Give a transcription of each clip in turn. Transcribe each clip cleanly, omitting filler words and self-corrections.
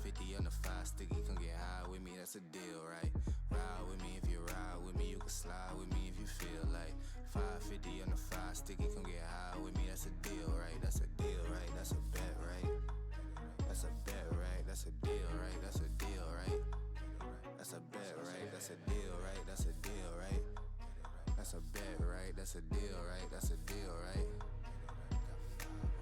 550 on the 5 sticky, come get high with me, that's a deal, right? Ride with me if you ride with me, you can slide with me if you feel like 550 on the 5 sticky, come get high with me, that's a deal, right? That's a deal, right? That's a bet, right? That's a bet, right? That's a deal, right? That's a deal, right? That's a bet, right? That's a deal, right? That's a deal, right? That's a bet, right? That's a deal, right? That's a deal, right?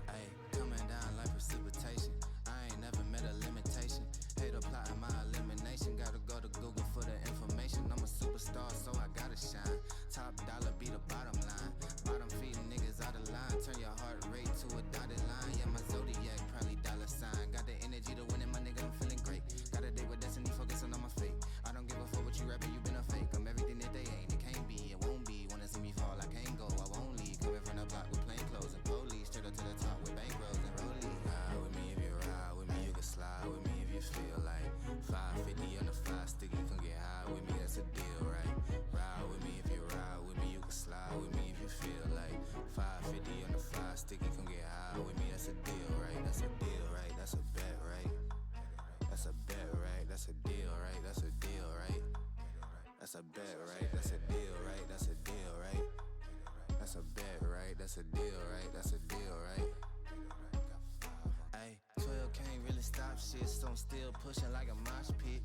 Ay, coming down like precipitation. I ain't never met a limitation. Hate applying my elimination. Gotta go to Google for the information. I'm a superstar, so I gotta shine. Top dollar be the bottom line. Bottom feeding niggas out of line. Turn your heart rate to a dotted line. Yeah, my zodiac probably dollar sign. Got the energy to win it, my nigga, I'm feeling great. Got a day with destiny, focusing on my fate. I don't give a fuck what you rapping, you been a fake. I'm everything that they ain't, it can't be, it won't be. Wanna see me fall, I can't go, I won't leave. Coming from the block with plain clothes and police. Straight up to the top with bankrolls and rollies. Ride with me if you ride with me, you can slide with me if you feel like 550 on the 5 sticky, come get high with me, that's a deal, right? Ride with me if you ride with me, you can slide with me if you feel like 550 on the 5 sticky, come get high with me, that's a deal, right? That's a deal, right? That's a bet, right? That's a bet, right? That's a deal, right? That's a deal, right? That's a bet, right? That's a deal, right? That's a deal, right? That's a bet, right? That's a deal, right? That's a deal, right? Ay, 12 can't really stop shit, so I'm still pushing like a mosh pit.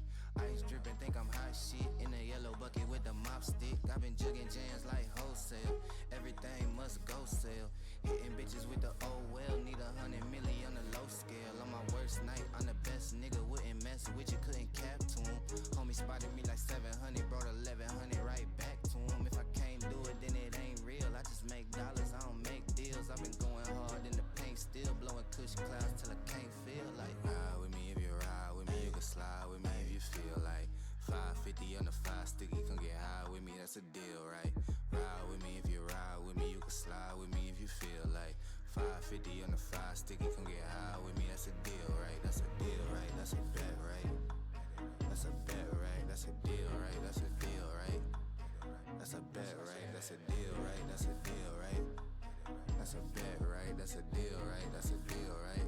Ice dripping, think I'm hot shit. In a yellow bucket with the mop stick. I've been jugging jams like wholesale. Everything must go sell. Hitting bitches with the oh well. Need 100 million on the low scale. On my worst night, I'm the best nigga. Wouldn't mess with you, couldn't cap to him. Homie spotted me like 700, brought 1100 right back to him. If I can't do it, then it ain't real. I just make dollars, I don't make deals. I've been going hard in the paint, still blowing kush clouds till I can't feel like. Ride with me if you ride with me, you can slide with me if you feel like 550 on the 5 sticky, come get high with me, that's a deal, right? Ride with me if you ride with me, you can slide with me if you feel like 550 on the 5 sticky, come get high with me, that's a deal, right? That's a deal, right? That's a bet, right? That's a bet, right? That's a deal, right? That's a deal, right? That's a bet, right? That's a deal, right? That's a deal, right? That's a bet, right? That's a deal, right? That's a deal, right?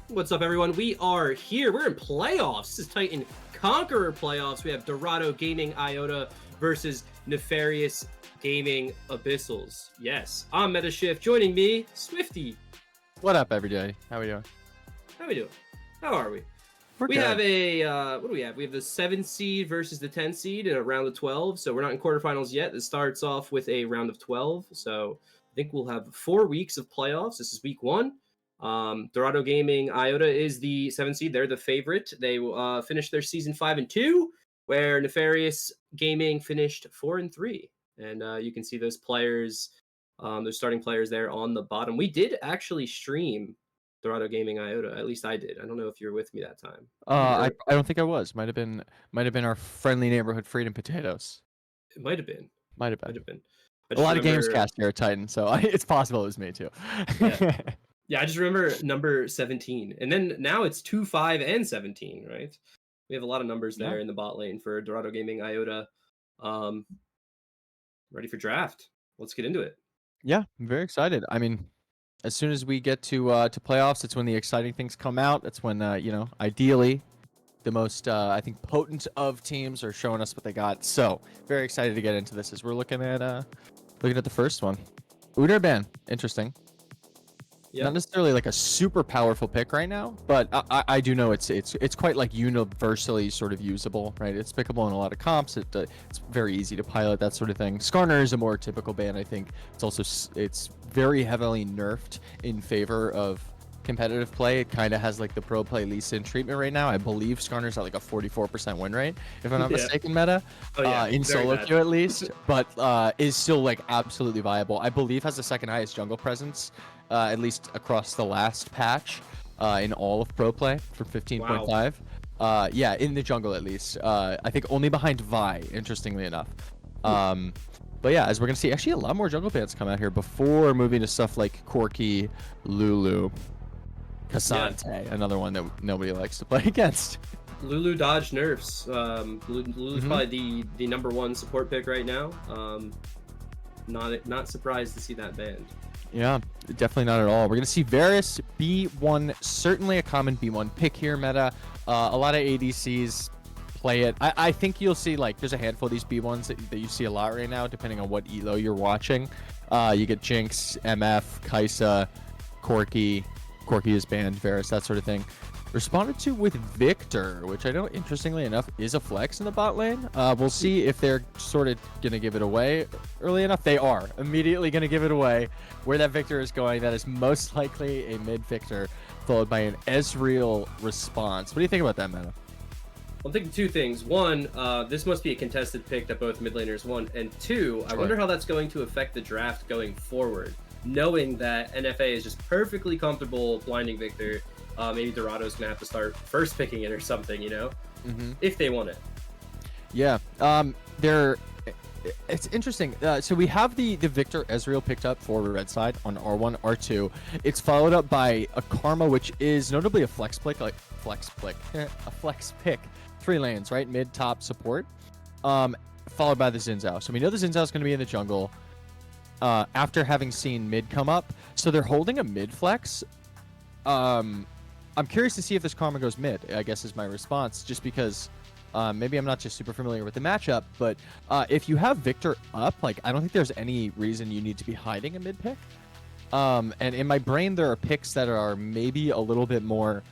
What's up, everyone? We are here. We're in playoffs. This is Titan Conqueror playoffs. We have Dorado Gaming Iota versus Nefarious Gaming Abyssals. Yes, I'm Metashift. Joining me, Swifty. What up, everybody? How we doing? How we doing? How are we? We're we good. have a what do we have? We have the 7 seed versus the 10 seed in a round of 12. So we're not in quarterfinals yet. This starts off with a round of 12. So I think we'll have 4 weeks of playoffs. This is week 1. Dorado Gaming Iota is the 7 seed. They're the favorite. They finished their season 5-2, where Nefarious Gaming finished 4-3. And you can see those players, those starting players there on the bottom. We did actually stream Dorado Gaming Iota. At least I did. I don't know if you were with me that time. I don't think I was. Might have been our friendly neighborhood Freedom Potatoes. It might have been. Might have been. A lot of games cast here at Titan, so it's possible it was me too. Yeah, I just remember number 17. And then now it's 2, 5, and 17, right? We have a lot of numbers there in the bot lane for Dorado Gaming Iota. Ready for draft. Let's get into it. Yeah, I'm very excited. I mean, as soon as we get to playoffs, it's when the exciting things come out. That's when ideally the most I think potent of teams are showing us what they got. So very excited to get into this as we're looking at the first one. Udyr ban, interesting. Yeah. Not necessarily like a super powerful pick right now, but I do know it's quite like universally sort of usable, right? It's pickable in a lot of comps. It's very easy to pilot, that sort of thing. Skarner is a more typical ban, I think. It's very heavily nerfed in favor of competitive play. It kind of has like the pro play Lee Sin treatment right now. I believe Skarner's at like a 44% win rate, if I'm not mistaken, meta. Oh, yeah. In solo queue at least, but is still like absolutely viable. I believe has the second highest jungle presence, at least across the last patch, in all of pro play for 15.5. Wow. Yeah, in the jungle at least. I think only behind Vi, interestingly enough. But yeah, as we're gonna see, actually a lot more jungle bans come out here before moving to stuff like Corki, Lulu, Cassante, another one that nobody likes to play against. Lulu dodge nerfs. Lulu's probably the number one support pick right now. Not surprised to see that banned. Yeah, definitely not at all. We're gonna see Varus B1, certainly a common B1 pick here meta. A lot of ADCs play it. I think you'll see like there's a handful of these B1s that you see a lot right now, depending on what elo you're watching. You get Jinx, MF, Kai'Sa, Corki is banned, Varus, that sort of thing. Responded to with Victor, which I know, interestingly enough, is a flex in the bot lane. We'll see if they're sort of going to give it away early enough. They are immediately going to give it away. Where that Victor is going, that is most likely a mid Victor, followed by an Ezreal response. What do you think about that, meta? I'm thinking two things. One, this must be a contested pick that both mid laners won. And two, I wonder how that's going to affect the draft going forward, knowing that NFA is just perfectly comfortable blinding Victor. Maybe Dorado's gonna have to start first picking it or something, if they want it. Yeah, it's interesting. So we have the Victor Ezreal picked up for red side on R1, R2. It's followed up by a Karma, which is notably a flex pick, a flex pick. 3 lanes, right? Mid, top, support. Followed by the Xin Zhao. So we know the Xin Zhao is going to be in the jungle after having seen mid come up. So they're holding a mid flex. I'm curious to see if this Karma goes mid, I guess is my response, just because maybe I'm not just super familiar with the matchup, but if you have Victor up, like I don't think there's any reason you need to be hiding a mid pick. And in my brain, there are picks that are maybe a little bit more,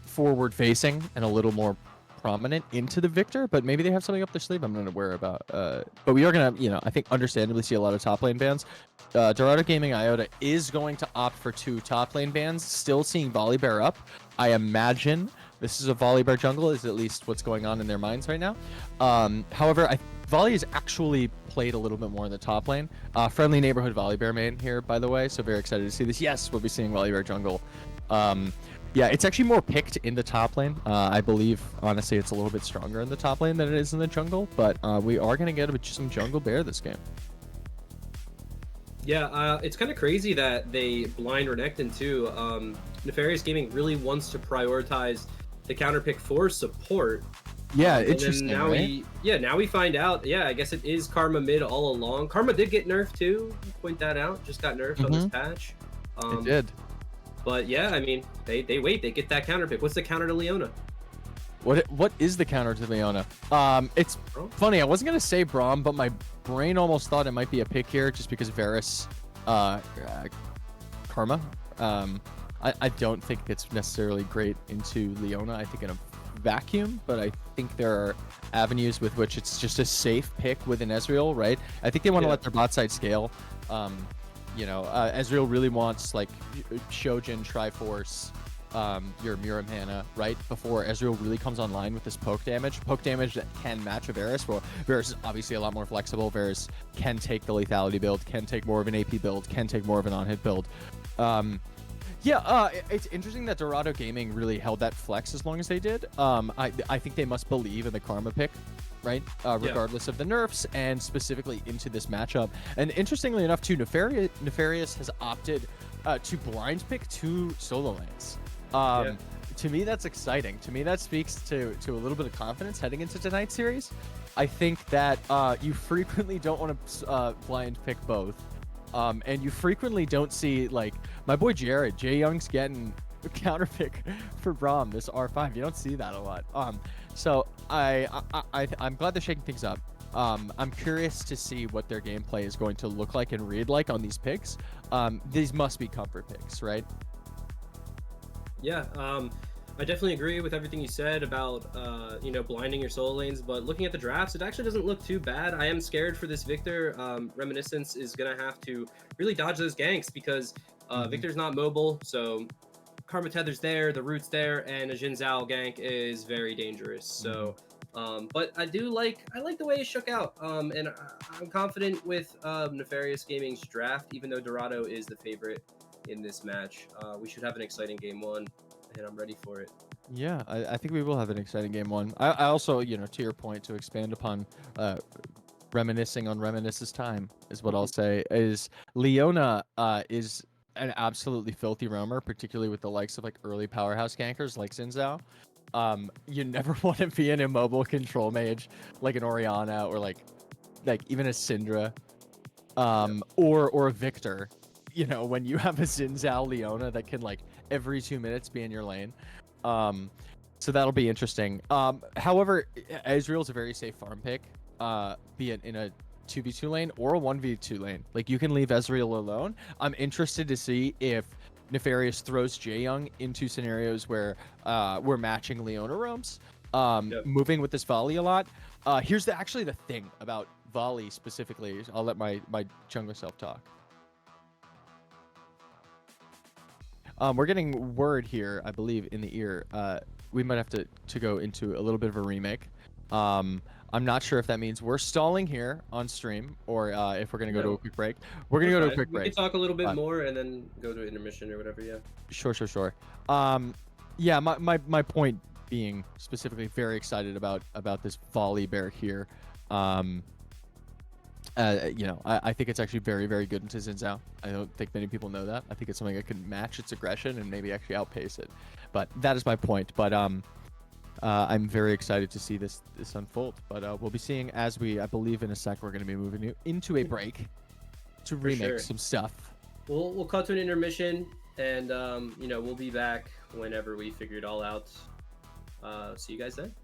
forward facing and a little more prominent into the Victor, but maybe they have something up their sleeve I'm not aware about. But we are gonna, I think understandably see a lot of top lane bans. Dorado Gaming Iota is going to opt for 2 top lane bans. Still seeing Volibear up. I imagine this is a Volibear jungle, is at least what's going on in their minds right now. However, Volley has actually played a little bit more in the top lane. Friendly neighborhood Volibear main here, by the way, so very excited to see this. Yes, we'll be seeing Volibear jungle. Yeah, it's actually more picked in the top lane. I believe, honestly, it's a little bit stronger in the top lane than it is in the jungle, but we are going to get some jungle bear this game. Yeah, it's kind of crazy that they blind Renekton too. Nefarious Gaming really wants to prioritize the counter pick for support. Yeah, interesting. Now right? now we find out. Yeah, I guess it is Karma mid all along. Karma did get nerfed too. Point that out. Just got nerfed on this patch. It did. But yeah, I mean, they wait. They get that counter pick. What's the counter to Leona? What is the counter to Leona? It's funny. I wasn't gonna say Braum, but my brain almost thought it might be a pick here, just because Varus, Karma. I don't think it's necessarily great into Leona. I think in a vacuum, but I think there are avenues with which it's just a safe pick with an Ezreal, right? I think they want to let their bot side scale. Ezreal really wants like Shojin, Triforce, your Muramhana, right? Before Ezreal really comes online with this poke damage that can match a Varus. Well, Varus is obviously a lot more flexible. Varus can take the lethality build, can take more of an AP build, can take more of an on-hit build. It's interesting that Dorado Gaming really held that flex as long as they did. I think they must believe in the Karma pick, right? Regardless of the nerfs, and specifically into this matchup. And interestingly enough, too, Nefarious has opted to blind pick 2 solo lanes. To me, that's exciting. To me, that speaks to a little bit of confidence heading into tonight's series. I think that you frequently don't want to blind pick both. And you frequently don't see, like, my boy Jay Young's getting a counter pick for Braum, this R5. You don't see that a lot. So I'm glad they're shaking things up. I'm curious to see what their gameplay is going to look like and read like on these picks. These must be comfort picks, right? Yeah, I definitely agree with everything you said about blinding your solo lanes. But looking at the drafts, it actually doesn't look too bad. I am scared for this Victor. Reminiscence is gonna have to really dodge those ganks because Victor's not mobile, so Karma Tether's there, the root's there, and a Jin Zhao gank is very dangerous. So, but I like the way it shook out, and I'm confident with Nefarious Gaming's draft, even though Dorado is the favorite in this match. We should have an exciting game one, and I'm ready for it. Yeah, I think we will have an exciting game one. I also, to your point, to expand upon reminiscing on Reminisce's time is what I'll say, is Leona is an absolutely filthy roamer, particularly with the likes of like early powerhouse gankers like Xin Zhao. You never want to be an immobile control mage like an Orianna or like even a Syndra, or a Victor. When you have a Xin Zhao Leona that can like every 2 minutes be in your lane. So that'll be interesting. However, Ezreal's a very safe farm pick, be it in a 2v2 lane or a 1v2 lane. Like, you can leave Ezreal alone. I'm interested to see if Nefarious throws Jaeyoung into scenarios where we're matching Leona roams, moving with this volley a lot. Here's actually the thing about volley specifically. I'll let my jungler self talk. We're getting word here, I believe, in the ear. We might have to go into a little bit of a remake. I'm not sure if that means we're stalling here on stream or if we're going to go to a quick break. We're going to go to a quick break. We can talk a little bit more and then go to intermission or whatever, yeah. Sure. Yeah, my point being specifically very excited about this volley bear here. I think it's actually very, very good into Xin Zhao. I don't think many people know that. I think it's something that can match its aggression and maybe actually outpace it. But that is my point. But I'm very excited to see this unfold. But we'll be seeing I believe in a sec, we're going to be moving into a break to remake some stuff. We'll cut to an intermission, and we'll be back whenever we figure it all out. See you guys then.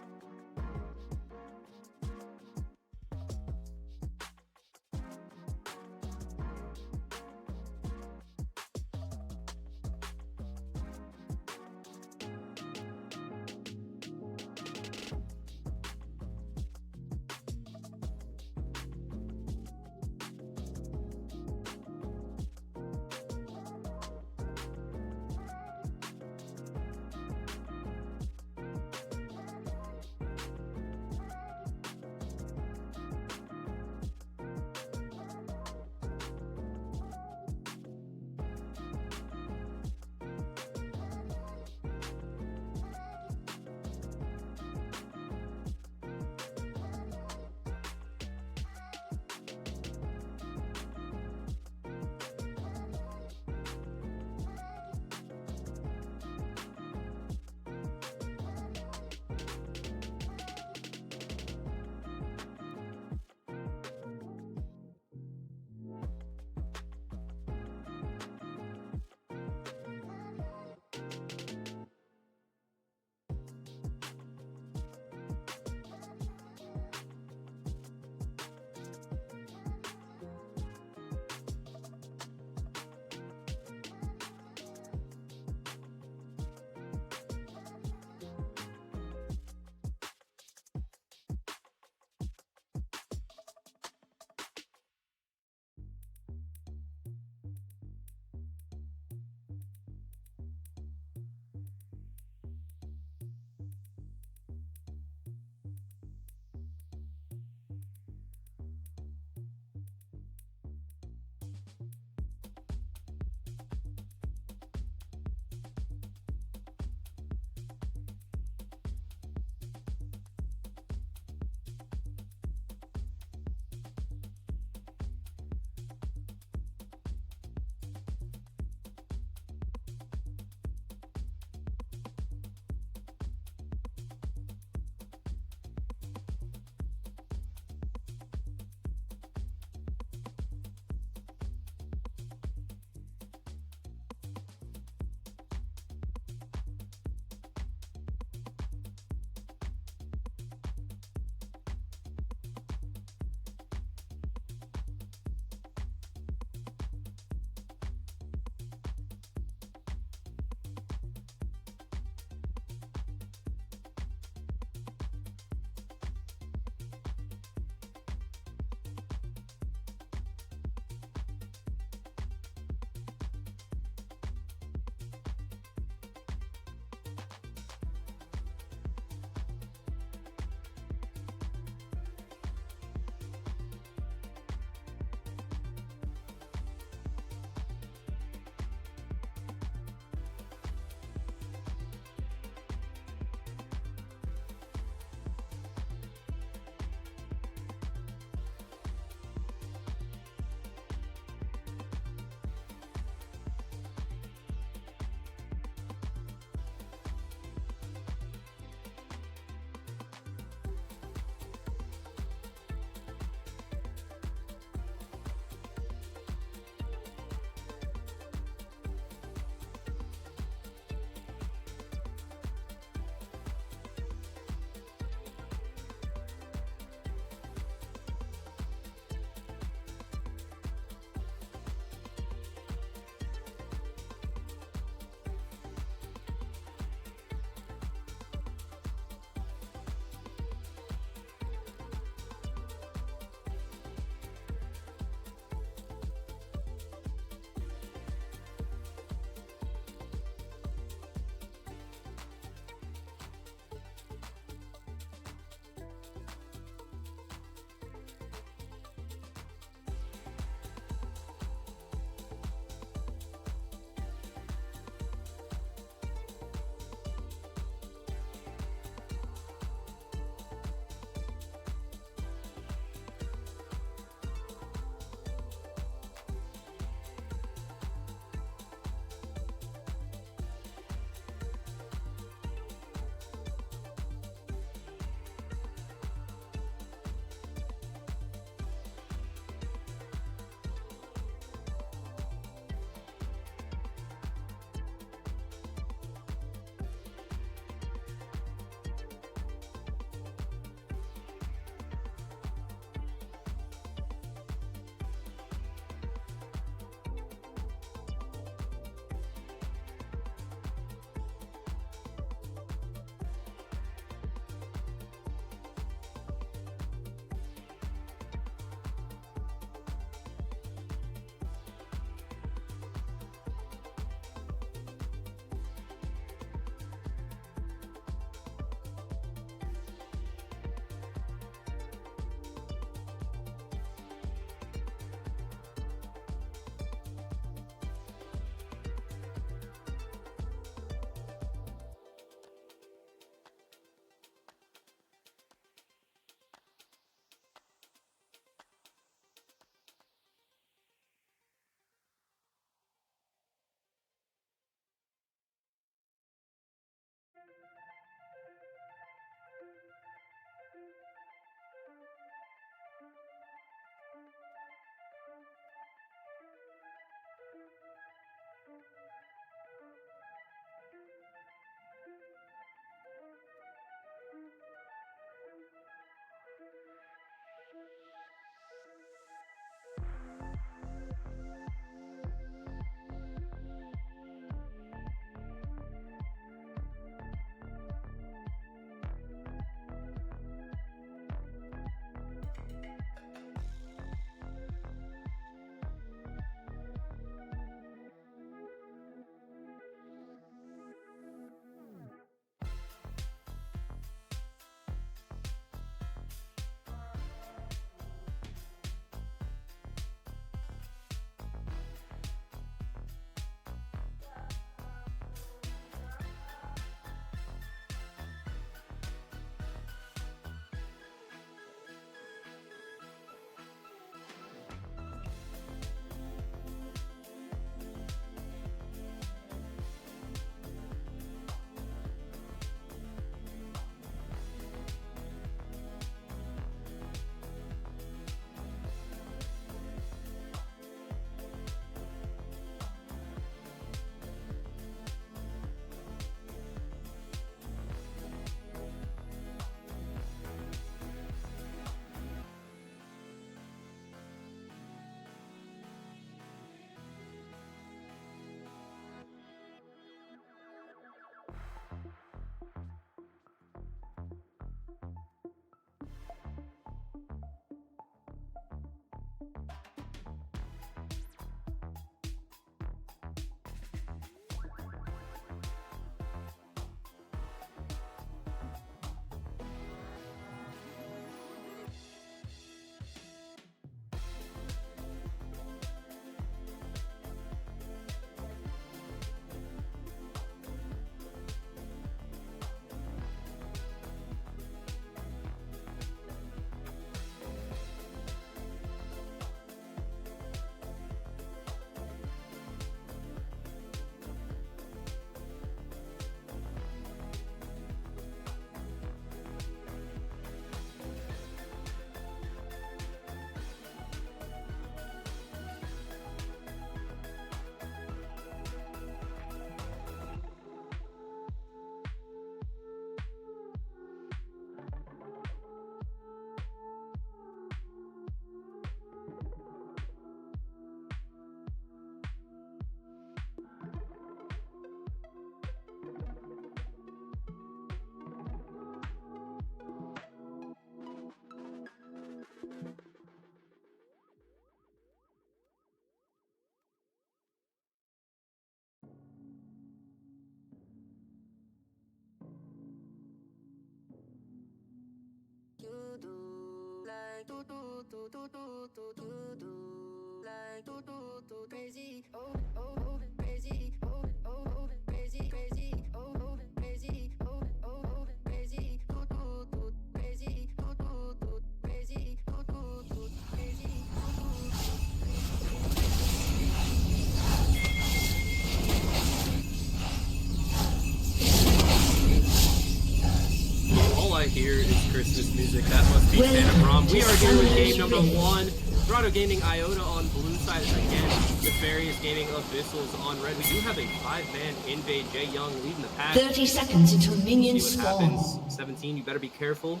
All I hear is Christmas music. That must be Santa Brom. We are here with game number 1. Dorado Gaming Iota on blue side again. Nefarious Gaming Abyssals on red. We do have a 5-man invade. Jay Young leading the pack. 30 seconds until minions See what spawn. happens. 17, you better be careful.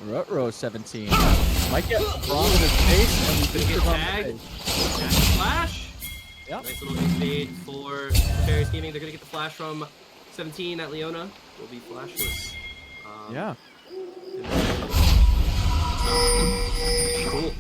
Ruh-roh 17. Might get Brom in his face and Gonna he's get gonna tagged. That's a flash. Yep. Nice little invade for Nefarious Gaming. They're gonna get the flash from 17 at Leona. Will be flashless. Yeah. Cool.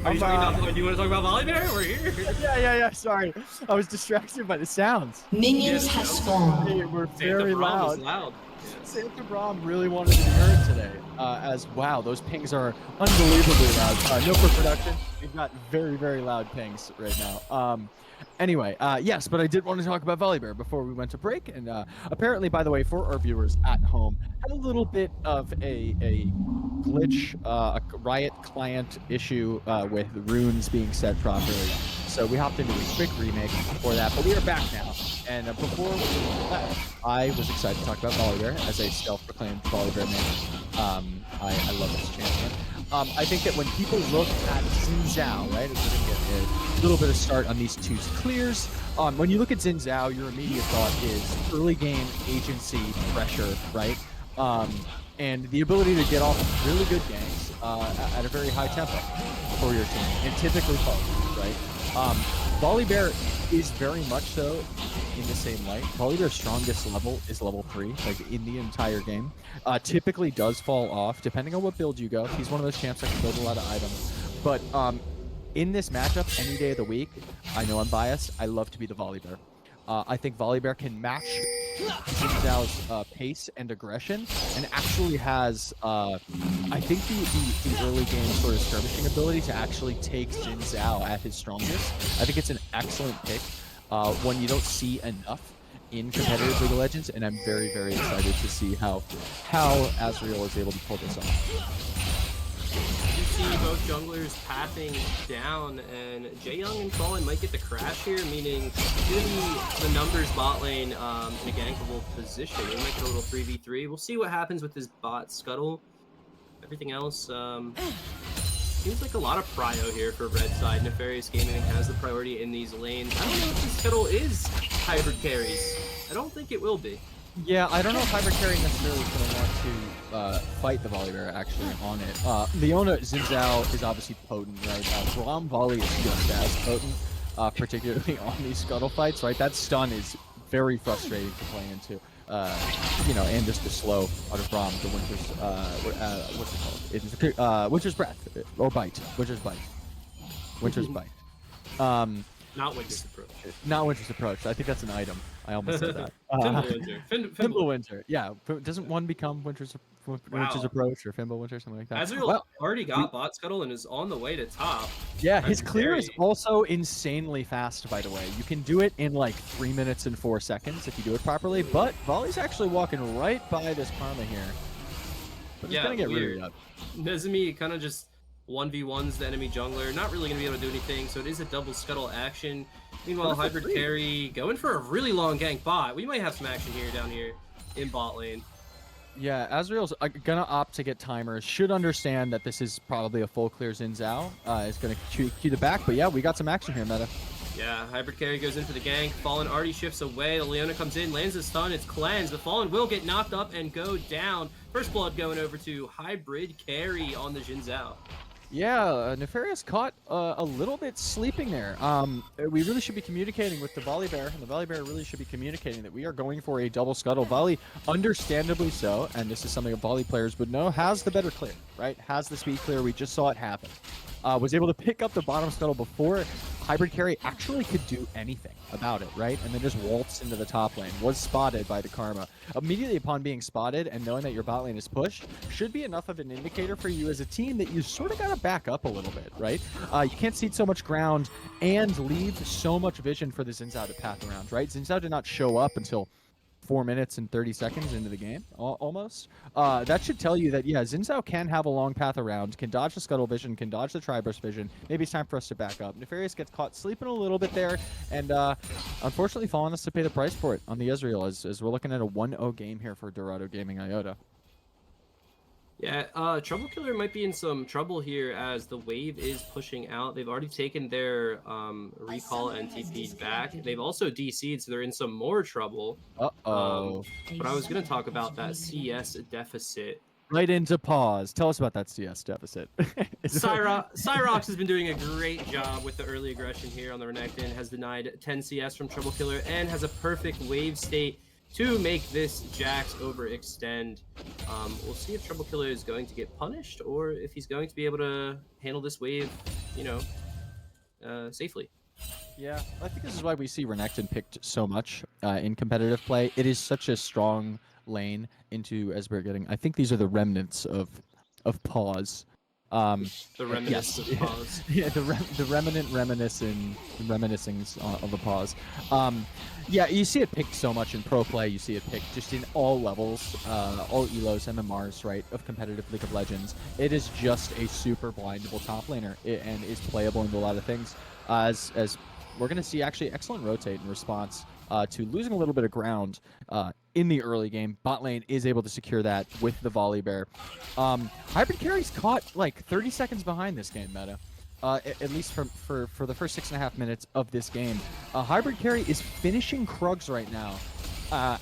Do you want to talk about Volibear? We're here. Yeah. Sorry. I was distracted by the sounds. Minions have spawned. They were Santa very Brom loud. was loud. Yes. Santa Brom really wanted to be heard today. As wow, those pings are unbelievably loud. No for production. We've got very loud pings right now. Anyway, yes, but I did want to talk about Volibear before we went to break, and apparently, by the way, for our viewers at home, had a little bit of a glitch, a Riot client issue with runes being said properly. So we hopped into a quick remake for that, but we are back now. And before we left, I was excited to talk about Volibear as a self-proclaimed Volibear man. I love this champion. I think that when people look at Xin Zhao, right, as we're going to get a little bit of start on these two clears, when you look at Xin Zhao, your immediate thought is early game agency pressure, right? And the ability to get off really good ganks at a very high tempo for your team, and typically both, right? Volibear is very much so in the same light. Volibear's strongest level is level 3, like in the entire game. Typically does fall off depending on what build you go. He's one of those champs that can build a lot of items. But in this matchup, any day of the week, I know I'm biased, I love to be the Volibear. I think Volibear can match Xin Zhao's pace and aggression, and actually has, I think, the early game sort of skirmishing ability to actually take Xin Zhao at his strongest. I think it's an excellent pick, one you don't see enough in competitive League of Legends, and I'm very excited to see how Azriel is able to pull this off. You see both junglers pathing down, and Jay Young and Fallen might get the crash here, meaning the numbers bot lane in a gankable position. We might get a little 3v3. We'll see what happens with this bot scuttle. Everything else seems like a lot of prio here for red side. Nefarious Gaming has the priority in these lanes. I don't know if this scuttle is hybrid carries. I don't think it will be. Yeah, I don't know if hybrid carry necessarily is going to want to fight the Volibear actually on it. Leona Xin Zhao is obviously potent, right? Braum Volley is just as potent, particularly on these scuttle fights, right? That stun is very frustrating to play into. You know, and just the slow out of Braum, the Winter's, what's it called? It's Winter's Breath, or Bite. Winter's Bite. Winter's Bite. Not Winter's Approach. Not Winter's Approach. I think that's an item. I almost said that. Fimble Winter. Yeah. Doesn't one become Winter's Approach or Fimble Winter, something like that? Azriel already got bot scuttle and is on the way to top. Yeah, his clear is also insanely fast, by the way. You can do it in like 3 minutes and 4 seconds if you do it properly, but Volley's actually walking right by this Karma here. But he's gonna get rid of that. Nezumi kind of just 1v1s the enemy jungler, not really going to be able to do anything, so it is a double scuttle action. Meanwhile, hybrid carry going for a really long gank bot. We might have some action here down here in bot lane. Yeah, Azriel's gonna opt to get timers. Should understand that this is probably a full clear Xin Zhao. Is gonna cue the back, but yeah, we got some action here, meta. Yeah, hybrid carry goes in for the gank. Fallen already shifts away. The Leona comes in, lands a stun. It's cleansed. The Fallen will get knocked up and go down. First blood going over to hybrid carry on the Xin Zhao. Yeah, Nefarious caught a little bit sleeping there. We really should be communicating with the Volley Bear, and the Volley Bear really should be communicating that we are going for a double scuttle. Volley, understandably so, and this is something that Volley players would know, has the better clear, right? Has the speed clear. We just saw it happen. Was able to pick up the bottom scuttle before Hybrid Carry actually could do anything about it, right? And then just waltzed into the top lane. Was spotted by the Karma. Immediately upon being spotted and knowing that your bot lane is pushed, should be enough of an indicator for you as a team that you sort of got to back up a little bit, right? You can't cede so much ground and leave so much vision for the Xin Zhao to path around, right? Xin Zhao did not show up until 4 minutes and 30 seconds into the game, almost. That should tell you that, yeah, Xin Zhao can have a long path around, can dodge the scuttle vision, can dodge the tri-burst vision. Maybe it's time for us to back up. Nefarious gets caught sleeping a little bit there, and unfortunately falling us to pay the price for it on the Ezreal, as we're looking at a 1-0 game here for Dorado Gaming Iota. Yeah, Trouble Killer might be in some trouble here as the wave is pushing out. They've already taken their recall and TP'd back. They've also DC'd, so they're in some more trouble. Uh-oh. But I was going to talk about that CS deficit. Right into pause. Tell us about that CS deficit. Cyrox has been doing a great job with the early aggression here on the Renekton, has denied 10 CS from Trouble Killer, and has a perfect wave state to make this Jax overextend. We'll see if Trouble Killer is going to get punished or if he's going to be able to handle this wave, safely. Yeah, I think this is why we see Renekton picked so much in competitive play. It is such a strong lane into Esbert getting. I think these are the remnants of pause. The remnants of pause. Yeah, the remnant reminiscings of a pause. Yeah, you see it picked so much in pro play. You see it picked just in all levels, all elos, MMRs, right, of competitive League of Legends. It is just a super blindable top laner and is playable into a lot of things. As we're going to see actually excellent rotate in response to losing a little bit of ground in the early game. Bot lane is able to secure that with the Volley Bear. Hybrid Carry's caught like 30 seconds behind this game meta. At least for the first 6.5 minutes of this game. Hybrid Carry is finishing Krugs right now.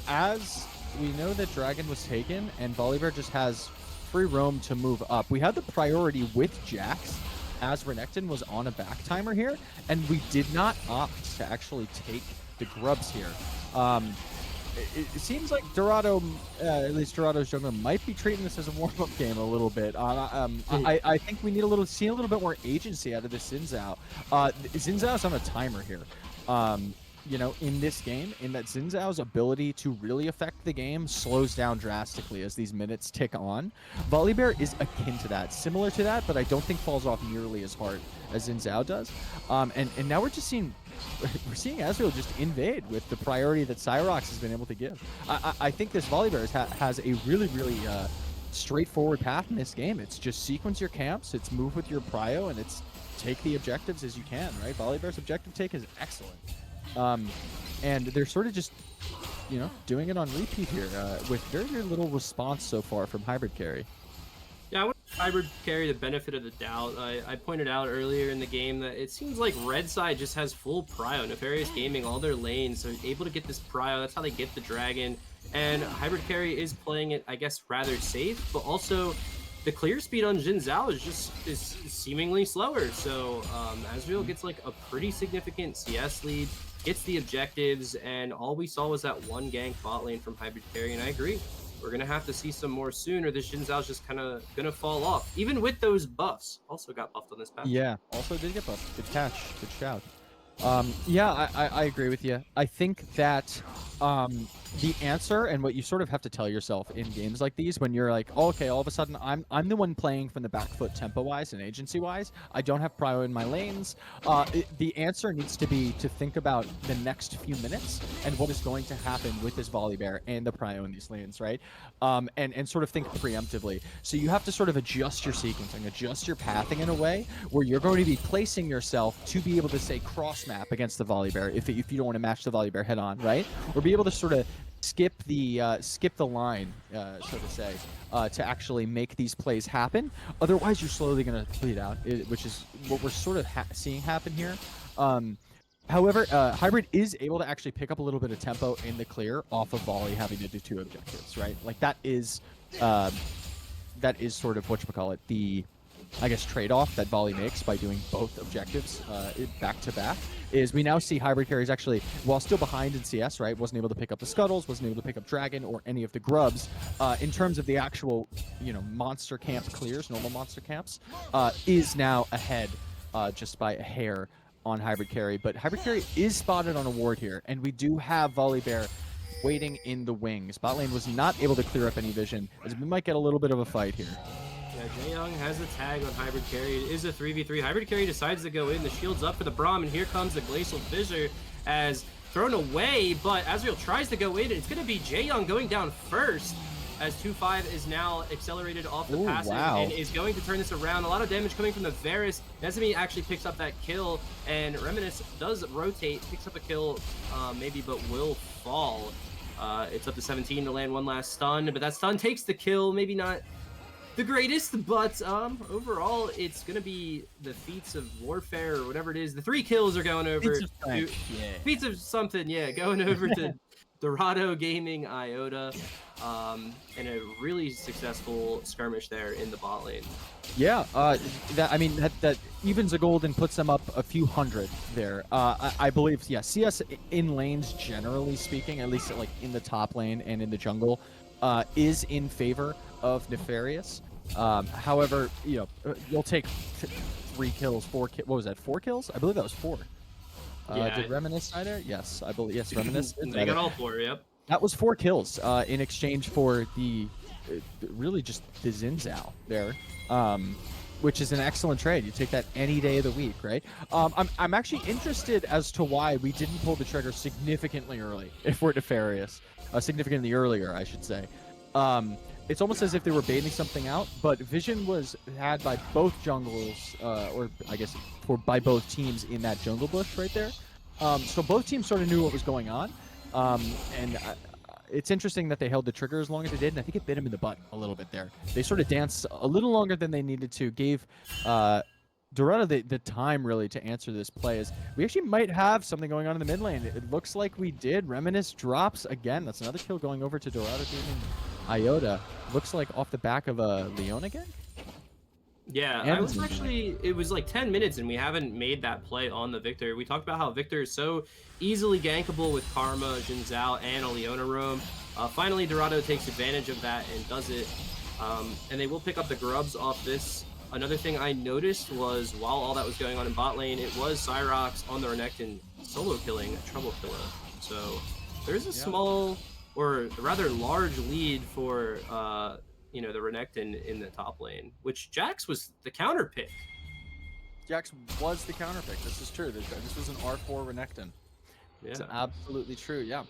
As we know that Dragon was taken and Volley Bear just has free roam to move up. We had the priority with Jax as Renekton was on a back timer here, and we did not opt to actually take the grubs here. It seems like Dorado, at least Dorado's jungler, might be treating this as a warm-up game a little bit. I think we need see a little bit more agency out of this Xin Zhao. Xin Zhao's on a timer here. In this game, in that Xin Zhao's ability to really affect the game slows down drastically as these minutes tick on. Volley Bear is akin to that, similar to that, but I don't think falls off nearly as hard as Xin Zhao does. And now we're seeing Ezreal just invade with the priority that Cyrox has been able to give. I think this Volley Bear has a really, really straightforward path in this game. It's just sequence your camps, it's move with your prio, and it's take the objectives as you can, right? Volley Bear's objective take is excellent. And they're sort of just, doing it on repeat here with very, very little response so far from Hybrid Carry. Yeah, I want Hybrid Carry the benefit of the doubt. I pointed out earlier in the game that it seems like Red Side just has full prio. Nefarious Gaming, all their lanes, so able to get this prio. That's how they get the dragon. And Hybrid Carry is playing it, I guess, rather safe, but also the clear speed on Xin Zhao is seemingly slower. So Ezreal gets like a pretty significant CS lead, gets the objectives, and all we saw was that one gank bot lane from Hybrid Carry, and I agree. We're going to have to see some more soon, or this Xin Zhao's just kind of going to fall off. Even with those buffs. Also got buffed on this patch. Yeah, also did get buffed. Good catch. Good shout. Yeah, I agree with you. I think that the answer and what you sort of have to tell yourself in games like these, when you're like, oh, okay, all of a sudden I'm the one playing from the back foot tempo-wise and agency-wise. I don't have prio in my lanes. The answer needs to be to think about the next few minutes and what is going to happen with this Volley Bear and the prio in these lanes, right? And sort of think preemptively. So you have to sort of adjust your sequencing, adjust your pathing in a way where you're going to be placing yourself to be able to say cross map against the Volley Bear if you don't want to match the Volley Bear head on, right? Or be able to sort of skip the line, so to say, to actually make these plays happen. Otherwise, you're slowly going to bleed out, which is what we're sort of seeing happen here. However, Hybrid is able to actually pick up a little bit of tempo in the clear off of Volley having to do 2 objectives, right? Like that is sort of whatchamacallit, I guess, trade-off that Volley makes by doing both objectives back to back is we now see Hybrid Carries actually, while still behind in CS, right, wasn't able to pick up the Scuttles, wasn't able to pick up Dragon or any of the Grubs. In terms of the actual, monster camp clears, normal monster camps, is now ahead just by a hair on Hybrid Carry. But Hybrid Carry is spotted on a ward here, and we do have Volibear waiting in the wings. Bot lane was not able to clear up any vision, as we might get a little bit of a fight here. Yeah, Jaeyoung has the tag on Hybrid Carry. It is a 3v3. Hybrid Carry decides to go in. The shield's up for the Braum, and here comes the Glacial Fissure as thrown away, but Azrael tries to go in, and it's going to be Jaeyoung going down first as 2-5 is now accelerated off the passive and is going to turn this around. A lot of damage coming from the Varus. Nezumi actually picks up that kill, and Reminisce does rotate, picks up a kill maybe, but will fall. It's up to 17 to land one last stun, but that stun takes the kill. Maybe not the greatest, but overall, it's going to be the feats of warfare or whatever it is. The 3 kills are going over to feats of something, going over to Dorado Gaming Iota, and a really successful skirmish there in the bot lane. Yeah, that evens a gold and puts them up a few hundred there. I believe, CS in lanes, generally speaking, at least like in the top lane and in the jungle, is in favor of Nefarious. However, you'll take 3 kills, 4 kills. What was that? 4 kills? I believe that was 4. Did Reminisce die there? Yes, I believe. Yes, Reminisce. They got all 4. Yep. That was 4 kills in exchange for the really just the Xin Zhao there, which is an excellent trade. You take that any day of the week, right? I'm actually interested as to why we didn't pull the trigger significantly early, if we're Nefarious, significantly earlier, I should say. It's almost as if they were baiting something out, but vision was had by both jungles, or I guess by both teams in that jungle bush right there. So both teams sort of knew what was going on, and it's interesting that they held the trigger as long as they did, and I think it bit him in the butt a little bit there. They sort of danced a little longer than they needed to, gave Dorado the time really to answer this play. As we actually might have something going on in the mid lane. It looks like we did. Reminisce drops again. That's another kill going over to Dorado Gaming Iota. Looks like off the back of a Leon again. Yeah, it was like 10 minutes and we haven't made that play on the Victor. We talked about how Victor is so easily gankable with Karma, Xin Zhao, and a Leona roam. Finally, Dorado takes advantage of that and does it. And they will pick up the grubs off this. Another thing I noticed was while all that was going on in bot lane, it was Cyrox on the Renekton solo killing Trouble Killer. So there's a small, or rather large lead for the Renekton in the top lane, which Jax was the counter pick. Jax was the counter pick. This is true. This was an R4 Renekton. Yeah. It's absolutely true. Yeah.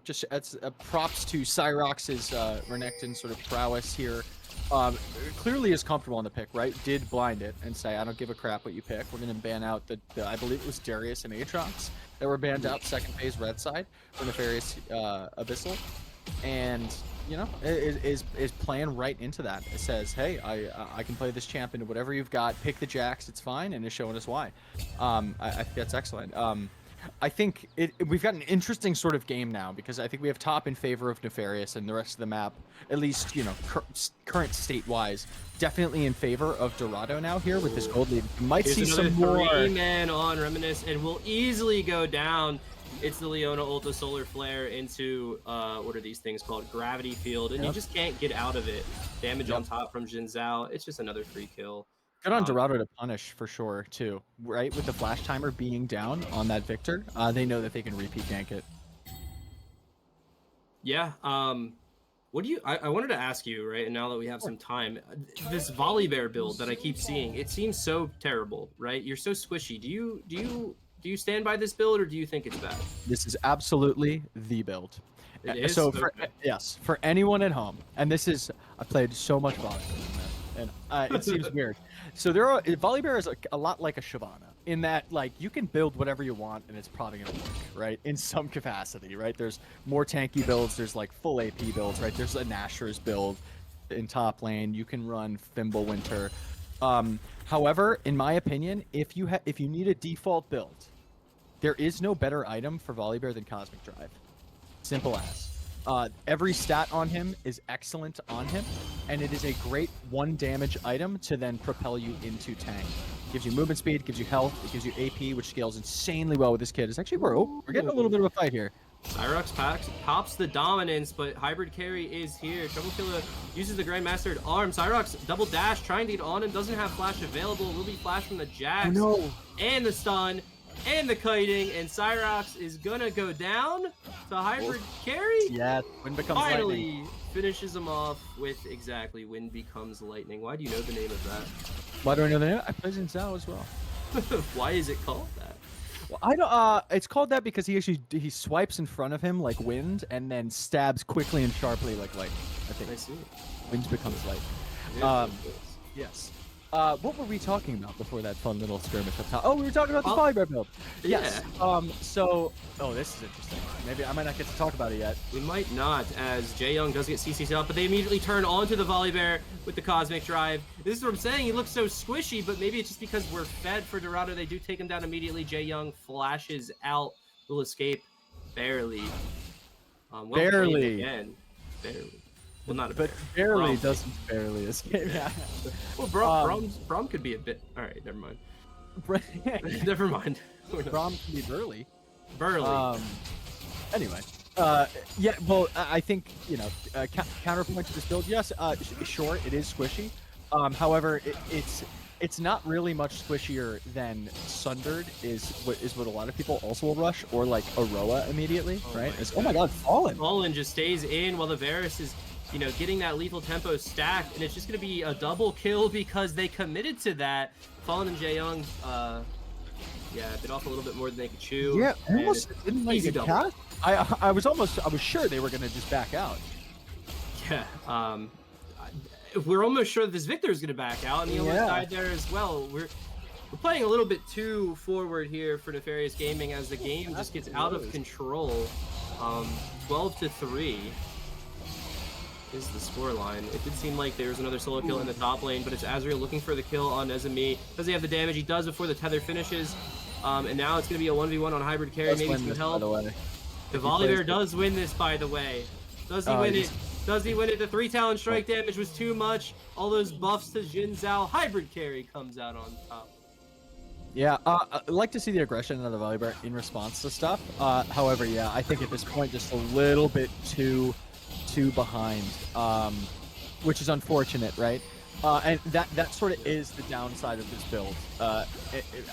Just it's props to Cyrox's Renekton sort of prowess here. Clearly is comfortable on the pick, right? Did blind it and say, I don't give a crap what you pick. We're going to ban out the I believe it was Darius and Aatrox that were banned out second phase red side for Nefarious Abyssal. And, is playing right into that. It says, hey, I can play this champ into whatever you've got. Pick the Jax, it's fine, and is showing us why. I think that's excellent. I think we've got an interesting sort of game now because I think we have top in favor of Nefarious and the rest of the map, at least, current state-wise, definitely in favor of Dorado now here with this gold lead. Might see some more. 3-man on Reminisce and will easily go down. It's the Leona Ulta Solar Flare into, what are these things called? Gravity Field, and you just can't get out of it. Damage on top from Xin Zhao. It's just another free kill. Good on Dorado to punish for sure too, right? With the flash timer being down on that Victor, they know that they can repeat gank it. Yeah. What do you? I wanted to ask you, right? And now that we have some time, this Volibear build that I keep seeing, it seems so terrible, right? You're so squishy. Do you stand by this build or do you think it's bad? This is absolutely the build. It is? So for anyone at home, and this is I played so much Volibear, and it seems weird. So Volibear is a lot like a Shyvana in that like you can build whatever you want and it's probably gonna work, right? In some capacity, right? There's more tanky builds, there's like full AP builds, right? There's a Nashor's build in top lane. You can run Fimbulwinter. However, in my opinion, if you need a default build, there is no better item for Volibear than Cosmic Drive. Simple as. Every stat on him is excellent on him. and it is a great 1 damage item to then propel you into tank. Gives you movement speed, gives you health, it gives you AP, which scales insanely well with this kid. It's actually we're getting a little bit of a fight here. Cyrox pops the dominance, but hybrid carry is here. Trouble Killer uses the Grandmastered Arm. Cyrox double dash, trying to get on him, doesn't have flash available. Will be flash from the Jax. Oh, no. And the stun, and the kiting, and Cyrox is gonna go down to hybrid carry. Yeah, Wind Becomes Finally Lightning. finishes him off with exactly Wind Becomes Lightning. Why do you know the name of that? Why do I know the name? I played in Zao as well. Why is it called that? Well, I don't. It's called that because he swipes in front of him like wind, and then stabs quickly and sharply like light. I think. I see. Wind becomes light. Yeah, Yes. What were we talking about before that fun little skirmish up top? Oh, we were talking about the Polybear build. Yes. So, this is interesting. Maybe I might not get to talk about it yet. We might not, as Jaeyoung does get CC'd up, but they immediately turn onto the Volibear with the Cosmic Drive. This is what I'm saying. He looks so squishy, but maybe it's just because we're fed for Dorado. They do take him down immediately. Jaeyoung flashes out, will escape barely. Well Barely. again. Barely. Well, not a But bear. barely Brom. doesn't barely escape. Yeah. Well, Brom could be a bit. All right, never mind. Never mind. Brom can be burly. Burly. Anyway. Yeah. Well, I think counterpoint to this build. Yes. Sure, it is squishy. However, it's not really much squishier than Sundered is what a lot of people also will rush, or like Aroa immediately, right? Oh my God, Fallen. Fallen just stays in while the Varus is, getting that lethal tempo stacked, and it's just going to be a double kill because they committed to that. Fallen and Jaeyoung, bit off a little bit more than they could chew. Yeah, almost didn't like easy the double. cast. I was sure they were gonna just back out. Yeah. We're almost sure that this Victor is going to back out, and he almost died there as well. We're playing a little bit too forward here for Nefarious Gaming as the game just gets out of control. 12-3 is the scoreline. It did seem like there was another solo kill in the top lane, but it's Azriel looking for the kill on Nezami. Does he have the damage? He does before the tether finishes. And now it's going to be a 1v1 on hybrid carry. Maybe some help. The Volibear does win this, by the way. Does he win it? Does he win it? The 3 Talon Strike damage was too much. All those buffs to Jin Zhao. Hybrid carry comes out on top. Yeah, I'd like to see the aggression of the Volibear in response to stuff. However, yeah, I think at this point just a little bit too behind, which is unfortunate, right? And that sort of is the downside of this build.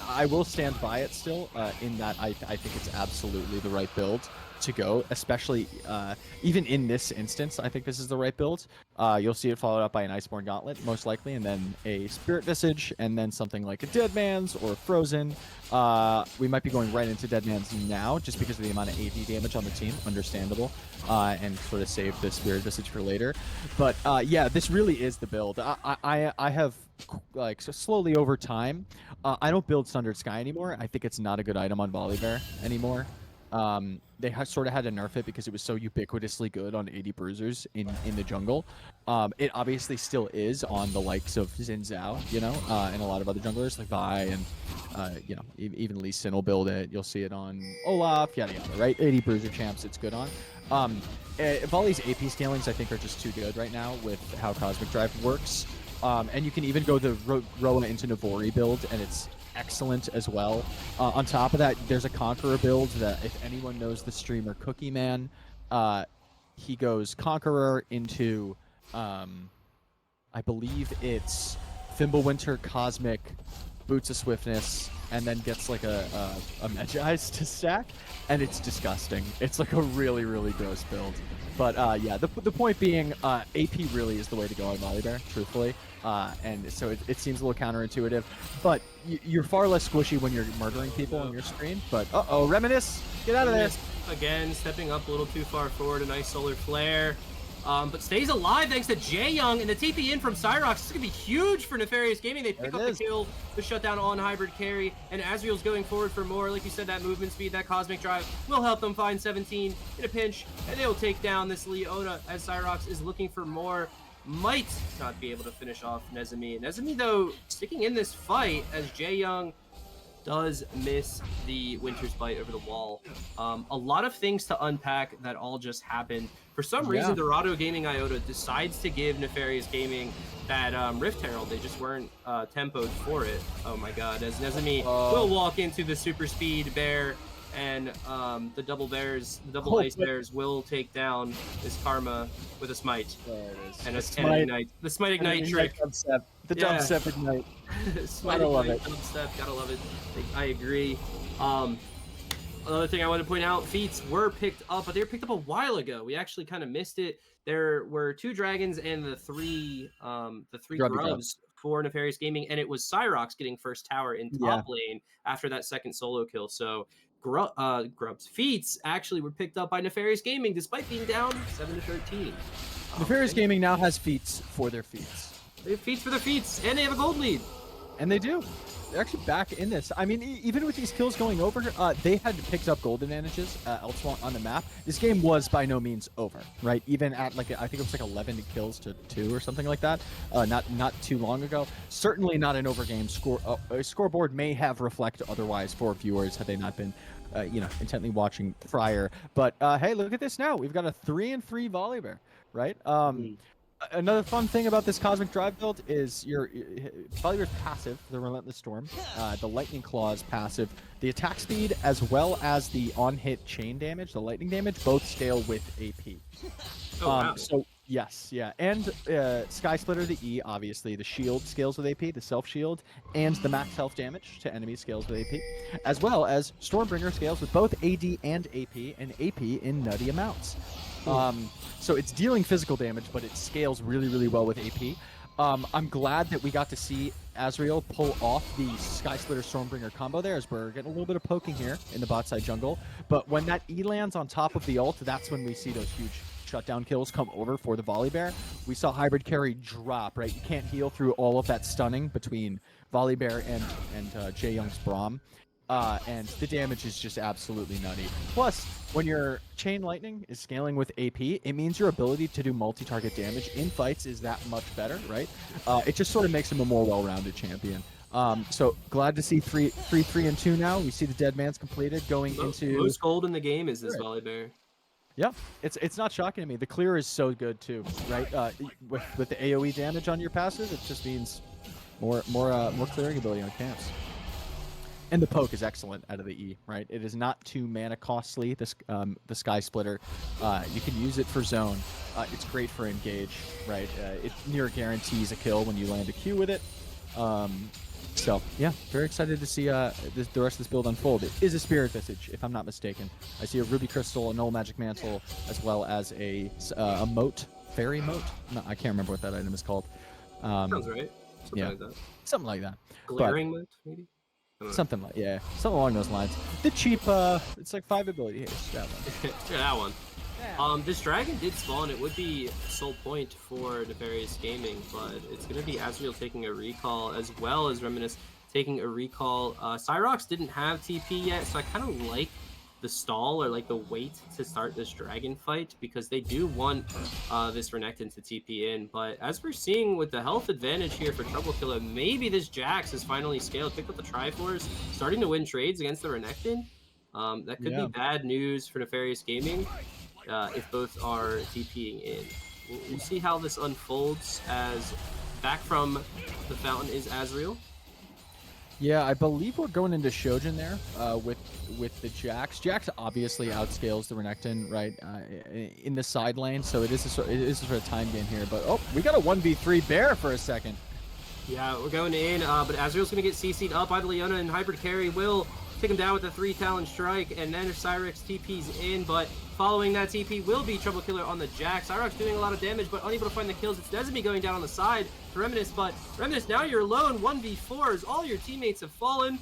I will stand by it still, in that I think it's absolutely the right build to go, especially even in this instance. I think this is the right build. You'll see it followed up by an Iceborne Gauntlet, most likely, and then a Spirit Visage, and then something like a Dead Man's or a Frozen. We might be going right into Dead Man's now, just because of the amount of AD damage on the team, understandable, and sort of save the Spirit Visage for later. But yeah, this really is the build. I have, like, so slowly over time, I don't build Sundered Sky anymore. I think it's not a good item on Volibear anymore. They sort of had to nerf it because it was so ubiquitously good on 80 bruisers in the jungle. It obviously still is on the likes of Xin Zhao, and a lot of other junglers like Vi, and even Lee Sin will build it. You'll see it on Olaf, yada yada, right? 80 bruiser champs, it's good on. Volley's AP scalings I think are just too good right now with how Cosmic Drive works. And you can even go the Roa into Navori build, and it's excellent as well. On top of that, there's a Conqueror build that, if anyone knows the streamer Cookie Man, he goes Conqueror into, I believe it's Fimbulwinter, Cosmic, Boots of Swiftness, and then gets like a Medjai's to stack, and it's disgusting. It's like a really, really gross build. But yeah, the point being, AP really is the way to go on Volibear, truthfully. And so it seems a little counterintuitive, but you're far less squishy when you're murdering people on your screen. But Reminisce, get out of there! Again, stepping up a little too far forward, a nice solar flare. But stays alive thanks to Jaeyoung, and the TP in from Cyrox. This is going to be huge for Nefarious Gaming. They pick up the kill, the shutdown on hybrid carry, and Azriel's going forward for more. Like you said, that movement speed, that Cosmic Drive will help them find 17 in a pinch, and they'll take down this Iota as Cyrox is looking for more. Might not be able to finish off Nezami. Nezami, though, sticking in this fight as Jaeyoung does miss the Winter's Bite over the wall. A lot of things to unpack that all just happened For some reason, Dorado Gaming Iota decides to give Nefarious Gaming that Rift Herald. They just weren't tempoed for it. Oh my god, as Nezumi will walk into the super speed bear, and the double ice bears will take down this Karma with a smite. There it is. And an ignite. The smite ignite trick. The dubstep ignite. Smite ignite, dubstep, gotta love it. I agree. Another thing I want to point out, feats were picked up, but they were picked up a while ago. We actually kind of missed it. There were 2 dragons and the three grubs for Nefarious Gaming, and it was Cyrox getting first tower in top lane after that second solo kill. So grubs feats actually were picked up by Nefarious Gaming despite being down 7-13. Nefarious Gaming now has feats for their feats. They have feats for their feats, and they have a gold lead. And they do. They're actually back in this. I mean, even with these kills going over, they had picked up gold advantages elsewhere on the map. This game was by no means over, right? Even at I think it was 11 kills to 2 or something like that. Not too long ago. Certainly not an over game score. A scoreboard may have reflected otherwise for viewers had they not been, intently watching prior. But hey, look at this now. We've got a 3-3 Volibear, right? Another fun thing about this Cosmic Drive build is your Volibear's passive, the Relentless Storm, the Lightning Claw is passive, the attack speed as well as the on-hit chain damage, the lightning damage, both scale with AP. Wow. So yes, yeah, and Sky Splitter, the E, obviously, the shield scales with AP, the self shield, and the max health damage to enemies scales with AP, as well as Stormbringer scales with both AD and AP in nutty amounts. So it's dealing physical damage, but it scales really, really well with AP. I'm glad that we got to see Azrael pull off the Sky Splitter Stormbringer combo there, as we're getting a little bit of poking here in the bot side jungle. But when that E lands on top of the ult, that's when we see those huge shutdown kills come over for the Volibear. We saw Hybrid Carry drop, right? You can't heal through all of that stunning between Volibear and Jae Young's Braum. And the damage is just absolutely nutty. Plus, when your Chain Lightning is scaling with AP, it means your ability to do multi-target damage in fights is that much better, right? It just sort of makes him a more well-rounded champion. So glad to see 3-3-2 now. We see the Dead Man's completed going into... Most gold in the game is this Volibear. Yeah, it's not shocking to me. The clear is so good too, right? With the AoE damage on your passive, it just means more clearing ability on camps. And the poke is excellent out of the E, right? It is not too mana costly. This the Sky Splitter, you can use it for zone. It's great for engage, right? It near guarantees a kill when you land a Q with it. So yeah, very excited to see the rest of this build unfold. It is a Spirit Visage, if I'm not mistaken. I see a Ruby Crystal, a Null Magic Mantle, as well as a moat, fairy moat. No, I can't remember what that item is called. Sounds right. Something like that. Something like that. Glaring moat, maybe. Something along those lines. The cheap, it's like 5 ability haste. That one. Yeah, that one. Yeah. This dragon did spawn. It would be sole point for Nefarious Gaming, but it's going to be Azrael taking a recall as well as Reminisce taking a recall. Cyrox didn't have TP yet, so I kind of like the stall or like the wait to start this dragon fight because they do want this Renekton to TP in. But as we're seeing with the health advantage here for Trouble Killer, maybe this Jax is finally scaled, picked up the Triforce, starting to win trades against the Renekton. That could be bad news for Nefarious Gaming if both are TPing in. We'll see how this unfolds as back from the fountain is Azrael. Yeah, I believe we're going into Shojin there with the Jax. Jax obviously outscales the Renekton, right, in the side lane, so it is a sort of time game here. But oh, we got a 1v3 bear for a second. Yeah, we're going in, but Azrael's going to get CC'd up by the Leona, and Hybrid Carry will take him down with a 3-talon strike, and then Cyrex TP's in, but following that TP will be Trouble Killer on the Jax. Cyrex doing a lot of damage, but unable to find the kills. It's Nezumi going down on the side to Reminisce, but Reminisce, now you're alone, 1v4s. All your teammates have fallen,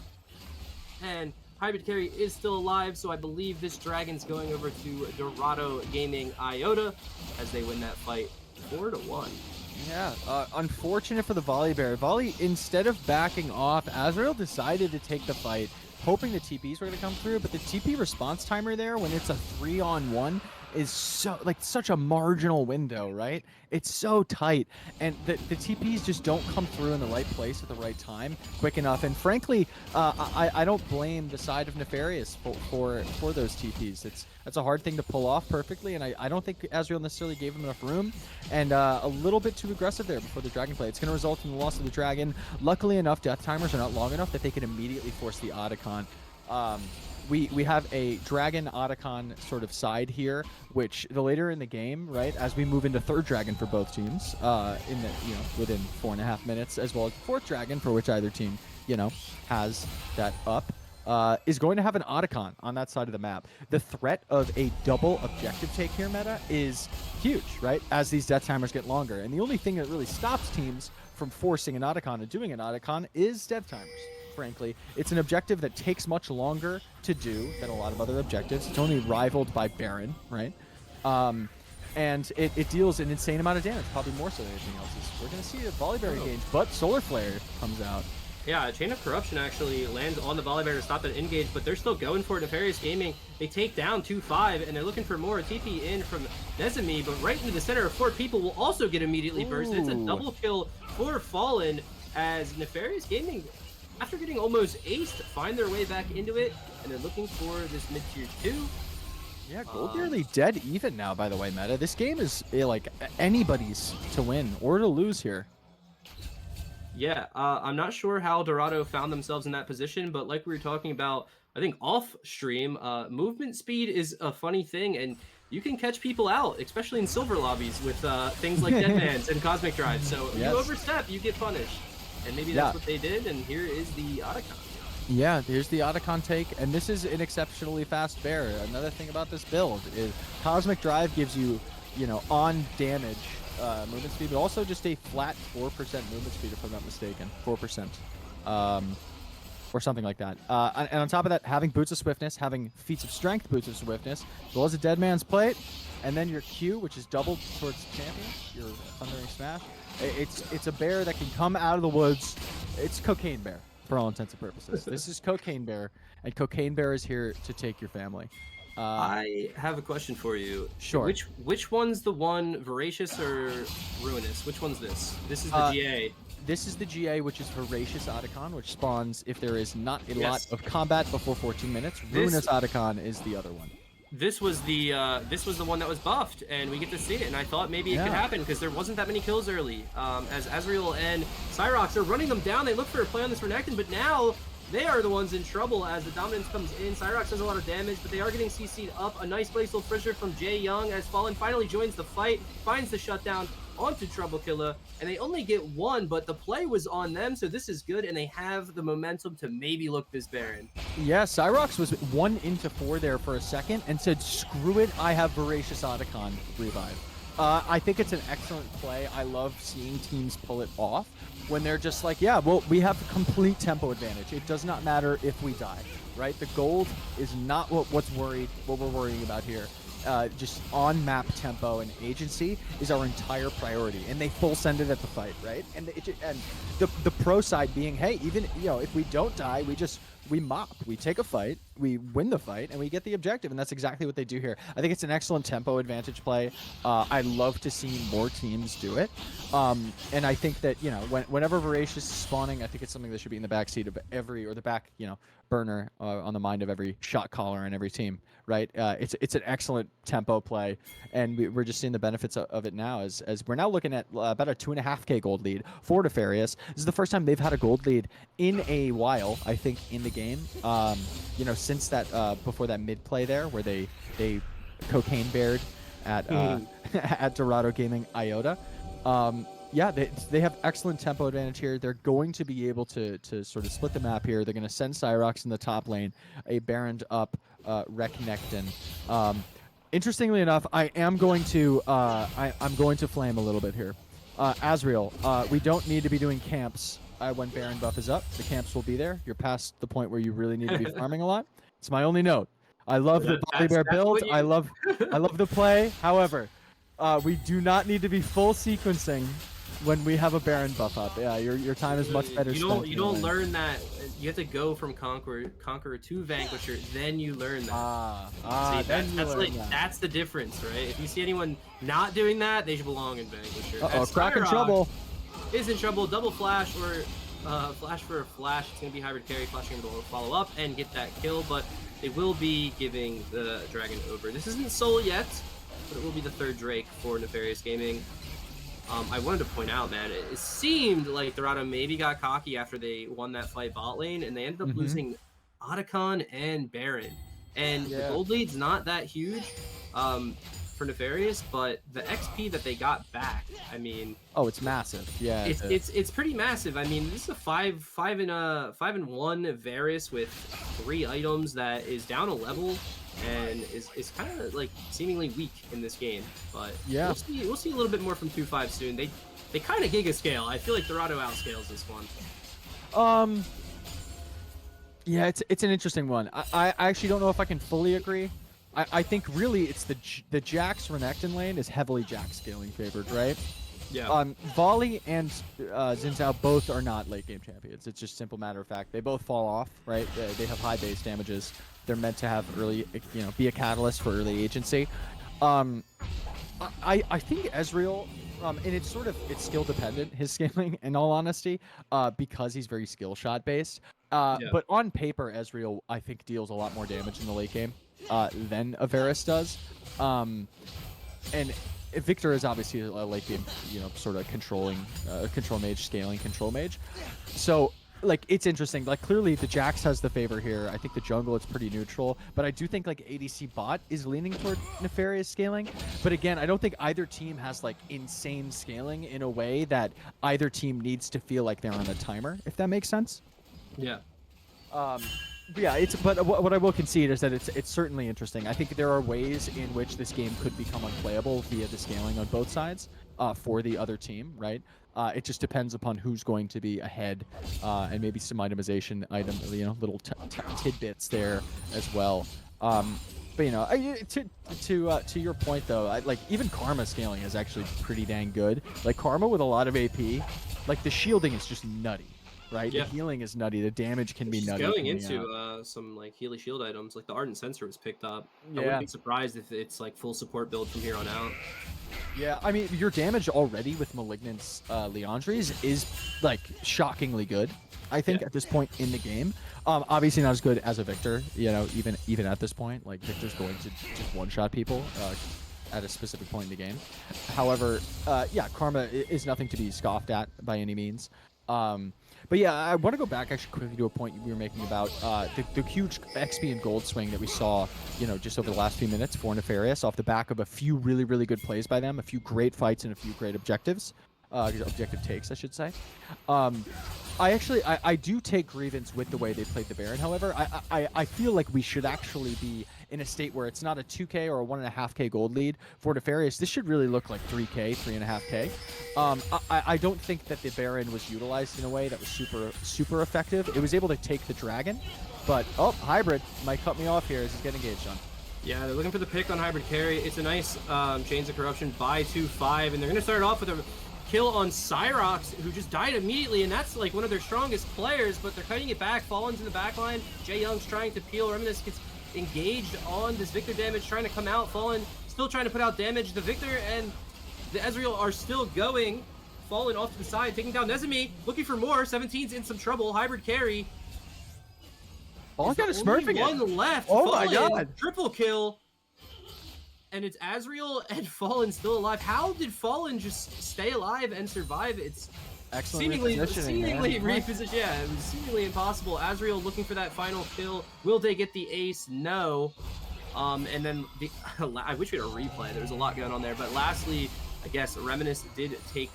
and Hybrid Carry is still alive, so I believe this dragon's going over to Dorado Gaming Iota as they win that fight 4-1. Yeah, unfortunate for the Volibear. Volley, instead of backing off, Azrael decided to take the fight, hoping the TPs were going to come through, but the TP response timer there, when it's a 3-on-1, is so such a marginal window, right? It's so tight, and the TPs just don't come through in the right place at the right time quick enough. And frankly, I don't blame the side of Nefarious for those TPs. That's a hard thing to pull off perfectly, and I don't think Azrael necessarily gave him enough room, and a little bit too aggressive there before the dragon play. It's going to result in the loss of the dragon. Luckily enough, death timers are not long enough that they can immediately force the Otacon. We have a dragon Otacon sort of side here, which the later in the game, right, as we move into third dragon for both teams, in the within 4.5 minutes, as well as fourth dragon for which either team has that up, is going to have an Otacon on that side of the map. The threat of a double objective take here meta is huge, right? As these death timers get longer, and the only thing that really stops teams from forcing an Otacon and doing an Otacon is death timers. Frankly, it's an objective that takes much longer to do than a lot of other objectives. It's only rivaled by Baron, right? And it deals an insane amount of damage, probably more so than anything else. We're going to see a Volibear engage, but Solar Flare comes out. Yeah, Chain of Corruption actually lands on the Volibear to stop that engage, but they're still going for it. Nefarious Gaming, they take down 2-5, and they're looking for more TP in from Nezumi, but right into the center of 4 people will also get immediately bursted. It's a double kill for Fallen, as Nefarious Gaming, after getting almost aced, find their way back into it, and they're looking for this mid-tier 2. Yeah, Gold nearly dead even now, by the way, meta. This game is like anybody's to win or to lose here. Yeah, I'm not sure how Dorado found themselves in that position, but like we were talking about, I think off stream, movement speed is a funny thing, and you can catch people out, especially in silver lobbies with things like Deadmans and Cosmic Drive. So if you overstep, you get punished. And maybe that's what they did, and here is the Otacon. Yeah, here's the Otacon take, and this is an exceptionally fast bear. Another thing about this build is Cosmic Drive gives you, on damage movement speed, but also just a flat 4% movement speed, if I'm not mistaken. 4%. Or something like that. And on top of that, having Boots of Swiftness, having Feats of Strength Boots of Swiftness, as well as a Dead Man's Plate, and then your Q, which is doubled towards champion, your Thundering Smash. It's a bear that can come out of the woods. It's Cocaine Bear, for all intents and purposes. This is Cocaine Bear, and Cocaine Bear is here to take your family. I have a question for you. Sure. Which one's the one, Voracious or Ruinous? Which one's this? This is the GA. This is the GA, which is Voracious Otacon, which spawns if there is not a lot of combat before 14 minutes. Ruinous Otacon is the other one. This was the one that was buffed, and we get to see it, and I thought maybe it could happen because there wasn't that many kills early. As Azrael and Cyrox are running them down, they look for a play on this Renekton, but now they are the ones in trouble as the dominance comes in. Cyrox does a lot of damage, but they are getting CC'd up. A nice Glacial Fissure from Jay Young as Fallen finally joins the fight, finds the shutdown onto Trouble Killer, and they only get one, but the play was on them, so this is good, and they have the momentum to maybe look this Baron. Yeah, Cyrox was 1 into 4 there for a second and said, screw it, I have Voracious Otacon revive. I think it's an excellent play. I love seeing teams pull it off when they're just like, yeah, well, we have complete tempo advantage. It does not matter if we die, right? The gold is not what we're worrying about here. Just on-map tempo and agency is our entire priority, and they full send it at the fight, right? And the pro side being, hey, even if we don't die, we mop, we take a fight, we win the fight, and we get the objective, and that's exactly what they do here. I think it's an excellent tempo advantage play. I love to see more teams do it, and I think that whenever Voracious is spawning, I think it's something that should be in the backseat of the back burner on the mind of every shot caller and every team, right? It's an excellent tempo play, and we're just seeing the benefits of it now as we're now looking at about a 2.5k gold lead for Nefarious. This is the first time they've had a gold lead in a while, I think, in the game. Since that before that mid play there where they cocaine bared at at Dorado Gaming Iota. Yeah, they have excellent tempo advantage here. They're going to be able to sort of split the map here. They're going to send Cyrox in the top lane, a Baroned up Renekton. Interestingly enough, I am going to I'm going to flame a little bit here. Azrael, we don't need to be doing camps when Baron buff is up. The camps will be there. You're past the point where you really need to be farming a lot. It's my only note. I love the Volibear build. I love the play. However, we do not need to be full sequencing when we have a Baron buff up. Yeah, your time is much better. You don't learn that. You have to go from Conqueror to Vanquisher, then you learn that. See, that's the difference, right? If you see anyone not doing that, they should belong in Vanquisher. Crack in trouble. Is in trouble. Double flash or flash for a flash. It's gonna be hybrid carry. Flashing him to follow up and get that kill, but they will be giving the dragon over. This isn't Soul yet, but it will be the third Drake for Nefarious Gaming. I wanted to point out, man, it seemed like Dorado maybe got cocky after they won that fight bot lane, and they ended up losing Otacon and Baron. And the gold lead's not that huge for Nefarious, but the XP that they got back, I mean, it's massive. Yeah, it's pretty massive. I mean, this is a 5-1 Varus with 3 items that is down a level and is kind of like seemingly weak in this game, but we'll see a little bit more from 2-5 soon. They kind of giga scale. I feel like Dorado outscales this one. Yeah, it's an interesting one. I actually don't know if I can fully agree. I think really it's the Jax Renekton lane is heavily Jax scaling favored, right? Yeah. Volley and Xin Zhao both are not late game champions. It's just simple matter of fact. They both fall off, right? They have high base damages. They're meant to have early, be a catalyst for early agency. I think Ezreal, and it's skill dependent, his scaling, in all honesty, because he's very skill shot based. But on paper, Ezreal, I think, deals a lot more damage in the late game than Varus does. And Victor is obviously a late game, sort of control mage, scaling control mage. So, like, it's interesting. Like, clearly the Jax has the favor here. I think the jungle, it's pretty neutral. But I do think, like, ADC bot is leaning toward Nefarious scaling. But again, I don't think either team has, like, insane scaling in a way that either team needs to feel like they're on a timer, if that makes sense. Yeah. But what I will concede is that it's certainly interesting. I think there are ways in which this game could become unplayable via the scaling on both sides for the other team, right? It just depends upon who's going to be ahead, and maybe some itemization, little tidbits there as well. But to your point though, like even Karma scaling is actually pretty dang good. Like Karma with a lot of AP, like the shielding is just nutty. Right, the healing is nutty. The damage can be nutty. Going into some like Healy Shield items, like the Ardent Sensor was picked up. I wouldn't be surprised if it's like full support build from here on out. Yeah, I mean your damage already with Malignant's Leandries is like shockingly good. I think at this point in the game, obviously not as good as a Victor. Even at this point, like Victor's going to just one-shot people at a specific point in the game. However, Karma is nothing to be scoffed at by any means. But yeah, I want to go back actually quickly to a point we were making about the huge XP and gold swing that we saw, just over the last few minutes for Nefarious off the back of a few really, really good plays by them, a few great fights and a few great objective takes, I should say. I do take grievance with the way they played the Baron. However, I feel like we should actually be in a state where it's not a 2K or a 1.5K gold lead for Nefarious. This should really look like 3K, 3.5K. I don't think that the Baron was utilized in a way that was super, super effective. It was able to take the dragon, but Hybrid might cut me off here as he's getting engaged on. Yeah, they're looking for the pick on Hybrid Carry. It's a nice Chains of Corruption by 2-5, and they're going to start off with a kill on Cyrox, who just died immediately, and that's like one of their strongest players, but they're cutting it back. Fallen's in the back line. Jay Young's trying to peel. Reminisce gets engaged on this Victor damage, trying to come out. Fallen still trying to put out damage. The Victor and the Ezreal are still going. Fallen off to the side, taking down Nezumi, looking for more. 17's in some trouble. Hybrid Carry. Fallen's got a smurfing it. One left. Oh Fallen, my god. Triple kill. And it's Azriel and Fallen still alive. How did Fallen just stay alive and survive? It's seemingly repositioned. Yeah, it was seemingly impossible. Azriel looking for that final kill. Will they get the ace? No. And then I wish we had a replay. There was a lot going on there. But lastly, I guess Reminisce did take.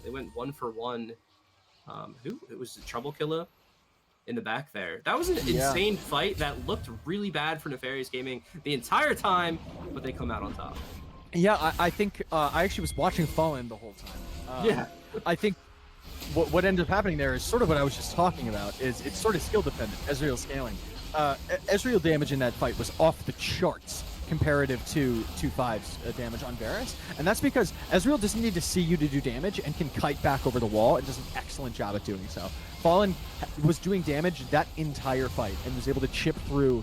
They went 1 for 1. It was Trouble Killer in the back there. That was an insane fight that looked really bad for Nefarious Gaming the entire time, but they come out on top. Yeah, I think I actually was watching Fallen the whole time. I think what ended up happening there is sort of what I was just talking about. Is it's sort of skill dependent. Ezreal scaling. Ezreal damage in that fight was off the charts comparative to 2-5's damage on Varus, and that's because Ezreal doesn't need to see you to do damage and can kite back over the wall and does an excellent job at doing so. Fallen was doing damage that entire fight and was able to chip through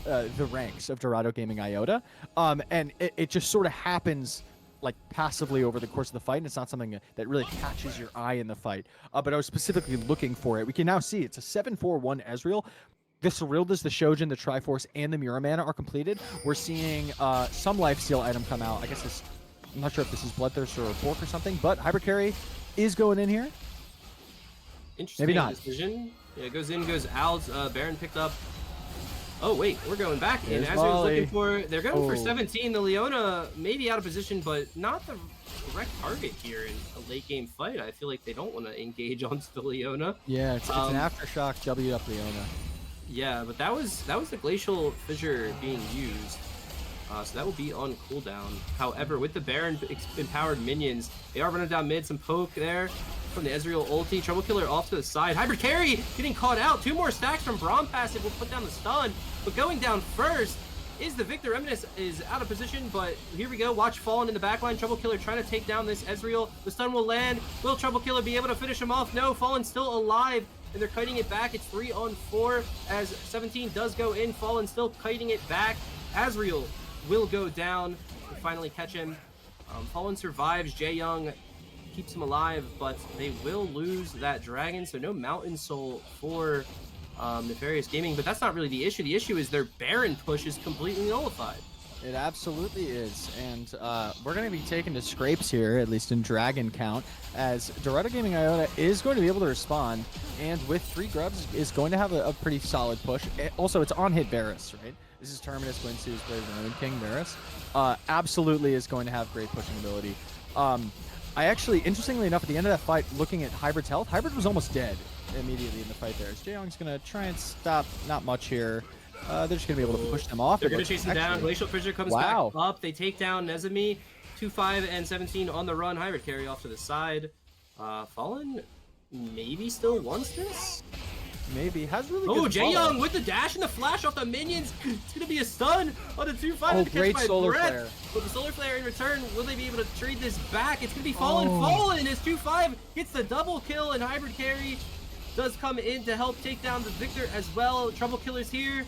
the ranks of Dorado Gaming Iota, and it just sort of happens like passively over the course of the fight, and it's not something that really catches your eye in the fight. But I was specifically looking for it. We can now see it's a 7-4-1 Ezreal. The Cerildas, the Shojin, the Triforce, and the Muramana are completed. We're seeing some lifesteal item come out. I guess this, I'm not sure if this is Bloodthirst or Bork or something, but Hybrid Carry is going in here. Interesting Maybe not. decision. Yeah, goes in, goes out. Baron picked up. Oh wait, we're going back in. There's Ezreal's Wally. looking for. They're going for Oh. 17. The Leona may be out of position, but not the correct target here in a late game fight. I feel like they don't want to engage onto the Leona. Yeah, it's an aftershock W up Leona. Yeah, but that was the glacial fissure being used. So that will be on cooldown. However, with the Baron empowered minions, they are running down mid. Some poke there from the Ezreal ulti. Trouble Killer off to the side. Hybrid Carry getting caught out. 2 more stacks from Braum passive will put down the stun. But going down first is the Victor. Eminence is out of position, but here we go. Watch Fallen in the backline. Trouble Killer trying to take down this Ezreal. The stun will land. Will Trouble Killer be able to finish him off? No, Fallen still alive. And they're kiting it back. It's 3-on-4 as 17 does go in. Fallen still kiting it back. Ezreal will go down and finally catch him. Fallen survives. Jae Young keeps him alive, but they will lose that dragon. So no Mountain Soul for Nefarious Gaming. But that's not really the issue. The issue is their Baron push is completely nullified. It absolutely is, and we're going to be taking to scrapes here, at least in Dragon count, as Dorado Gaming Iota is going to be able to respond, and with 3 grubs is going to have a pretty solid push. Also, it's on hit Varus, right? This is Terminus, Winsu's, Blade Ruin King, Varus. Absolutely is going to have great pushing ability. I actually, interestingly enough, at the end of that fight, looking at Hybrid's health, Hybrid was almost dead immediately in the fight there. Jae Young's going to try and stop, not much here. They're just going to be able to push them off. They're going to chase him down. Glacial Fissure comes back up. They take down Nezumi. 2-5 and 17 on the run. Hybrid Carry off to the side. Fallen maybe still wants this? Maybe. Has really good Oh, Jae follow. Young with the dash and the flash off the minions. It's going to be a stun on the 2-5. Oh, to catch great my solar breath. flare. With the Solar Flare in return, will they be able to trade this back? It's going to be Fallen. Oh. Fallen is 2-5. Gets the double kill, and Hybrid Carry does come in to help take down the Victor as well. Trouble Killer's here.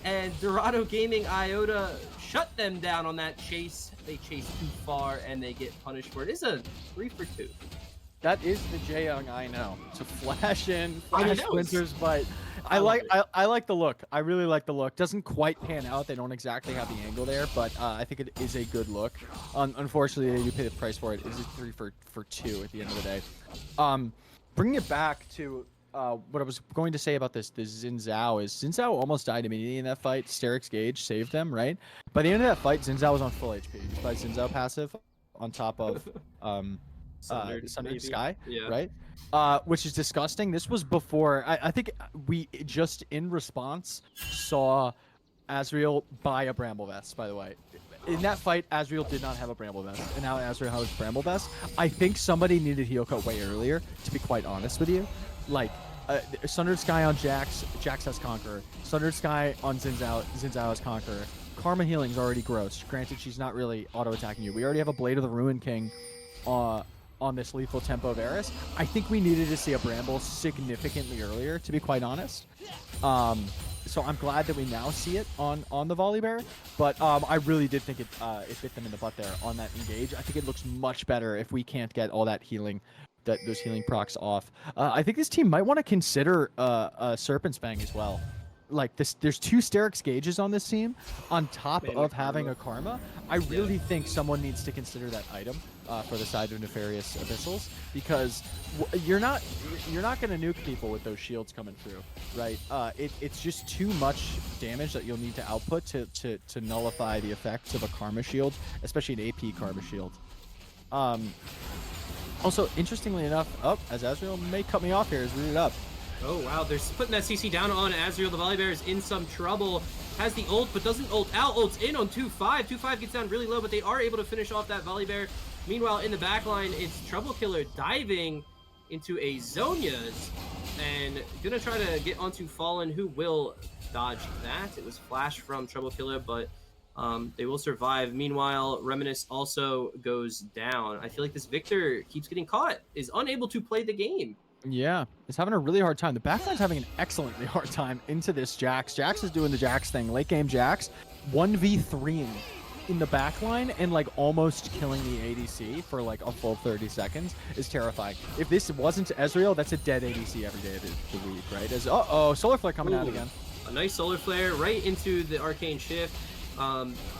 And Dorado Gaming Iota shut them down on that chase. They chase too far and they get punished for it. It's a 3-for-2. That is the Jae Young I know. To flash in, I flash know. Winter's bite. I love I like the look. I really like the look. Doesn't quite pan out. They don't exactly have the angle there, but I think it is a good look. Unfortunately, they do pay the price for it. It's a 3-for-2 at the end of the day. Bringing it back to what I was going to say about this Xin Zhao is Xin Zhao almost died immediately in that fight. Sterix Gauge saved them, right? By the end of that fight, Xin Zhao was on full HP. By Xin Zhao passive on top of Sundered Sky, Yeah. right? Which is disgusting. This was before, I think we just in response saw Azriel buy a Bramble Vest, by the way. In that fight, Azriel did not have a Bramble Vest, and now Azriel has Bramble Vest. I think somebody needed Heal Cut way earlier, to be quite honest with you. Like, Sundered Sky on Jax, Jax has Conqueror. Sundered Sky on Xin Zhao has Conqueror. Karma Healing's already gross. Granted, she's not really auto-attacking you. We already have a Blade of the Ruin King on this lethal tempo Varus. I think we needed to see a Bramble significantly earlier, to be quite honest. So I'm glad that we now see it on the Volley Bear, but I really did think it bit them in the butt there on that engage. I think it looks much better if we can't get all that healing, those healing procs off. I think this team might want to consider Serpent's Fang as well. Like this, there's 2 Sterix Gauges on this team, on top of having a Karma. I really think someone needs to consider that item for the side of Nefarious Abyssals, because you're not going to nuke people with those shields coming through, right? It's just too much damage that you'll need to output to nullify the effects of a Karma shield, especially an AP Karma shield. Also, interestingly enough, as Azriel may cut me off here, is rooted up. Oh, wow. They're putting that CC down on Azriel. The Volley Bear is in some trouble. Has the ult, but doesn't ult out. Ults in on 2-5. 2-5 gets down really low, but they are able to finish off that Volley Bear. Meanwhile, in the backline, it's Trouble Killer diving into a Zhonya's and gonna try to get onto Fallen, who will dodge that. It was flash from Trouble Killer, but They will survive. Meanwhile, Reminisce also goes down. I feel like this Victor keeps getting caught, is unable to play the game. Yeah, it's having a really hard time. The backline's having an excellently hard time into this Jax. Jax is doing the Jax thing. Late game Jax, 1v3 in the backline and like almost killing the ADC for like a full 30 seconds is terrifying. If this wasn't Ezreal, that's a dead ADC every day of the week, right? As Solar Flare coming out again. A nice Solar Flare right into the Arcane Shift.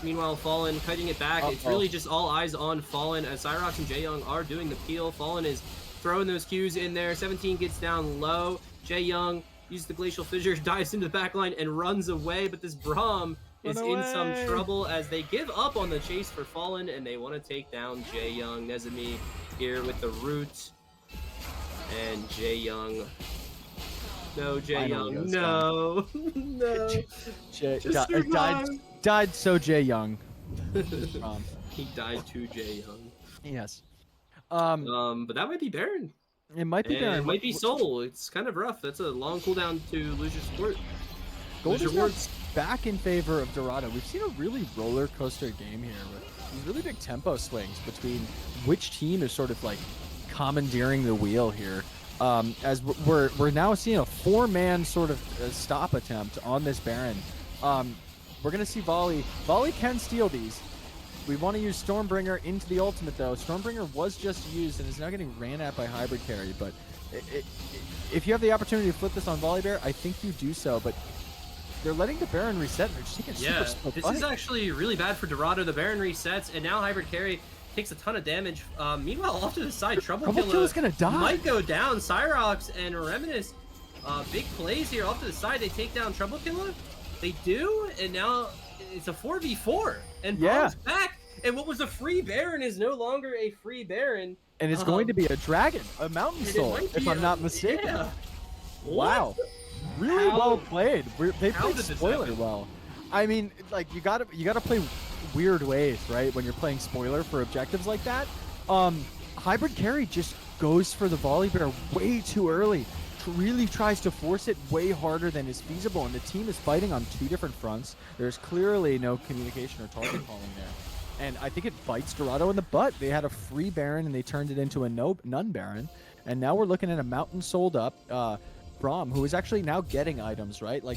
Meanwhile, Fallen kiting it back. It's really just all eyes on Fallen as Cyrox and Jaeyoung are doing the peel. Fallen is throwing those Qs in there. 17 gets down low. Jaeyoung uses the Glacial Fissure, dives into the backline and runs away, but this Braum is in some trouble as they give up on the chase for Fallen and they want to take down Jaeyoung. Nezumi here with the root. And Jaeyoung. No, Jaeyoung. No. No. Died so Jaeyoung. He died to Jaeyoung. Yes. But that might be Baron. It might be Baron. It might be Soul. It's kind of rough. That's a long cooldown to lose your support. Gold is back in favor of Dorado. We've seen a really roller coaster game here with these really big tempo swings between which team is sort of like commandeering the wheel here. As we're now seeing a 4-man sort of stop attempt on this Baron. We're gonna see Volley. Volley can steal these. We want to use Stormbringer into the ultimate though. Stormbringer was just used and is now getting ran at by Hybrid Carry. But if you have the opportunity to flip this on Volibear, I think you do so. But they're letting the Baron reset. They're just taking super split this fight. is actually really bad for Dorado. The Baron resets, and now Hybrid Carry takes a ton of damage. Meanwhile, off to the side, Trouble Killer is gonna die. Might go down. Cyrox and Reminisce, big plays here off to the side. They take down Trouble Killer. They do, and now it's a 4v4. And Braum's back. And what was a free Baron is no longer a free Baron. And it's going to be a dragon, a mountain soul, if I'm not mistaken. Yeah. Wow. Really well played. They played spoiler well. I mean, like you gotta play weird ways, right? When you're playing spoiler for objectives like that. Hybrid Carry just goes for the Volibear way too early. Really tries to force it way harder than is feasible, and the team is fighting on 2 different fronts. There's clearly no communication or target calling there. And I think it bites Dorado in the butt. They had a free Baron and they turned it into a none Baron. And now we're looking at a mountain sold up Braum, who is actually now getting items, right? Like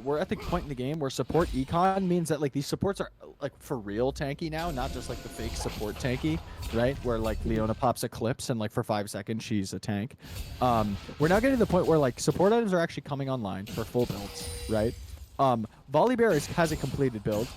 we're at the point in the game where support econ means that like these supports are like for real tanky now, not just like the fake support tanky, right? Where like Leona pops Eclipse and like for 5 seconds she's a tank. We're now getting to the point where like support items are actually coming online for full builds, right? Volibear has a completed build.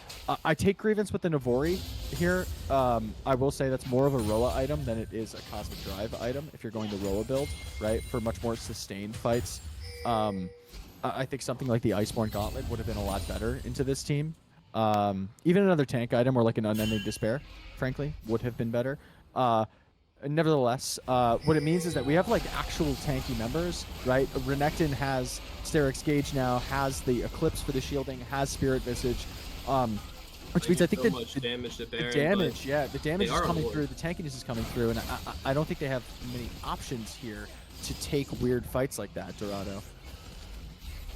I take Grievance with the Navori here. I will say that's more of a Roa item than it is a Cosmic Drive item if you're going to Roa build, right? For much more sustained fights. I think something like the Iceborne Gauntlet would have been a lot better into this team. Even another tank item or like an Unending Despair, frankly, would have been better. Nevertheless, what it means is that we have like actual tanky members, right? Renekton has Sterix Gauge now, has the Eclipse for the shielding, has Spirit Visage, which means I think much damage to Baron, the damage is coming through, the tankiness is coming through, and I don't think they have many options here to take weird fights like that, Dorado.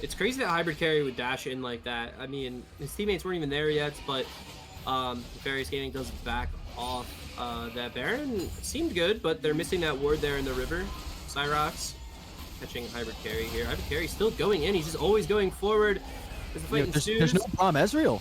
It's crazy that Hybrid Carry would dash in like that. I mean, his teammates weren't even there yet, but Nefarious Gaming does back off. That Baron seemed good, but they're missing that ward there in the river. Cyrox catching Hybrid Carry here. Hybrid Carry still going in. He's just always going forward. There's no Braum Ezreal.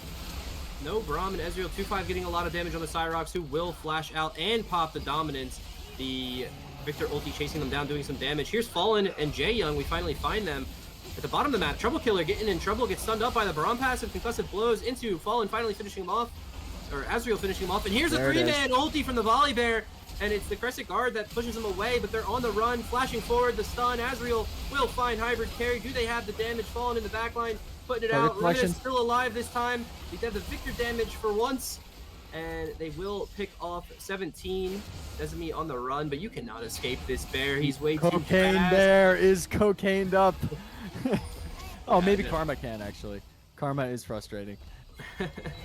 No Braum and Ezreal. 2-5 getting a lot of damage on the Cyrox, who will flash out and pop the Dominance. The Victor ulti chasing them down, doing some damage. Here's Fallen and Jaeyoung. We finally find them at the bottom of the map. Trouble Killer getting in trouble, gets stunned up by the Braum passive. Concussive blows into Fallen, finally finishing him off. Or Ezreal finishing him off. And here's a 3-man ulti from the Volibear. And it's the Crescent Guard that pushes him away, but they're on the run, flashing forward. The stun. Ezreal will find Hybrid Carry. Do they have the damage? Fallen in the backline, putting it out. Reminisce still alive this time. They have the Victor damage for once. And they will pick off 17. Nezumi on the run, but you cannot escape this bear. He's way too fast. Cocaine Bear is cocained up. Oh, maybe Karma can, actually. Karma is frustrating.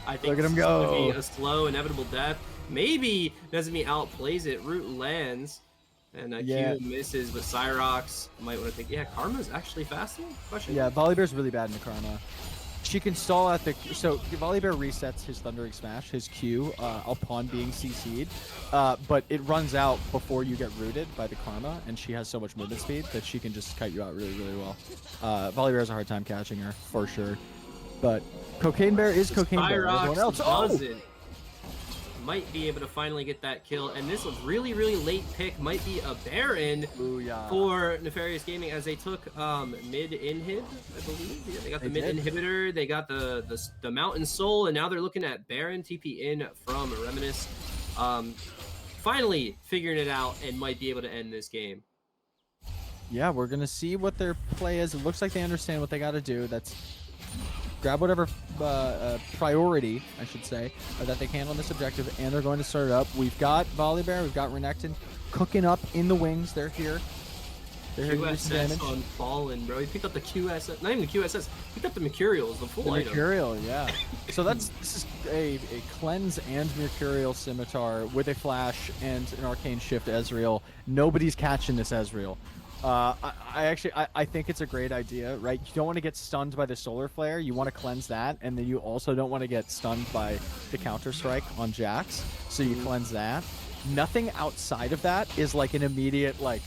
I think look at him go. It's gonna be a slow, inevitable death. Maybe Nezumi outplays it. Root lands, and Q misses, but Cyrox might want to think. Yeah, Karma's actually faster? Question? Yeah, Volibear's really bad in the Karma. She can stall at the... So, Volibear resets his Thundering Smash, his Q, upon being CC'd, but it runs out before you get rooted by the Karma, and she has so much movement speed that she can just kite you out really, really well. Volibear has a hard time catching her, for sure. But Cocaine Bear is Cocaine Bear. Everyone else... doesn't. Might be able to finally get that kill, and this was really, really late pick. Might be a Baron for Nefarious Gaming as they took mid inhib, I believe. Yeah, they got the mid inhibitor, they got the Mountain Soul, and now they're looking at Baron TP in from Reminisce. Finally figuring it out and might be able to end this game. Yeah, we're gonna see what their play is. It looks like they understand what they got to do. That's grab whatever priority, I should say, that they can on this objective, and they're going to start it up. We've got Volibear, we've got Renekton cooking up in the wings. They're here. They're here to do some damage. On Fallen, bro. He picked up the QSS, not even the QSS, he picked up the Mercurials, the full item. Mercurial, yeah. So this is a Cleanse and Mercurial Scimitar with a Flash and an Arcane Shift Ezreal. Nobody's catching this Ezreal. I think it's a great idea, right? You don't want to get stunned by the Solar Flare. You want to cleanse that, and then you also don't want to get stunned by the Counter Strike on Jax. So you cleanse that. Nothing outside of that is like an immediate like.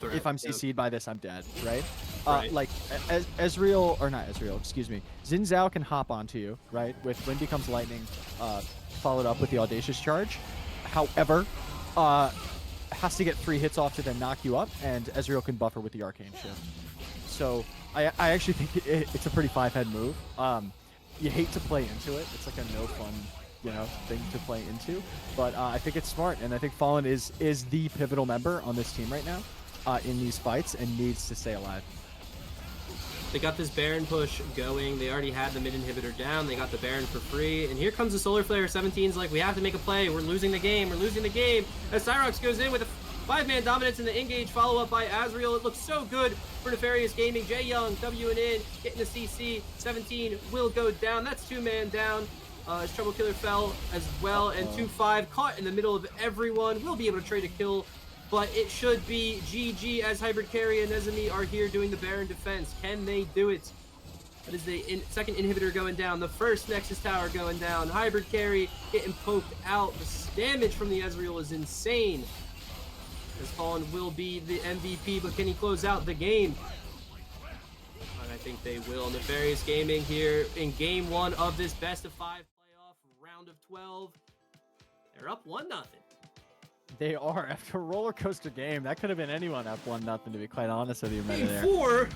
If I'm CC'd by this, I'm dead, right? Like Ezreal or not Ezreal, excuse me. Xin Zhao can hop onto you, right? With Wind Becomes Lightning, followed up with the Audacious Charge. However, has to get 3 hits off to then knock you up, and Ezreal can buffer with the Arcane Shift. So I actually think it's a pretty 5-head move. You hate to play into it. It's like a no fun, thing to play into. But I think it's smart, and I think Fallen is the pivotal member on this team right now in these fights and needs to stay alive. They got this Baron push going. They already had the mid inhibitor down. They got the Baron for free. And here comes the Solar Flare. 17's like, we have to make a play. We're losing the game. We're losing the game. As Cyrox goes in with a 5-man dominance in the engage, follow up by Azriel. It looks so good for Nefarious Gaming. Jay Young, Wing in, getting the CC. 17 will go down. That's 2-man down. His Trouble Killer fell as well. And 2-5 caught in the middle of everyone. Will be able to trade a kill. But it should be GG as Hybrid Carry and Nezumi are here doing the Baron defense. Can they do it? That is the second inhibitor going down. The first Nexus Tower going down. Hybrid Carry getting poked out. The damage from the Ezreal is insane. As Fallen will be the MVP, but can he close out the game? And I think they will. Nefarious Gaming here in game 1 of this best of 5 playoff round of 12. They're up 1-0. They are after a roller coaster game. That could have been anyone up 1-0, to be quite honest with you. Game 4.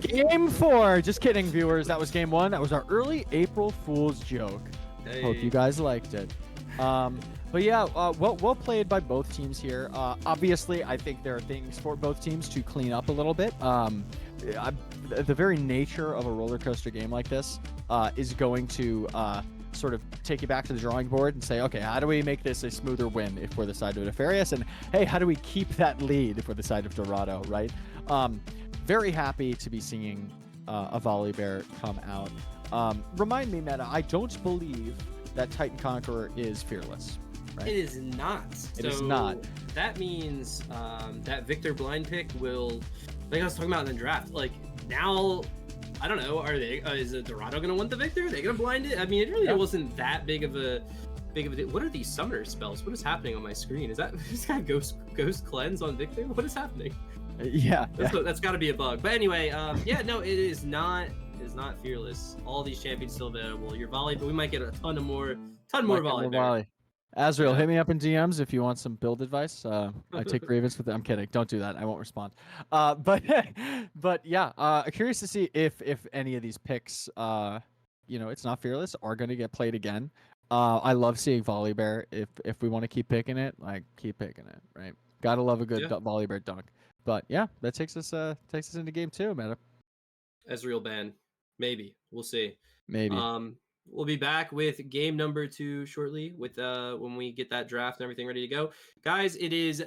Game 4. Just kidding, viewers. That was game 1. That was our early April Fool's joke. Hey. Hope you guys liked it. But yeah, well played by both teams here. Obviously, I think there are things for both teams to clean up a little bit. The very nature of a roller coaster game like this is going to sort of take you back to the drawing board and say, okay, how do we make this a smoother win if we're the side of Nefarious? And hey, how do we keep that lead if we're the side of Dorado, right? Very happy to be seeing a Volibear come out. Remind me, Meta, I don't believe that Titan Conqueror is fearless, right? It is not. It is not. That means that Victor blind pick will, like I was talking about in the draft, like now, I don't know, are they, is Dorado going to want the Victor? Are they going to blind it? I mean, it really wasn't that big of a what are these summoner spells? What is happening on my screen? Is that this guy ghost cleanse on Victor? What is happening? That's got to be a bug. But anyway, yeah, no, it is not fearless. All these champions still available. Your volley, but we might get a ton more volley. Azriel, hit me up in DMs if you want some build advice. I take grievance with it. I'm kidding. Don't do that. I won't respond. But yeah, curious to see if any of these picks, it's not fearless, are going to get played again. I love seeing Volibear. If we want to keep picking it, like keep picking it, right? Gotta love a good Volibear dunk. But yeah, that takes us into game 2, Meta. Ezreal ban, maybe. We'll see. Maybe. We'll be back with game number 2 shortly with when we get that draft and everything ready to go. Guys, it is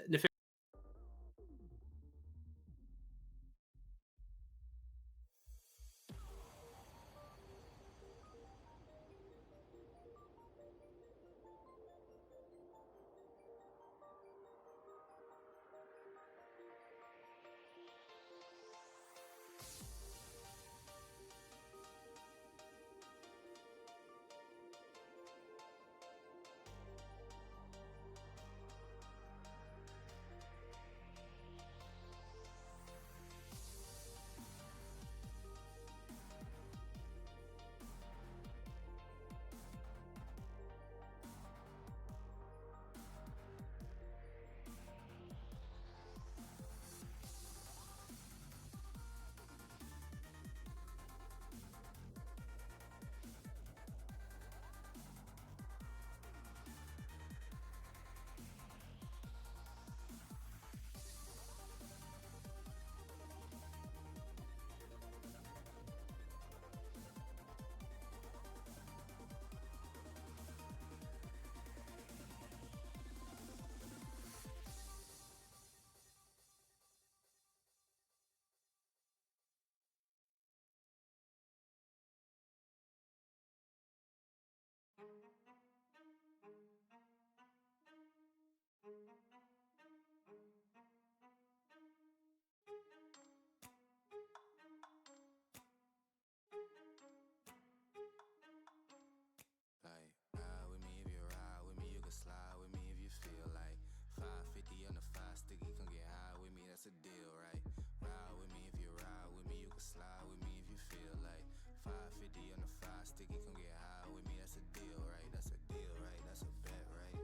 sticky, come get high with me, that's a deal, right? That's a deal, right? That's a bet, right?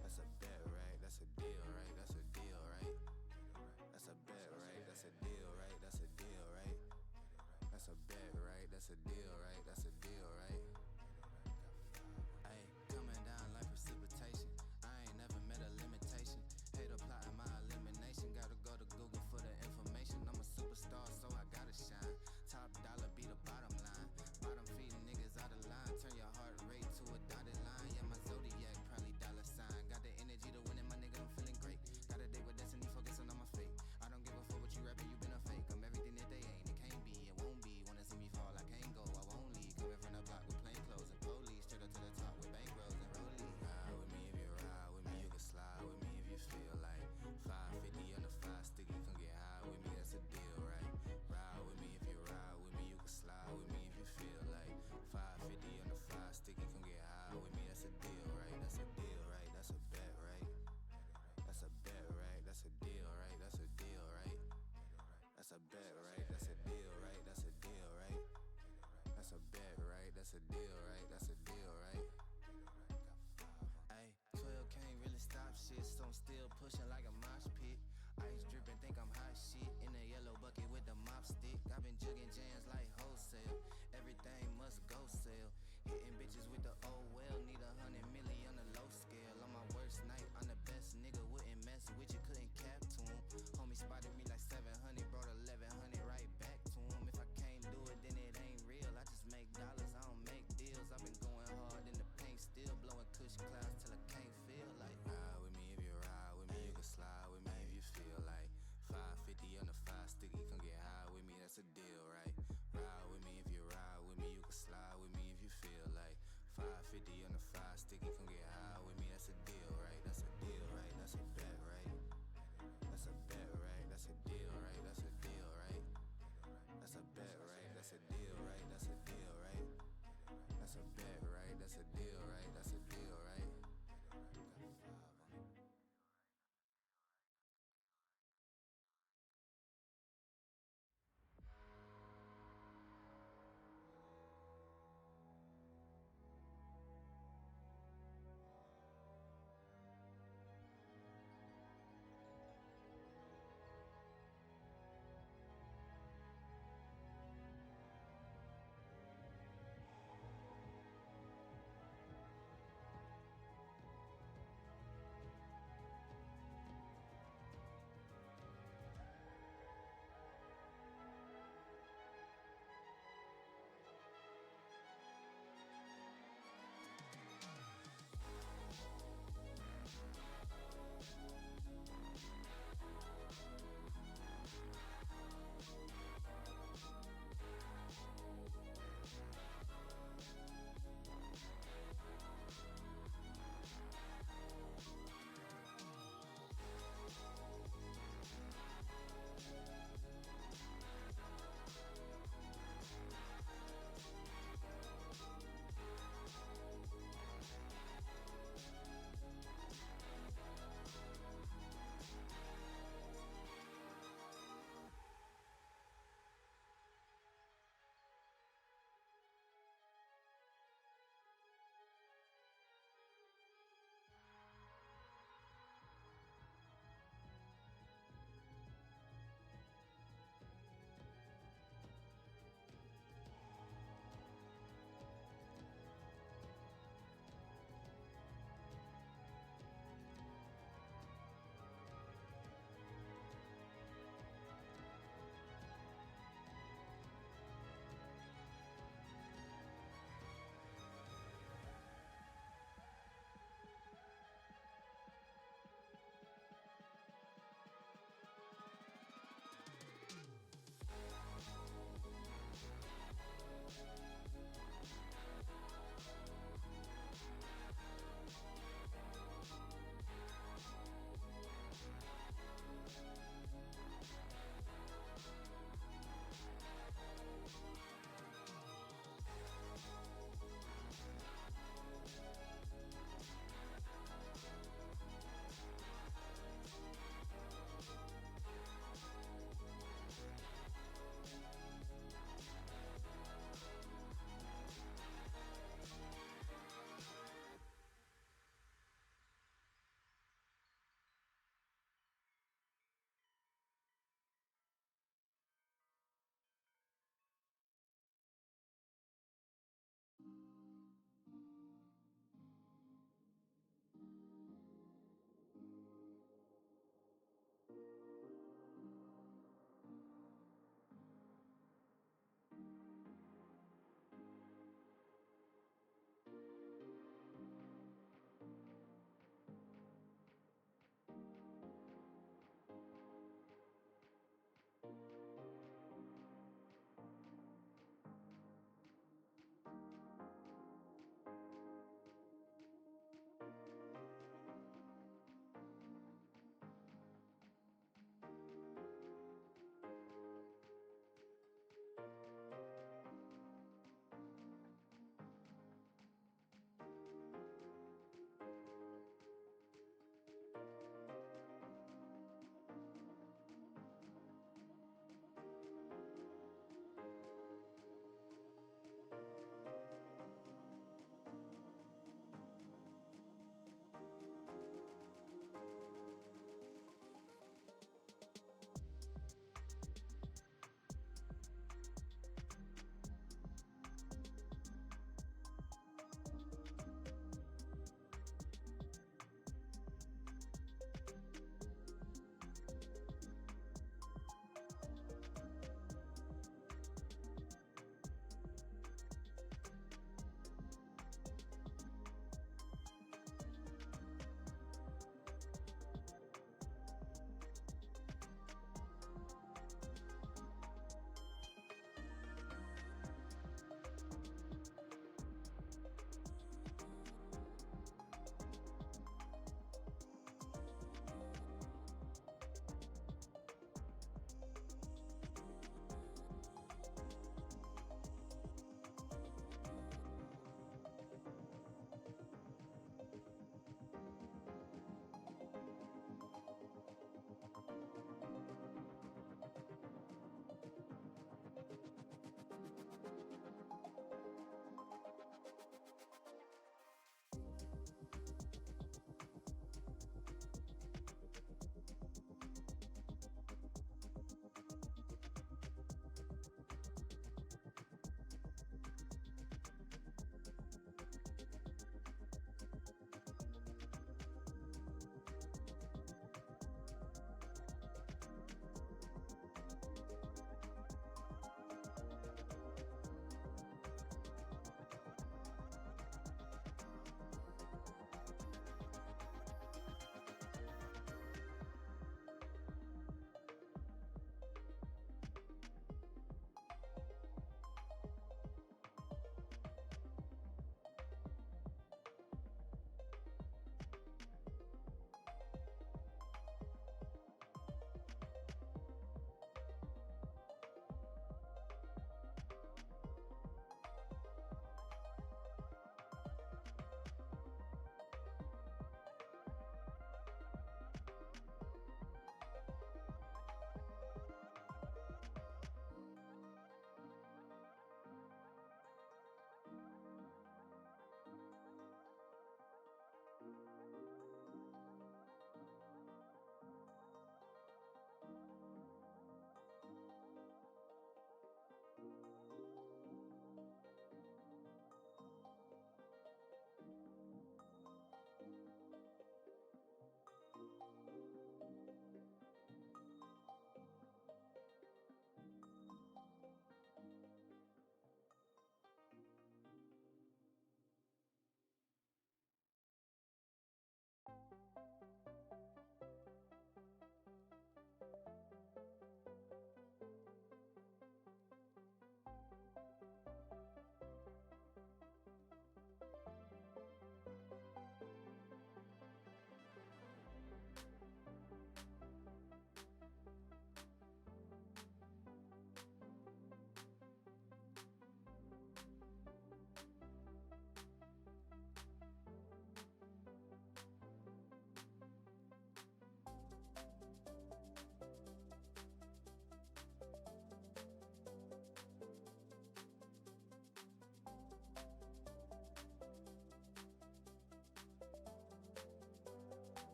That's a bet, right? That's a deal, right? That's a deal, right? That's a bet, right? That's a deal, right? That's a deal, right? That's a bet, right? That's a deal, right? That's a deal, right? Ayy, coming down like precipitation. I ain't never met a limitation. Hate plotting my elimination. Gotta go to Google for the information. I'm a superstar, so I gotta shine. Top dollar be the bottom line. Bottom feeding niggas out of line. Turn your heart rate to a dotted line. Yeah, my zodiac probably dollar sign. Got the energy to win it, my nigga, I'm feeling great. Got a date with destiny, focusing on my fate. I don't give a fuck what you rapping, you been a fake. I'm everything that they ain't, it can't be, it won't be. Wanna see me fall, I can't go, I won't leave. Coming from the block with plain clothes and police. Straight up to the top with bankrolls and rollies. Ride with me if you ride with me, you can slide with me if you feel like 550 on the 5 sticky, come get high with me, that's a deal, right? Ride with me if you ride with me, you can slide with me if you feel like 550 on the 5 sticky, come get high with me, that's a deal, right? That's a deal, right? That's a bet, right? That's a bet, right? That's a deal, right? That's a deal, right? That's a bet, right? That's a deal, right? That's a deal, right? That's a bet, right? That's a deal, right? That's a deal, right? Ayy, 12 can't really stop shit, so I'm still pushing like a mosh pit. Ice dripping, think I'm hot shit. In the yellow bucket with the mop stick. I've been jugging jams like wholesale. Everything must go sell. Hitting bitches with the old well. Need 100 million on the low scale. On my worst night, I'm the best nigga. Wouldn't mess with you, couldn't cap to him. Homie spotted me like 700, brought 1100 right back to him. If I can't do it, then it ain't real. I just make dollars, I don't make deals. I've been going hard in the paint, still blowing kush clouds till I can't feel like. Ride with me if you ride with me, you can slide with me if you feel like 550 on the 5 sticky, come get high with me, that's a deal, right? Ride with me if you ride with me, you can slide with me if you feel like 550 on the 5 sticky, come get high with me, that's a deal, right? That's a deal, right? That's a bet, right? That's a bet, right? That's a deal, right? That's a deal, right? That's a bet, right? That's a deal, right? That's a deal, right? That's a bet, right? That's a deal, right? That's a deal, right?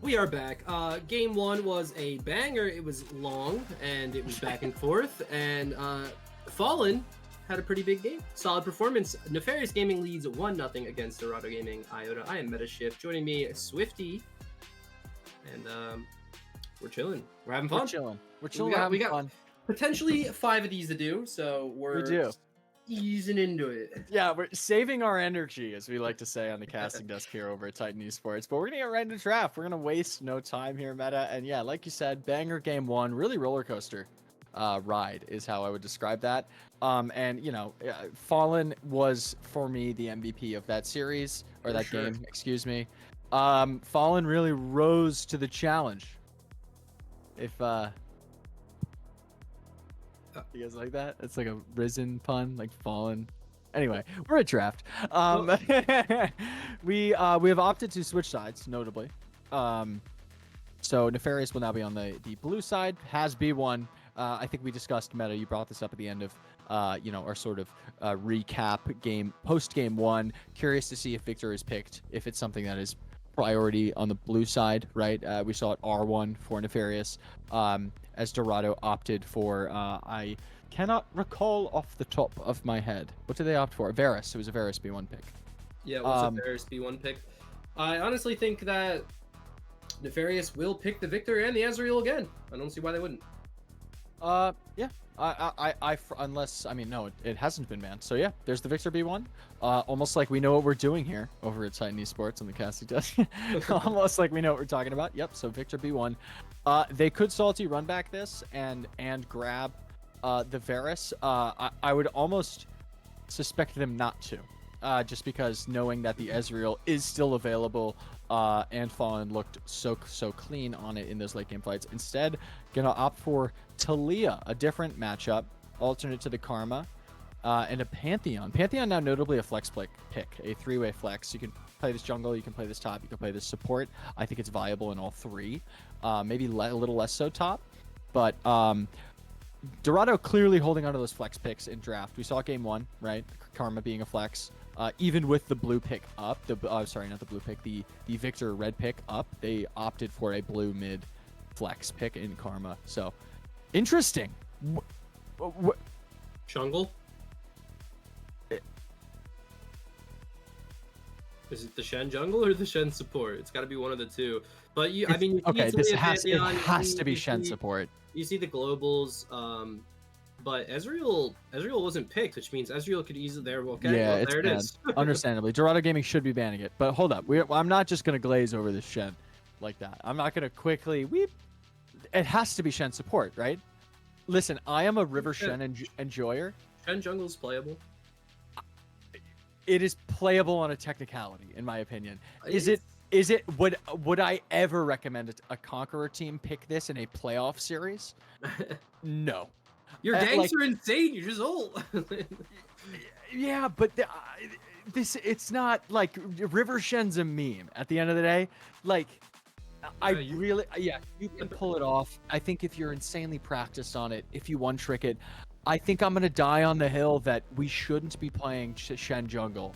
We are back. Game 1 was a banger. It was long and it was back and forth. And Fallen had a pretty big game. Solid performance. Nefarious Gaming leads 1-0 against Dorado Gaming. Iota. I am Metashift. Joining me, Swifty. And we're chilling. We're having fun. We're chilling. We got potentially 5 of these to do, so we do. Easing into it. Yeah, we're saving our energy, as we like to say on the casting desk here over at Titan Esports. But we're gonna get right into draft. We're gonna waste no time here, Meta. And yeah, like you said, banger game 1, really roller coaster ride is how I would describe that. And you know, Fallen was for me the MVP of that series or that game. Excuse me. Fallen really rose to the challenge. If you guys like that? It's like a risen pun, like fallen. Anyway, we're at draft. We have opted to switch sides, notably. So Nefarious will now be on the blue side. Has B1. I think we discussed Meta. You brought this up at the end of our sort of recap game post game 1. Curious to see if Victor is picked. If it's something that is priority on the blue side, right? We saw it R1 for Nefarious. As Dorado opted for, I cannot recall off the top of my head. What did they opt for? Varus. It was a Varus B1 pick. Yeah, it was a Varus B1 pick. I honestly think that Nefarious will pick the Victor and the Azrael again. I don't see why they wouldn't. Yeah. Unless, I mean, no, it hasn't been banned. So yeah, there's the Victor B1. Almost like we know what we're doing here over at Titan Esports on the casting desk. Almost like we know what we're talking about. Yep. So Victor B1. They could salty run back this and grab the Varus. I would almost suspect them not to, just because knowing that the Ezreal is still available, and Fallen looked so clean on it in those late game fights. Instead, gonna opt for Talia, a different matchup, alternate to the Karma, and a Pantheon. Pantheon now notably a flex pick, a 3-way flex. You can play this jungle, you can play this top, you can play this support. I think it's viable in all 3. Maybe a little less so top, but Dorado clearly holding onto those flex picks in draft. We saw game 1, right? Karma being a flex. Even with the blue pick up, sorry, not the blue pick, the Victor red pick up, they opted for a blue mid flex pick in Karma. So interesting. Jungle? Is it the Shen jungle or the Shen support? It's got to be one of the two. But it has to be Shen support. You see the globals, but Ezreal wasn't picked, which means Ezreal could easily there. Okay, yeah, well, there it is. Understandably, Dorado Gaming should be banning it. But hold up, I'm not just gonna glaze over this Shen like that. I'm not gonna quickly weep. It has to be Shen support, right? Listen, I am a River Shen enjoyer. Shen jungle's playable. It is playable on a technicality, in my opinion. Would I ever recommend a Conqueror team pick this in a playoff series? No. Your ganks are insane. You're just old. Yeah, but it's not like River Shen's a meme at the end of the day. Like, you can pull it off. I think if you're insanely practiced on it, if you one-trick it, I think I'm going to die on the hill that we shouldn't be playing Shen jungle.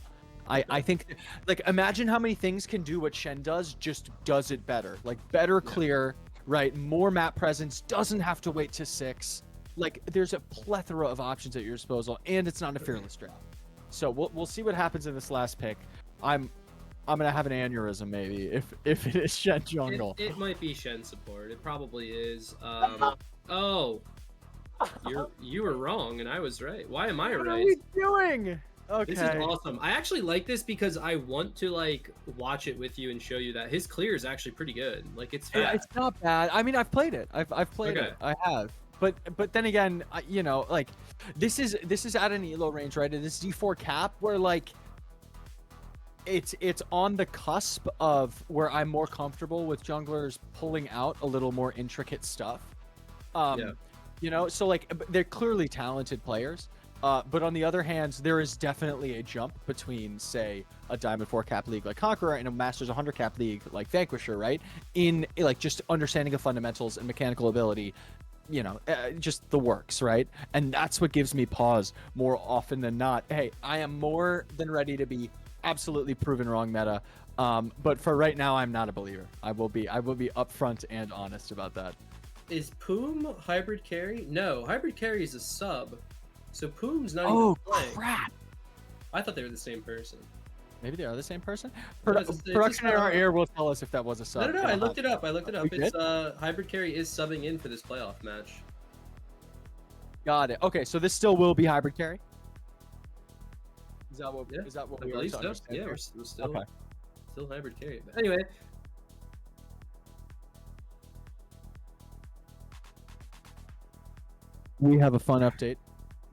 I think, like, imagine how many things can do what Shen does, just does it better. Like, better clear, right? More map presence, doesn't have to wait to 6. Like, there's a plethora of options at your disposal, and it's not a fearless draft. So we'll see what happens in this last pick. I'm gonna have an aneurysm maybe if it is Shen jungle. It might be Shen support. It probably is. Oh, you were wrong and I was right. Why am I right? What are we doing? Okay. This is awesome. I actually like this because I want to like watch it with you and show you that his clear is actually pretty good. Like it's fast. Yeah, it's not bad. I mean, I've played it. I've played it. I have. But then again, like this is at an elo range, right? And this D4 cap where like it's on the cusp of where I'm more comfortable with junglers pulling out a little more intricate stuff. So like they're clearly talented players. But on the other hand, there is definitely a jump between, say, a Diamond 4 cap league like Conqueror and a Masters 100 cap league like Vanquisher, right? In like just understanding of fundamentals and mechanical ability. just the works, right? And that's what gives me pause more often than not. Hey, I am more than ready to be absolutely proven wrong meta. But for right now, I'm not a believer. I will be upfront and honest about that. Is Poom hybrid carry? No, hybrid carry is a sub. So Poom's not Oh, even playing. crap. I thought they were the same person. Maybe they are the same person. No, it's Production in our ear will tell us if that was a sub. No, I looked it up. We It's hybrid carry is subbing in for this playoff match. Got it. Okay, so this still will be hybrid carry. Is that what? Yeah, Is that what I we are believe to so. understand Yeah, here? we're still Okay. still hybrid carry. But anyway, We have a fun update.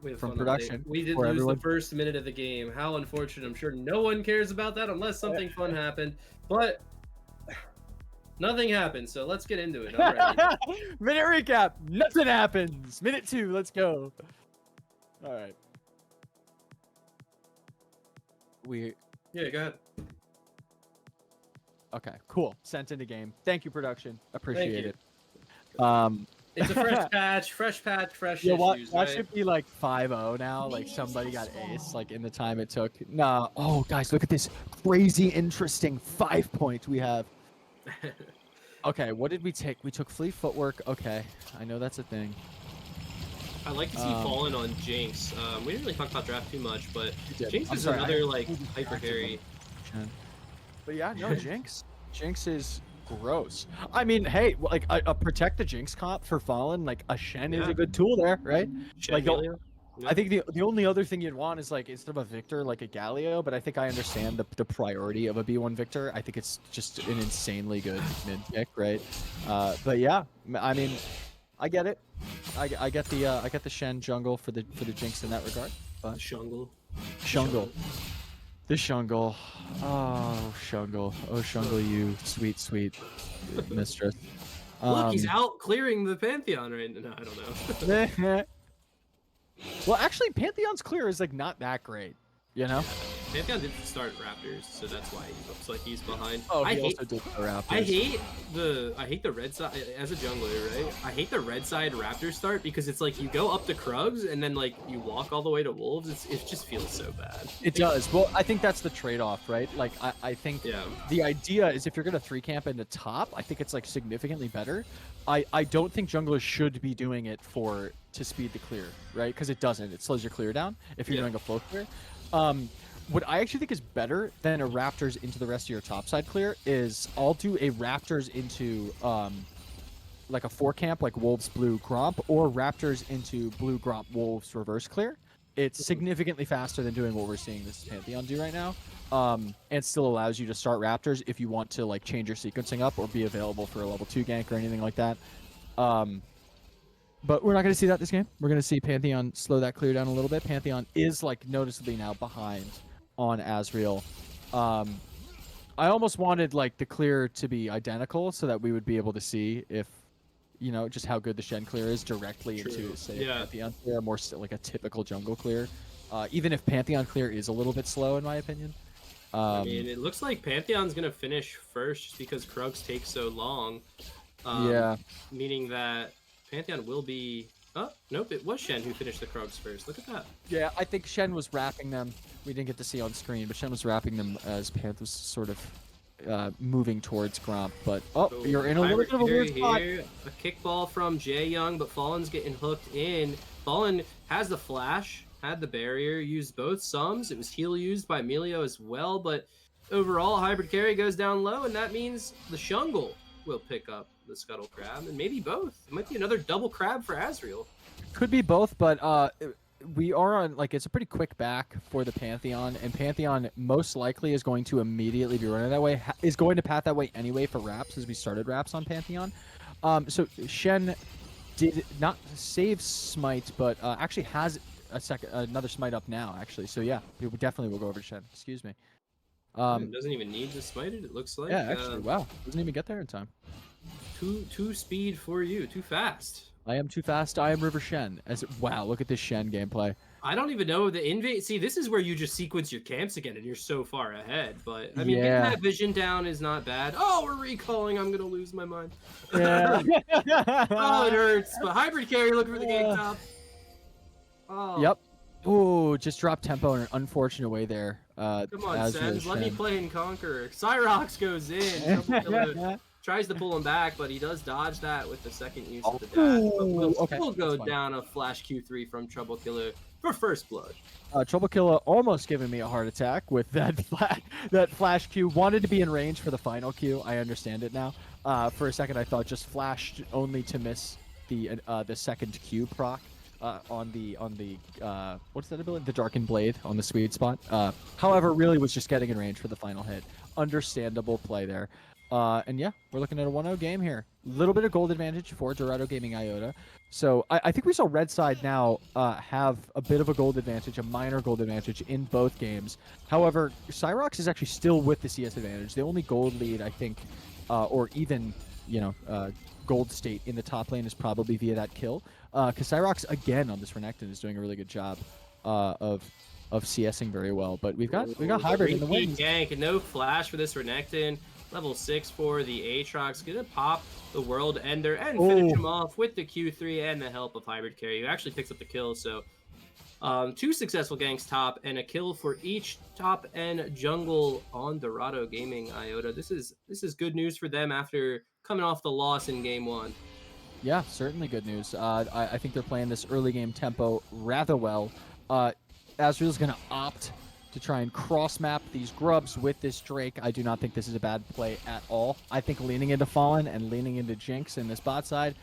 we have From fun production update. We did for lose everyone. the first minute of the game. How unfortunate. I'm sure no one cares about that unless something fun happened. But nothing happened, so let's get into it. I'm ready. Minute recap. Nothing happens. Minute 2. Let's go. All right. Yeah, go ahead. Okay. Cool. Sent into game. Thank you, production. Appreciate you. it. It's a fresh patch, fresh Yeah, issues, that right? should be like 5-0 now. Like somebody got ace like in the time it took. Nah. Oh, guys, look at this crazy, interesting 5-point we have. Okay, what did we take? We took Flea Footwork. Okay, I know that's a thing. I like to see Fallen on Jinx. We didn't really talk about draft too much, but did. Jinx I'm is sorry, another I like completely hyper carry. But yeah, no, Jinx. Jinx is gross. I mean, hey, like a protect the Jinx comp for Fallen, like a Shen is Yeah. a good tool there, right? Like, Helio. I think the only other thing you'd want is like instead of a Victor, like a Galio. But I think I understand the priority of a B1 Victor. I think it's just an insanely good mid pick, right? But yeah, I mean, I get it. I get the Shen jungle for the Jinx in that regard. But Shungle. Shungle. The Shungle. Oh, Shungle. Oh, Shungle, you sweet mistress. Look, he's out clearing the Pantheon right now. I don't know. Well, actually, Pantheon's clear is like not that great, you know? Pantheon did start Raptors, so that's why he looks like he's behind. Oh, I he hate, also did the Raptors. I hate the red side as a jungler, right? I hate the red side Raptor start because it's like you go up to Krugs and then like you walk all the way to Wolves. It just feels so bad. It does. Well, I think that's the trade-off, right? Like, I think the idea is if you're gonna 3-camp into top, I think it's like significantly better. I don't think junglers should be doing it to speed the clear, right? Because it doesn't. It slows your clear down if you're doing a flow clear. What I actually think is better than a Raptors into the rest of your topside clear is I'll do a Raptors into like a 4-camp like Wolves Blue Gromp or Raptors into Blue Gromp Wolves reverse clear. It's significantly faster than doing what we're seeing this Pantheon do right now. And still allows you to start Raptors if you want to like change your sequencing up or be available for a level 2 gank or anything like that. But we're not going to see that this game. We're going to see Pantheon slow that clear down a little bit. Pantheon is like noticeably now behind on Azriel. I almost wanted like the clear to be identical so that we would be able to see if, you know, just how good the Shen clear is directly into, say, Pantheon clear, more like a typical jungle clear. Even if Pantheon clear is a little bit slow, in my opinion. I mean, it looks like Pantheon's going to finish first just because Krugs take so long. Meaning that Pantheon will be... Oh, nope, it was Shen who finished the Krugs first. Look at that. Yeah, I think Shen was wrapping them. We didn't get to see on screen, but Shen was wrapping them as Panth was sort of moving towards Gromp. But, you're in a little bit of a weird spot. Here, a kickball from Jae Young, but Fallen's getting hooked in. Fallen has the flash, had the barrier, used both sums. It was heal used by Emilio as well, but overall, hybrid carry goes down low, and that means the Shungle will pick up the Scuttle Crab, and maybe both. It might be another double crab for Azriel. Could be both, but we are on, like, it's a pretty quick back for the Pantheon, and Pantheon most likely is going to immediately be running that way, is going to path that way anyway for Raps, as we started Raps on Pantheon. So Shen did not save Smite, but actually has another Smite up now, actually. So yeah, we definitely will go over to Shen. Excuse me. It doesn't even need to smite it, it looks like. Yeah, actually, wow. Doesn't even get there in time. Too speed for you, too fast. I am too fast. I am River Shen. Wow, look at this Shen gameplay. I don't even know the invade. See, this is where you just sequence your camps again, and you're so far ahead. But I mean, getting Yeah. that vision down is not bad. Oh, we're recalling. I'm gonna lose my mind. Yeah. Oh, it hurts. But hybrid carry looking for the gank top. Oh. Yep. Ooh, just dropped tempo in an unfortunate way there. Come on, Azrael Sems. Let me Shen. play in Conqueror. Cyrox goes in. Trouble Killer tries to pull him back, but he does dodge that with the second use of the dash. But we'll Okay, still go that's fine. down a flash Q3 from Trouble Killer for first blood. Trouble Killer almost giving me a heart attack with that flash Q. Wanted to be in range for the final Q. I understand it now. For a second, I thought just flashed only to miss the second Q proc on the what's that ability? The Darkened Blade on the Swede spot. However, really was just getting in range for the final hit. Understandable play there. And yeah, we're looking at a 1-0 game here. Little bit of gold advantage for Dorado Gaming Iota. So I think we saw red side now have a bit of a gold advantage, a minor gold advantage in both games. However, Cyrox is actually still with the CS advantage. The only gold lead, I think, or even, gold state in the top lane is probably via that kill. Because Cyrox, again, on this Renekton is doing a really good job of CSing very well. But we got Hybrid in the wings. Gank and no flash for this Renekton. Level 6 for the Aatrox. Gonna pop the World Ender and finish him off with the Q3 and the help of Hybrid Carry, who actually picks up the kill. So 2 successful ganks top and a kill for each top and jungle on Dorado Gaming Iota. This is good news for them after coming off the loss in game 1. Yeah, certainly good news. I think they're playing this early game tempo rather well. Azrael's going to opt to try and cross-map these grubs with this Drake. I do not think this is a bad play at all. I think leaning into Fallen and leaning into Jinx in this bot side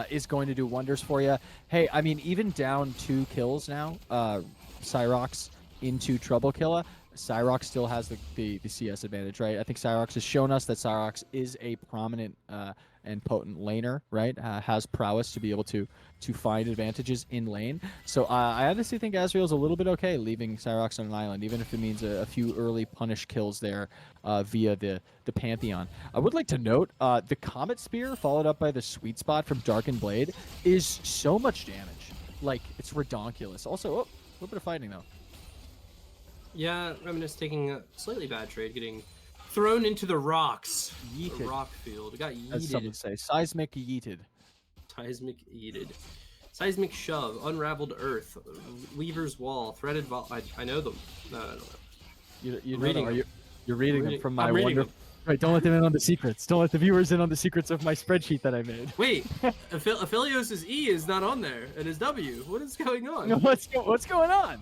is going to do wonders for you. Hey, I mean, even down 2 kills now, Cyrox into Trouble Killer, Cyrox still has the CS advantage, right? I think Cyrox has shown us that Cyrox is a prominent and potent laner, right? Has prowess to be able to find advantages in lane. So I honestly think Azrael's a little bit okay leaving Cyrox on an island, even if it means a few early punish kills there via the Pantheon. I would like to note the Comet Spear followed up by the Sweet Spot from Darkened Blade is so much damage. Like, it's redonkulous. Also, a little bit of fighting, though. Yeah, Reminisce taking a slightly bad trade, getting thrown into the rocks. Yeeted. The rock field. It got yeeted. As some would say. Seismic yeeted. Seismic yeeted. Seismic shove. Unraveled earth. Weaver's wall. Threaded vault. I know them. No. You're reading reading, you're reading them from my I'm reading wonderful... Right, don't let them in on the secrets. Don't let the viewers in on the secrets of my spreadsheet that I made. Wait, Aphelios' E is not on there, and his W. What is going on? No, what's going on?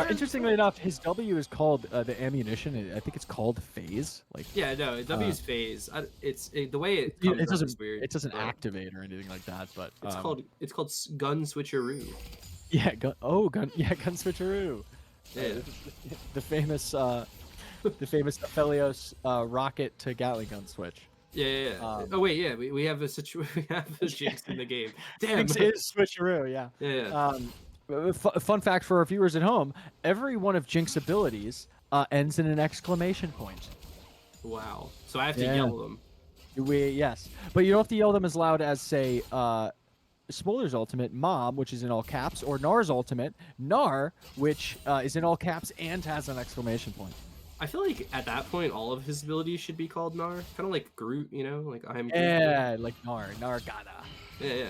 Interestingly enough, his W is called the ammunition. I think it's called phase. Like, yeah, no, W's phase. The way it doesn't weird. It doesn't activate or anything like that. But it's called gun switcheroo. Yeah, gun switcheroo. Yeah, the famous Aphelios rocket to Gatling gun switch. Yeah. Oh wait, yeah, we have a we have a Jinx in the game. Damn, Jinx is switcheroo. Yeah. Yeah. Fun fact for our viewers at home: every one of Jinx abilities ends in an exclamation point. Wow. So I have to yell them. Yes, but you don't have to yell them as loud as, say, Spoiler's ultimate, Mom, which is in all caps, or Nar's ultimate, Nar, which is in all caps and has an exclamation point. I feel like at that point, all of his abilities should be called Nar. Kind of like Groot, like I'm Groot. Yeah, like Nargada. Yeah.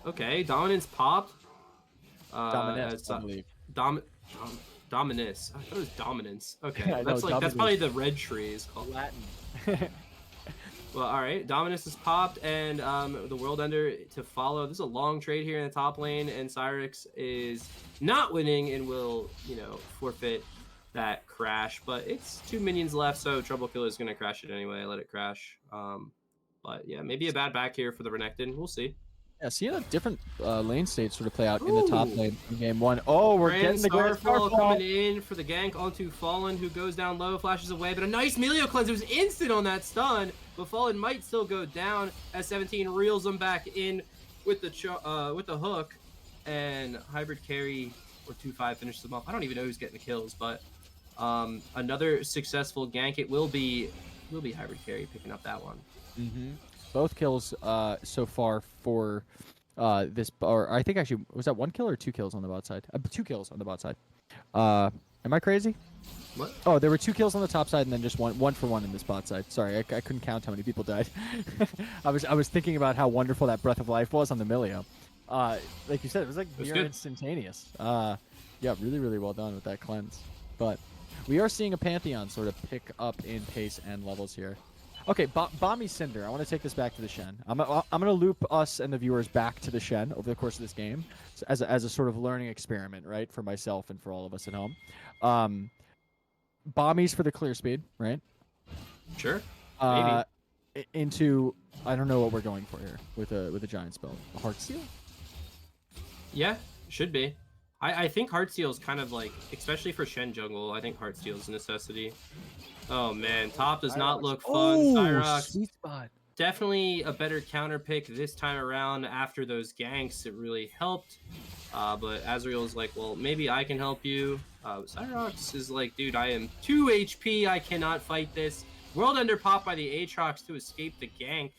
Okay, Dominance popped. Dominance, I believe. Dominus. I thought it was Dominance. Okay, Yeah, that's probably the red tree is called. Latin. Well, all right. Dominus is popped, and the World Ender to follow. This is a long trade here in the top lane, and Cyrox is not winning and will, forfeit that crash. But it's 2 minions left, so Trouble Killer is going to crash it anyway. Let it crash. But yeah, maybe a bad back here for the Renekton. We'll see. Yeah, seeing a different lane state sort of play out in the top lane in game 1. Oh, we're getting the Grand Starfall coming in for the gank onto Fallen, who goes down low, flashes away, but a nice Melio cleanse. It was instant on that stun, but Fallen might still go down as 17 reels him back in with the hook, and Hybrid Carry or 2-5 finishes them off. I don't even know who's getting the kills, but another successful gank. It will be Hybrid Carry picking up that one. Both kills so far for Or I think actually was that 1 kill or 2 kills on the bot side? 2 kills on the bot side. Am I crazy? What? Oh, there were 2 kills on the top side and then just one for one in this bot side. Sorry, I couldn't count how many people died. I was thinking about how wonderful that breath of life was on the Milio. Like you said, it was like near instantaneous. Yeah, really well done with that cleanse. But we are seeing a Pantheon sort of pick up in pace and levels here. Okay, Bomby Cinder. I want to take this back to the Shen. I'm gonna loop us and the viewers back to the Shen over the course of this game, so as a sort of learning experiment, right, for myself and for all of us at home. Bombies for the clear speed, right? Sure. Maybe. Into I don't know what we're going for here with a giant spell. Heartsteel? Yeah, should be. I think Heartsteel is kind of like, especially for Shen jungle, I think Heartsteel is a necessity. Oh man, top does not look fun. Cyrox, sweet spot. definitely a better counter pick this time around after those ganks. It really helped. But Azrael's like, well, maybe I can help you. Cyrox is like, dude, I am 2 HP. I cannot fight this. World Ender pop by the Aatrox to escape the gank.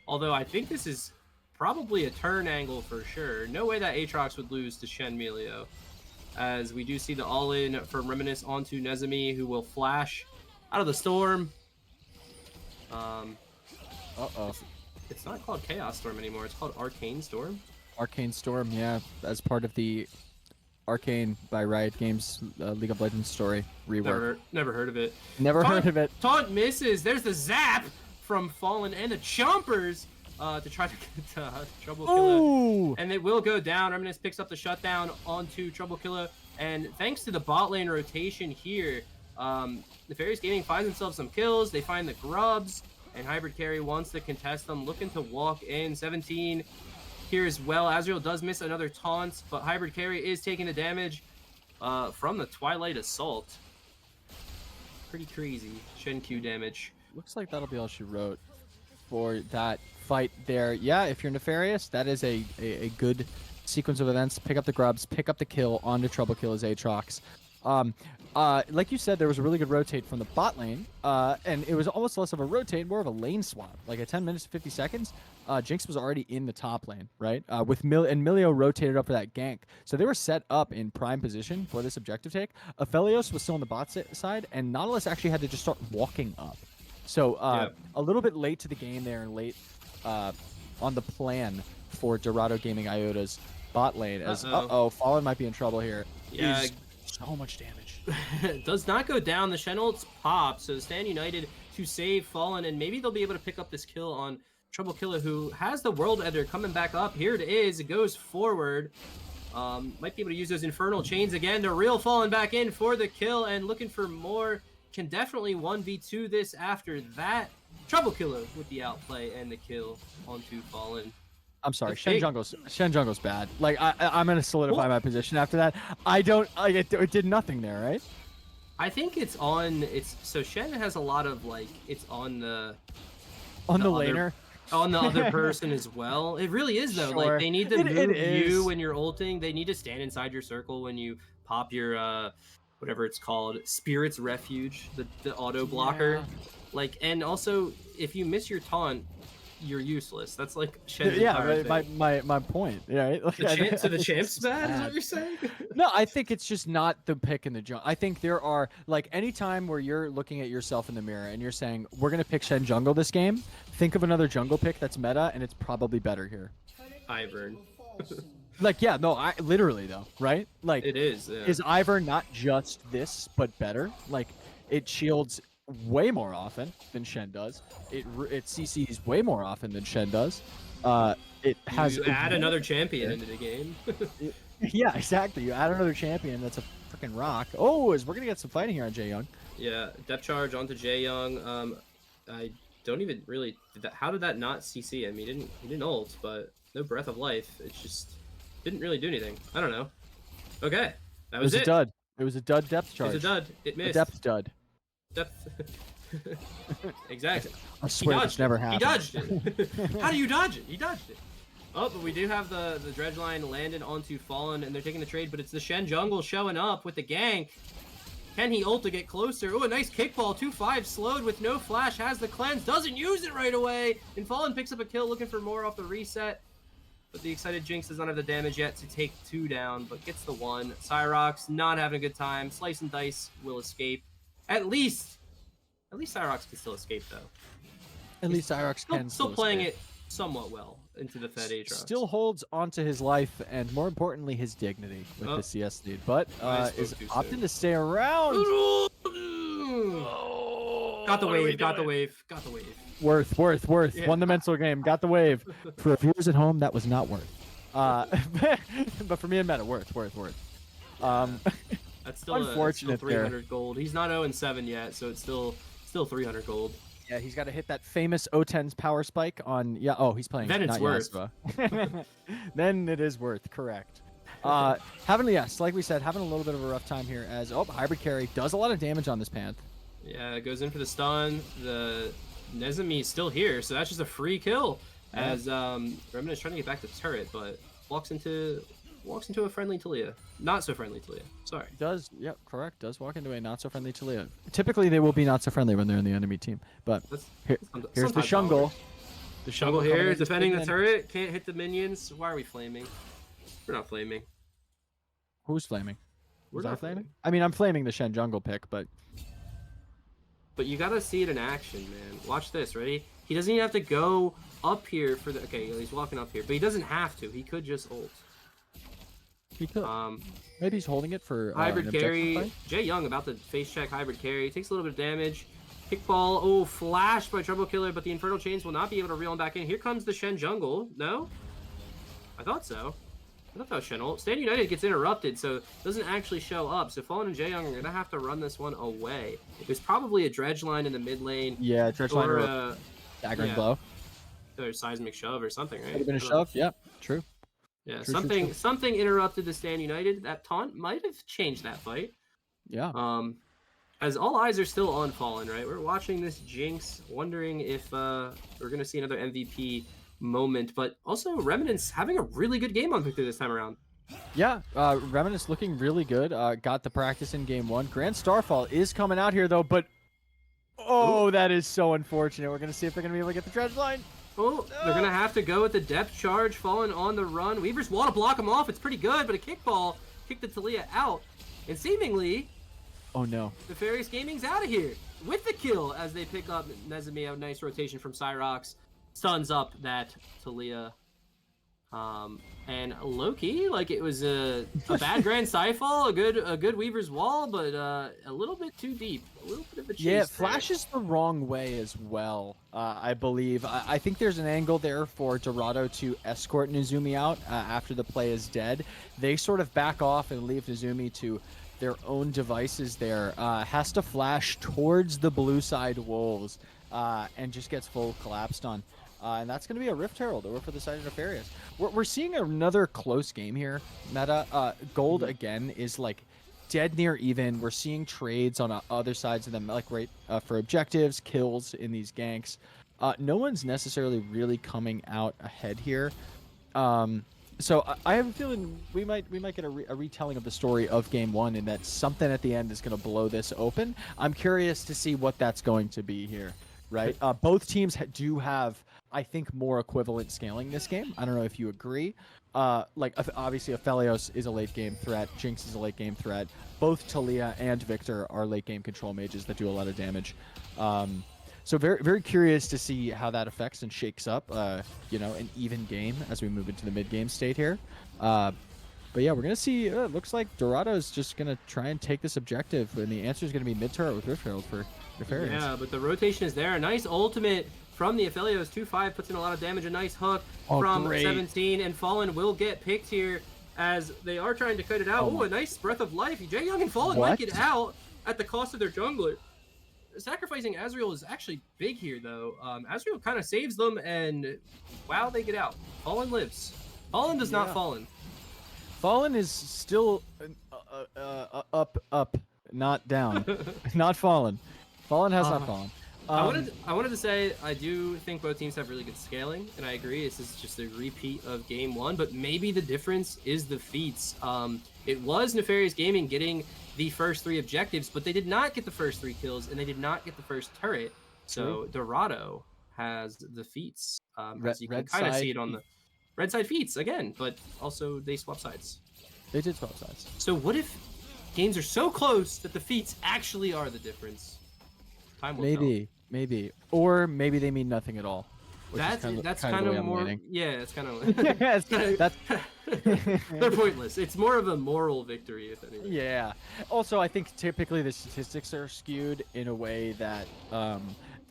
Although I think this is probably a turn angle for sure. No way that Aatrox would lose to Shen Melio. As we do see the all-in from Reminisce onto Nezumi, who will flash out of the storm. Uh-oh. It's not called Chaos Storm anymore. It's called Arcane Storm. Arcane Storm, yeah, as part of the Arcane by Riot Games League of Legends story rework. Never heard of it. Never heard of it. Taunt misses. There's the zap from Fallen and the Chompers to try to get Trouble Killer. And it will go down. Reminisce picks up the shutdown onto Trouble Killer. And thanks to the bot lane rotation here, Nefarious Gaming finds themselves some kills. They find the grubs, and Hybrid Carry wants to contest them, looking to walk in. 17 here as well. Azrael does miss another taunt, but Hybrid Carry is taking the damage from the Twilight Assault. Pretty crazy Shen Q damage. Looks like that'll be all she wrote for that fight there. Yeah, if you're Nefarious, that is a good sequence of events. Pick up the grubs, pick up the kill onto Trouble Kill as Aatrox. Like you said, there was a really good rotate from the bot lane, and it was almost less of a rotate, more of a lane swap. Like at 10 minutes to 50 seconds, Jinx was already in the top lane, right? With Milio rotated up for that gank. So they were set up in prime position for this objective take. Aphelios was still on the bot side, and Nautilus actually had to just start walking up. So a little bit late to the game there, and late on the plan for Dorado Gaming Iota's bot lane. As Fallen might be in trouble here. Yeah. So much damage. Does not go down. The Shen ults pop, so stand united to save Fallen, and maybe they'll be able to pick up this kill on Trouble Killer, who has the World Ender coming back up. Here it is. It goes forward. Might be able to use those Infernal Chains again to reel Fallen back in for the kill, and looking for more. Can definitely 1v2 this after that. Trouble Killer with the outplay and the kill onto Fallen. I'm sorry, Shen Jungle's bad. Like I'm gonna solidify my position after that. I don't. It did nothing there, right? I think it's on. So Shen has a lot of like. It's on the laner. On the other person as well. It really is though. Sure. Like they need to move you when you're ulting. They need to stand inside your circle when you pop your whatever it's called, Spirit's Refuge, the auto blocker. Yeah. Like, and also if you miss your taunt, you're useless. That's like Shen's my point. Yeah, right? Like, so the champ's bad is what you're saying? No, I think it's just not the pick in the jungle. I think there are like any time where you're looking at yourself in the mirror and you're saying we're gonna pick Shen jungle this game. Think of another jungle pick that's meta, and it's probably better here. Ivern. Like yeah, no, I literally though, right? Like it is. Yeah. Is Ivern not just this but better? Like it shields way more often than Shen does. It CCs way more often than Shen does. It has you add another champion into the game. Yeah, exactly. You add another champion that's a freaking rock. Oh, we're gonna get some fighting here on Jae Young. Yeah, depth charge onto Jae Young. I don't even really. How did that not CC him? He didn't ult, but no breath of life. It just didn't really do anything. I don't know. Okay, that was it. It was a dud. It was a dud depth charge. It was a dud. It missed. A depth dud. Exactly. I swear this never happened. He dodged it. How do you dodge it? He dodged it. Oh, but we do have the dredge line landed onto Fallen, and they're taking the trade, but it's the Shen jungle showing up with the gank. Can he ult to get closer? Oh, a nice kickball. 2-5 slowed with no flash. Has the cleanse. Doesn't use it right away. And Fallen picks up a kill, looking for more off the reset. but the excited Jinx does not have the damage yet to take 2 down, but gets the 1. Cyrox not having a good time. Slice and Dice will escape. At least Cyrox can still escape though. At least Cyrox can still playing escape. it somewhat well into the Fed Aatrox. Still holds onto his life and more importantly his dignity with the CS lead, but is opting to stay around. Got the wave. Worth. Yeah. Won the mental game. Got the wave. For viewers at home, that was not worth. But for me and Meta, worth. That's still Unfortunate still 300 gold. He's not 0-7 yet, so it's still 300 gold. Yeah, he's got to hit that famous O10's power spike on. Yeah. Oh, he's playing. Then it's not worth. Yasuo. Then it is worth. Correct. Like we said, having a little bit of a rough time here as hybrid carry does a lot of damage on this Panth. Yeah, it goes in for the stun. The Nezumi is still here, so that's just a free kill. Yeah. As Remnant is trying to get back to turret, but walks into a friendly Talia. Not so friendly Talia. Sorry. Does correct. Does walk into a not so friendly Talia. Typically they will be not so friendly when they're in the enemy team, but here's the Shungle. The Shungle here defending the turret. Can't hit the minions. Why are we flaming? We're not flaming. Who's flaming? We're not flaming. I mean, I'm flaming the Shen jungle pick, but you gotta see it in action, man. Watch this. Ready? He doesn't even have to go up here for the. Okay, he's walking up here, but he doesn't have to. He could just ult. he could. Maybe he's holding it for hybrid carry. Jay Young about to face check hybrid carry. Takes a little bit of damage. Kickball. Oh, flashed by Trouble Killer, but the Infernal Chains will not be able to reel him back in. Here comes the Shen jungle. No? I thought so. I thought that was Shen ult. Stand United gets interrupted, so it doesn't actually show up. So Fallen and Jay Young are going to have to run this one away. There's probably a dredge line in the mid lane. Yeah, dredge line or dagger and blow. Or seismic shove or something, right? Could have been a shove. Yeah, true. Yeah, True. something interrupted the Stand United. That taunt might have changed that fight. Yeah. As all eyes are still on Fallen, right? We're watching this Jinx, wondering if we're gonna see another MVP moment, but also Remnant's having a really good game on Victor this time around. Yeah, Remnant's looking really good. Got the practice in game 1. Grand Starfall is coming out here though, but that is so unfortunate. We're gonna see if they're gonna be able to get the dredge line. Oh, they're gonna have to go with the depth charge. Fallen on the run. Weavers want to block him off. It's pretty good, but a kickball kicked the Talia out, and seemingly, oh no, Nefarious Gaming's out of here with the kill as they pick up Nezumi. A nice rotation from Cyrox, stuns up that Talia. And low-key, like it was a bad Grand Scyfall, a good Weaver's Wall, but a little bit too deep. A little bit of a chase. Yeah, it flashes the wrong way as well, I believe. I think there's an angle there for Dorado to escort Nezumi out after the play is dead. They sort of back off and leave Nezumi to their own devices there. Has to flash towards the blue side wolves and just gets full collapsed on. And that's going to be a Rift Herald over for the side of Nefarious. We're seeing another close game here, Meta. Gold, again, is like dead near even. We're seeing trades on other sides of them, like for objectives, kills in these ganks. No one's necessarily really coming out ahead here. So I have a feeling we might get a retelling of the story of Game 1, and that something at the end is going to blow this open. I'm curious to see what that's going to be here. Right? Both teams do have, I think, more equivalent scaling this game. I don't know if you agree. Like, obviously, Aphelios is a late-game threat. Jinx is a late-game threat. Both Talia and Victor are late-game control mages that do a lot of damage. So very, very curious to see how that affects and shakes up, an even game as we move into the mid-game state here. But yeah, we're going to see, it looks like Dorado is just going to try and take this objective, and the answer is going to be mid-turret with Rift Herald for Nefarious. Yeah, but the rotation is there. A nice ultimate from the Aphelios. 2-5 puts in a lot of damage. A nice hook from great. 17, and Fallen will get picked here as they are trying to cut it out. Oh, a nice breath of life. Jay Young and Fallen might get out at the cost of their jungler. Sacrificing Azrael is actually big here, though. Azrael kind of saves them, and wow, they get out. Fallen lives. Fallen does not fallen. Fallen is still up, not down. Not fallen. Fallen has not fallen. I wanted to say I do think both teams have really good scaling, and I agree. This is just a repeat of Game 1, but maybe the difference is the feats. It was Nefarious Gaming getting the first 3 objectives, but they did not get the first 3 kills, and they did not get the first turret. So Dorado has the feats, as you can kind of see it on the red side feats again, but also they swap sides. They did swap sides. So what if games are so close that the feats actually are the difference? Time will tell. Maybe, or maybe they mean nothing at all. That's kind the way of I'm more. leaning. Yeah, it's kind of. That's They're pointless. It's more of a moral victory, if anything. yeah. Also, I think typically the statistics are skewed in a way that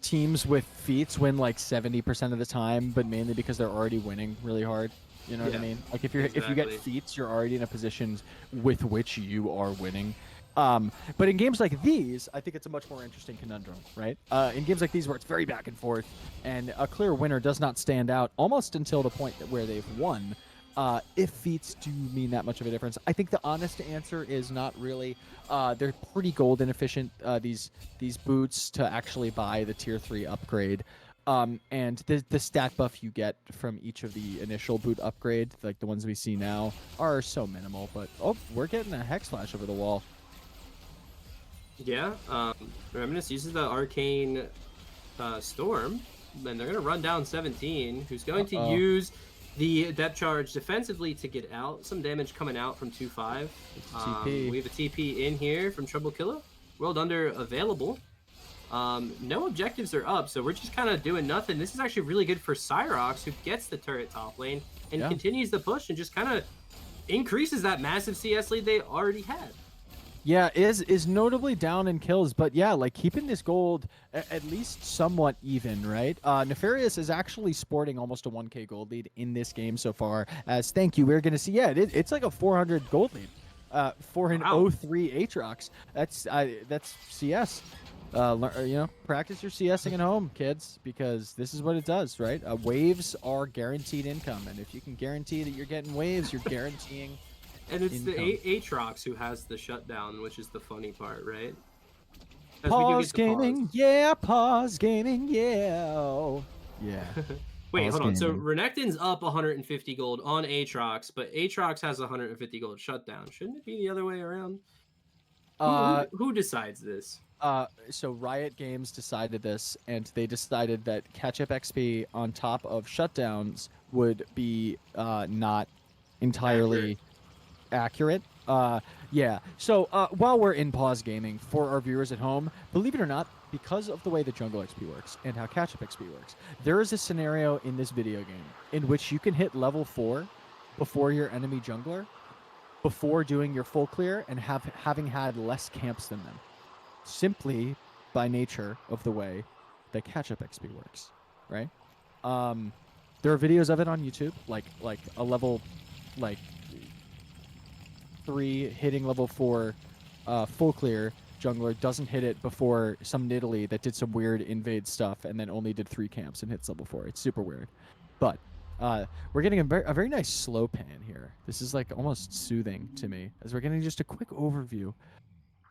teams with feats win like 70% of the time, but mainly because they're already winning really hard. You know what I mean? Like if you get feats, you're already in a position with which you are winning. But in games like these, I think it's a much more interesting conundrum, right? In games like these where it's very back and forth, and a clear winner does not stand out almost until the point where they've won. If feats do mean that much of a difference, I think the honest answer is not really. They're pretty gold inefficient, these boots, to actually buy the tier 3 upgrade. And the stat buff you get from each of the initial boot upgrade, like the ones we see now, are so minimal. But we're getting a Hex Flash over the wall. Yeah, Reminisce uses the Arcane Storm, and they're going to run down 17, who's going to use the depth charge defensively to get out. Some damage coming out from 2-5. We have a TP in here from Trouble Killer. World Under available. No objectives are up, so we're just kind of doing nothing. This is actually really good for Cyrox, who gets the turret top lane and continues the push and just kind of increases that massive CS lead they already had. Yeah, is notably down in kills, but yeah, like keeping this gold at least somewhat even, right? Nefarious is actually sporting almost a 1k gold lead in this game so far. As thank you, we're gonna see, it's like a 400 gold lead, 403 Aatrox. That's CS. Practice your CSing at home, kids, because this is what it does, right? Waves are guaranteed income, and if you can guarantee that you're getting waves, you're guaranteeing. And it's the Aatrox who has the shutdown, which is the funny part, right? Pause gaming, yeah. Pause gaming, yeah. Yeah. Wait, hold on. So Renekton's up 150 gold on Aatrox, but Aatrox has 150 gold shutdown. Shouldn't it be the other way around? Who decides this? So Riot Games decided this, and they decided that catch-up XP on top of shutdowns would be not entirely accurate. Yeah. So while we're in pause gaming, for our viewers at home, believe it or not, because of the way the jungle XP works and how catch-up XP works, there is a scenario in this video game in which you can hit level 4 before your enemy jungler, before doing your full clear, and having had less camps than them, simply by nature of the way that catch-up XP works, right? There are videos of it on YouTube, like a level, 3 hitting level 4 full clear jungler doesn't hit it before some Nidalee that did some weird invade stuff and then only did 3 camps and hits level 4. It's super weird. But we're getting a very nice slow pan here. This is like almost soothing to me, as we're getting just a quick overview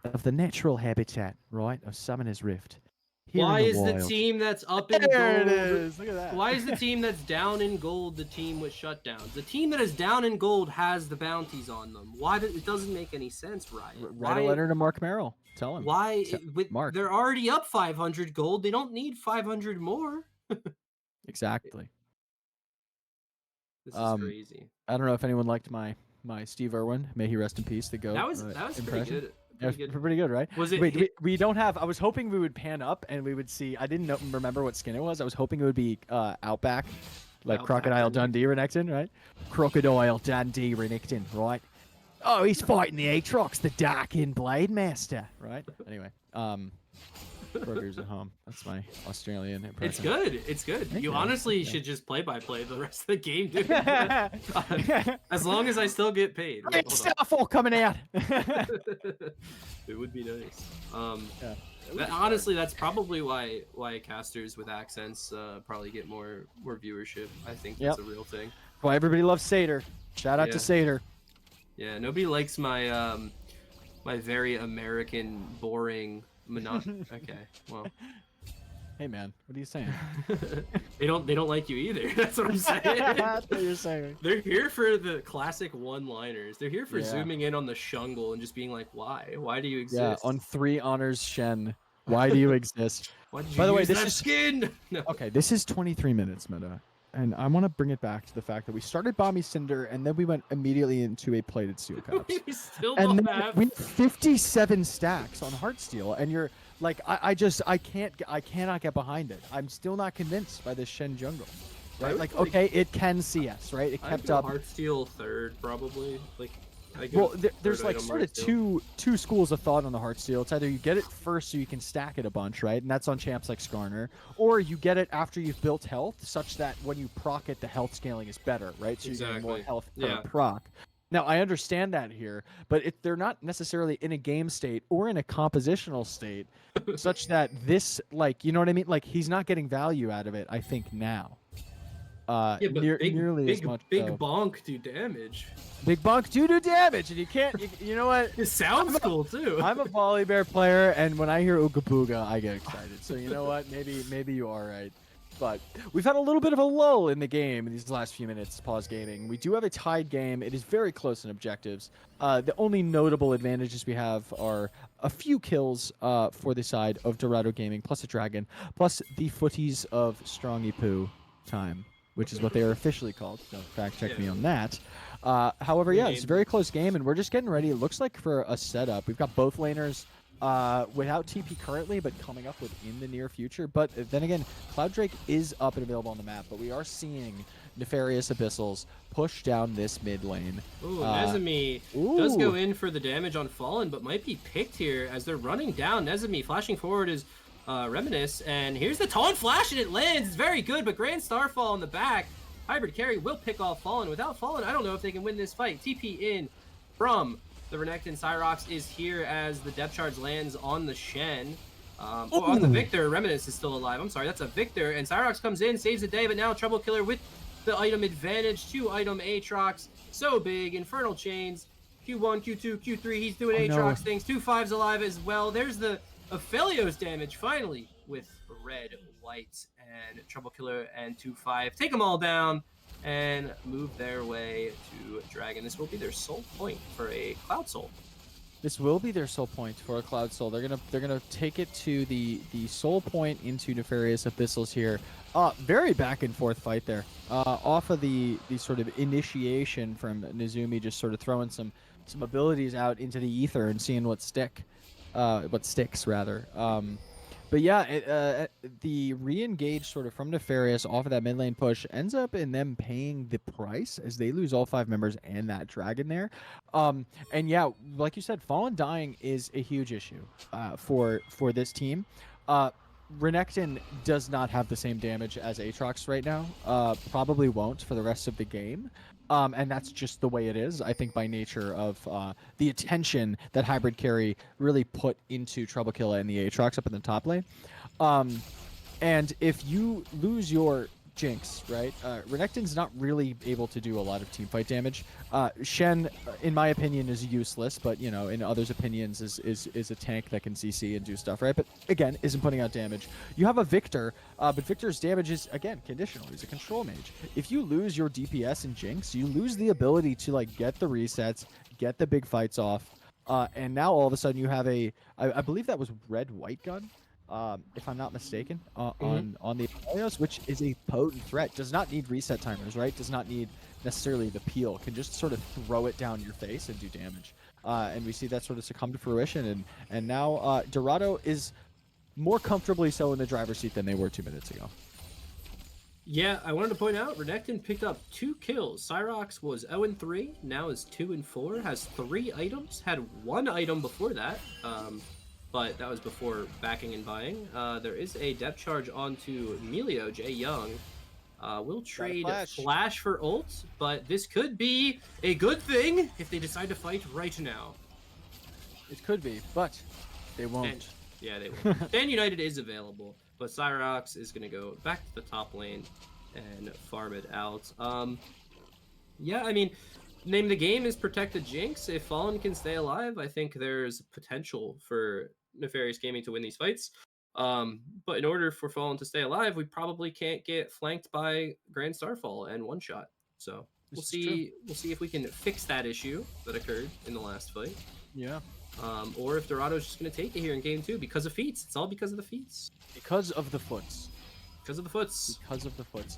of the natural habitat, right, of Summoner's Rift. Why is the team that's up in there gold? It is. Look at that. Why is the team that's down in gold the team with shutdowns? The team that is down in gold has the bounties on them. Why? It doesn't make any sense, Riot. Write a letter to Mark Merrill. Tell him. Why? Mark. They're already up 500 gold. They don't need 500 more. Exactly. This is crazy. I don't know if anyone liked my Steve Irwin. May he rest in peace. The GOAT. That was pretty good. Pretty good, right? Was it? Wait, we don't have. I was hoping we would pan up and we would see. I didn't remember what skin it was. I was hoping it would be Outback, like Crocodile Dundee Renekton, right? Crocodile Dundee Renekton, right? Oh, he's fighting the Aatrox, the Darkin Blade Master, right? Anyway, Burgers at home. That's my Australian impression. It's good. It's good. You honestly should just play-by-play the rest of the game, dude. As long as I still get paid. Great Starfall coming out. It would be nice. Honestly, that's probably why casters with accents probably get more viewership. I think that's a real thing. Why everybody loves Seder. Shout out to Seder. Yeah, nobody likes my my very American, boring. Okay, well. Hey man, what are you saying? They don't like you either. That's what I'm saying. That's what you're saying. They're here for the classic one-liners. They're here for zooming in on the Shungle and just being like, why? Why do you exist? Yeah, on 3 honors Shen. Why do you exist? Why did you By the way, use this that is skin. No. Okay, this is 23 minutes, Meta. and I want to bring it back to the fact that we started Bomby Cinder, and then we went immediately into a plated steel caps. We still And don't then have. we have 57 stacks on Heartsteel, and you're like, I cannot get behind it. I'm still not convinced by this Shen jungle. Right? would Like, like- okay, it can CS, right? It I'd kept go up. Heartsteel third, probably. Like, Well, there's third like item sort of Heartsteel. two schools of thought on the Heartsteel. It's either you get it first so you can stack it a bunch, right? And that's on champs like Skarner, or you get it after you've built health, such that when you proc it, the health scaling is better, right? So you're getting more Exactly. health per Yeah. proc. Now, I understand that here, but they're not necessarily in a game state or in a compositional state such that this, like, you know what I mean? Like, he's not getting value out of it, I think, now. Yeah, but Nearly as much. big so. bonk do damage. Big bonk do damage, and you can't, you know what? It sounds cool too. I'm a Volibear player, and when I hear Ooga Booga, I get excited. So you know what? Maybe you are right. But we've had a little bit of a lull in the game in these last few minutes, Pause Gaming. We do have a tied game. It is very close in objectives. The only notable advantages we have are a few kills for the side of Dorado Gaming, plus a dragon, plus the footies of Strongy Poo time, which is what they are officially called. So fact check me on that. However, yeah, it's a very close game, and we're just getting ready. It looks like for a setup. We've got both laners without TP currently, but coming up within the near future. But then again, Cloud Drake is up and available on the map, but we are seeing Nefarious Abyssals push down this mid lane. Ooh, Nezumi does go in for the damage on Fallen, but might be picked here as they're running down. Nezumi flashing forward is Reminisce, and here's the taunt flash, and it lands. It's very good, but Grand Starfall in the back. Hybrid carry will pick off Fallen. Without Fallen, I don't know if they can win this fight. TP in from the Renekton. Cyrox is here as the depth charge lands on the Shen. On the Victor, Reminisce is still alive. I'm sorry, that's a Victor. And Cyrox comes in, saves the day, but now Trouble Killer with the item advantage. 2-item Aatrox. So big. Infernal Chains. Q1, Q2, Q3. He's doing Aatrox things. 2-5's alive as well. There's the Aphelios damage finally with red, white, and Trouble Killer and 2-5. Take them all down and move their way to Dragon. This will be their sole point for a Cloud Soul. This will be their soul point for a Cloud Soul. They're gonna take it to the soul point into Nefarious Abyssals here. Very back and forth fight there. Off of the sort of initiation from Nezumi, just sort of throwing some abilities out into the ether and seeing what sticks rather. But yeah, the re-engage sort of from Nefarious off of that mid lane push ends up in them paying the price as they lose all 5 members and that dragon there. And yeah, like you said, Fallen dying is a huge issue for this team. Renekton does not have the same damage as Aatrox right now. Probably won't for the rest of the game. And that's just the way it is, I think, by nature of the attention that Hybrid Carry really put into Trouble Killer and the Aatrox up in the top lane. And if you lose your Jinx, right, Renekton's not really able to do a lot of teamfight damage. Shen, in my opinion, is useless, but, you know, in others' opinions is a tank that can CC and do stuff, right? But, again, isn't putting out damage. You have a Victor, but Victor's damage is, again, conditional. He's a control mage. If you lose your DPS and Jinx, you lose the ability to, like, get the resets, get the big fights off, and now all of a sudden you have I believe that was red-white gun, if I'm not mistaken, on the Aphelios, which is a potent threat. Does not need reset timers, right? Does not need necessarily the peel. Can just sort of throw it down your face and do damage. And we see that sort of succumb to fruition. And now Dorado is more comfortably so in the driver's seat than they were 2 minutes ago. Yeah, I wanted to point out, Renekton picked up 2 kills. Cyrox was 0-3, now is 2-4, has 3 items, had 1 item before that. But that was before backing and buying. There is a depth charge onto Emilio, Jay Young. We'll trade flash for ult, but this could be a good thing if they decide to fight right now. It could be, but they won't. And, yeah, they won't. Dan United is available, but Cyrox is going to go back to the top lane and farm it out. Yeah, I mean, name of the game is protect the Jinx. If Fallen can stay alive, I think there's potential for Nefarious Gaming to win these fights. But in order for Fallen to stay alive, we probably can't get flanked by Grand Starfall and one shot. So we'll see. We'll see if we can fix that issue that occurred in the last fight. Yeah. Or if Dorado's just going to take it here in game 2 because of feats. It's all because of the feats. Because of the foots. Because of the foots. Because of the foots.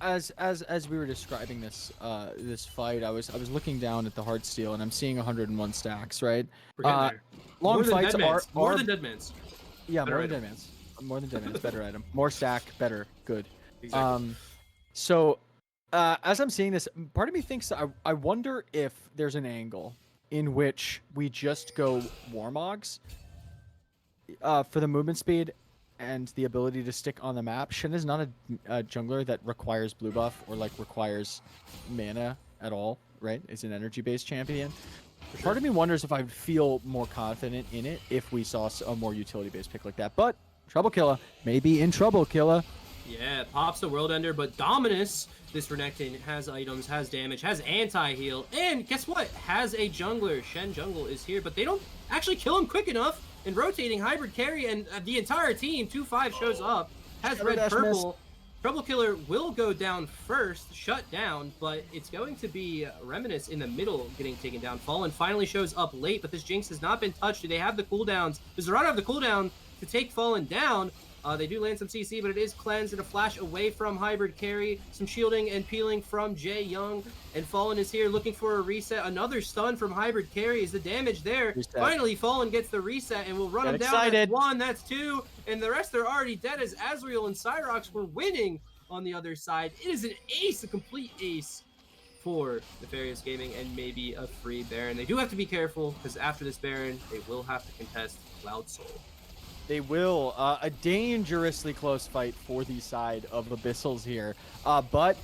As we were describing this this fight, I was looking down at the hard steel and I'm seeing 101 stacks, right? We're getting there. Long More than fights Dead Man's. are More than Dead Man's. yeah, Better more than item. Dead Man's. More than Dead Man's, better item. More stack, better, good. Exactly. So as I'm seeing this, part of me thinks I wonder if there's an angle in which we just go Warmogs for the movement speed and the ability to stick on the map. Shen is not a jungler that requires blue buff or like requires mana at all, right? It's an energy-based champion. Part of me wonders if I'd feel more confident in it if we saw a more utility-based pick like that. But Trouble Killer, maybe in trouble, Killer. Yeah, pops the World Ender, but Dominus, this Renekton, has items, has damage, has anti-heal, and guess what? Has a jungler. Shen Jungle is here, but they don't actually kill him quick enough. And rotating hybrid carry, and the entire team, 2-5 shows up, has Shadow red Dash purple. Trouble Killer will go down first, shut down, but it's going to be Reminisce in the middle getting taken down. Fallen finally shows up late, but this Jinx has not been touched. Do they have the cooldowns? Does Dorado have the cooldown to take Fallen down? They do land some CC, but it is cleansed and a flash away from hybrid carry. Some shielding and peeling from Jay Young. And Fallen is here looking for a reset. Another stun from hybrid carry. Is the damage there? Reset. Finally, Fallen gets the reset and will run him down. excited. That's one, that's two, and the rest are already dead as Azrael and Cyrox were winning on the other side. It is an ace, a complete ace for Nefarious Gaming and maybe a free Baron. They do have to be careful because after this Baron, they will have to contest Cloud Soul. They will. A dangerously close fight for the side of Abyssals here. But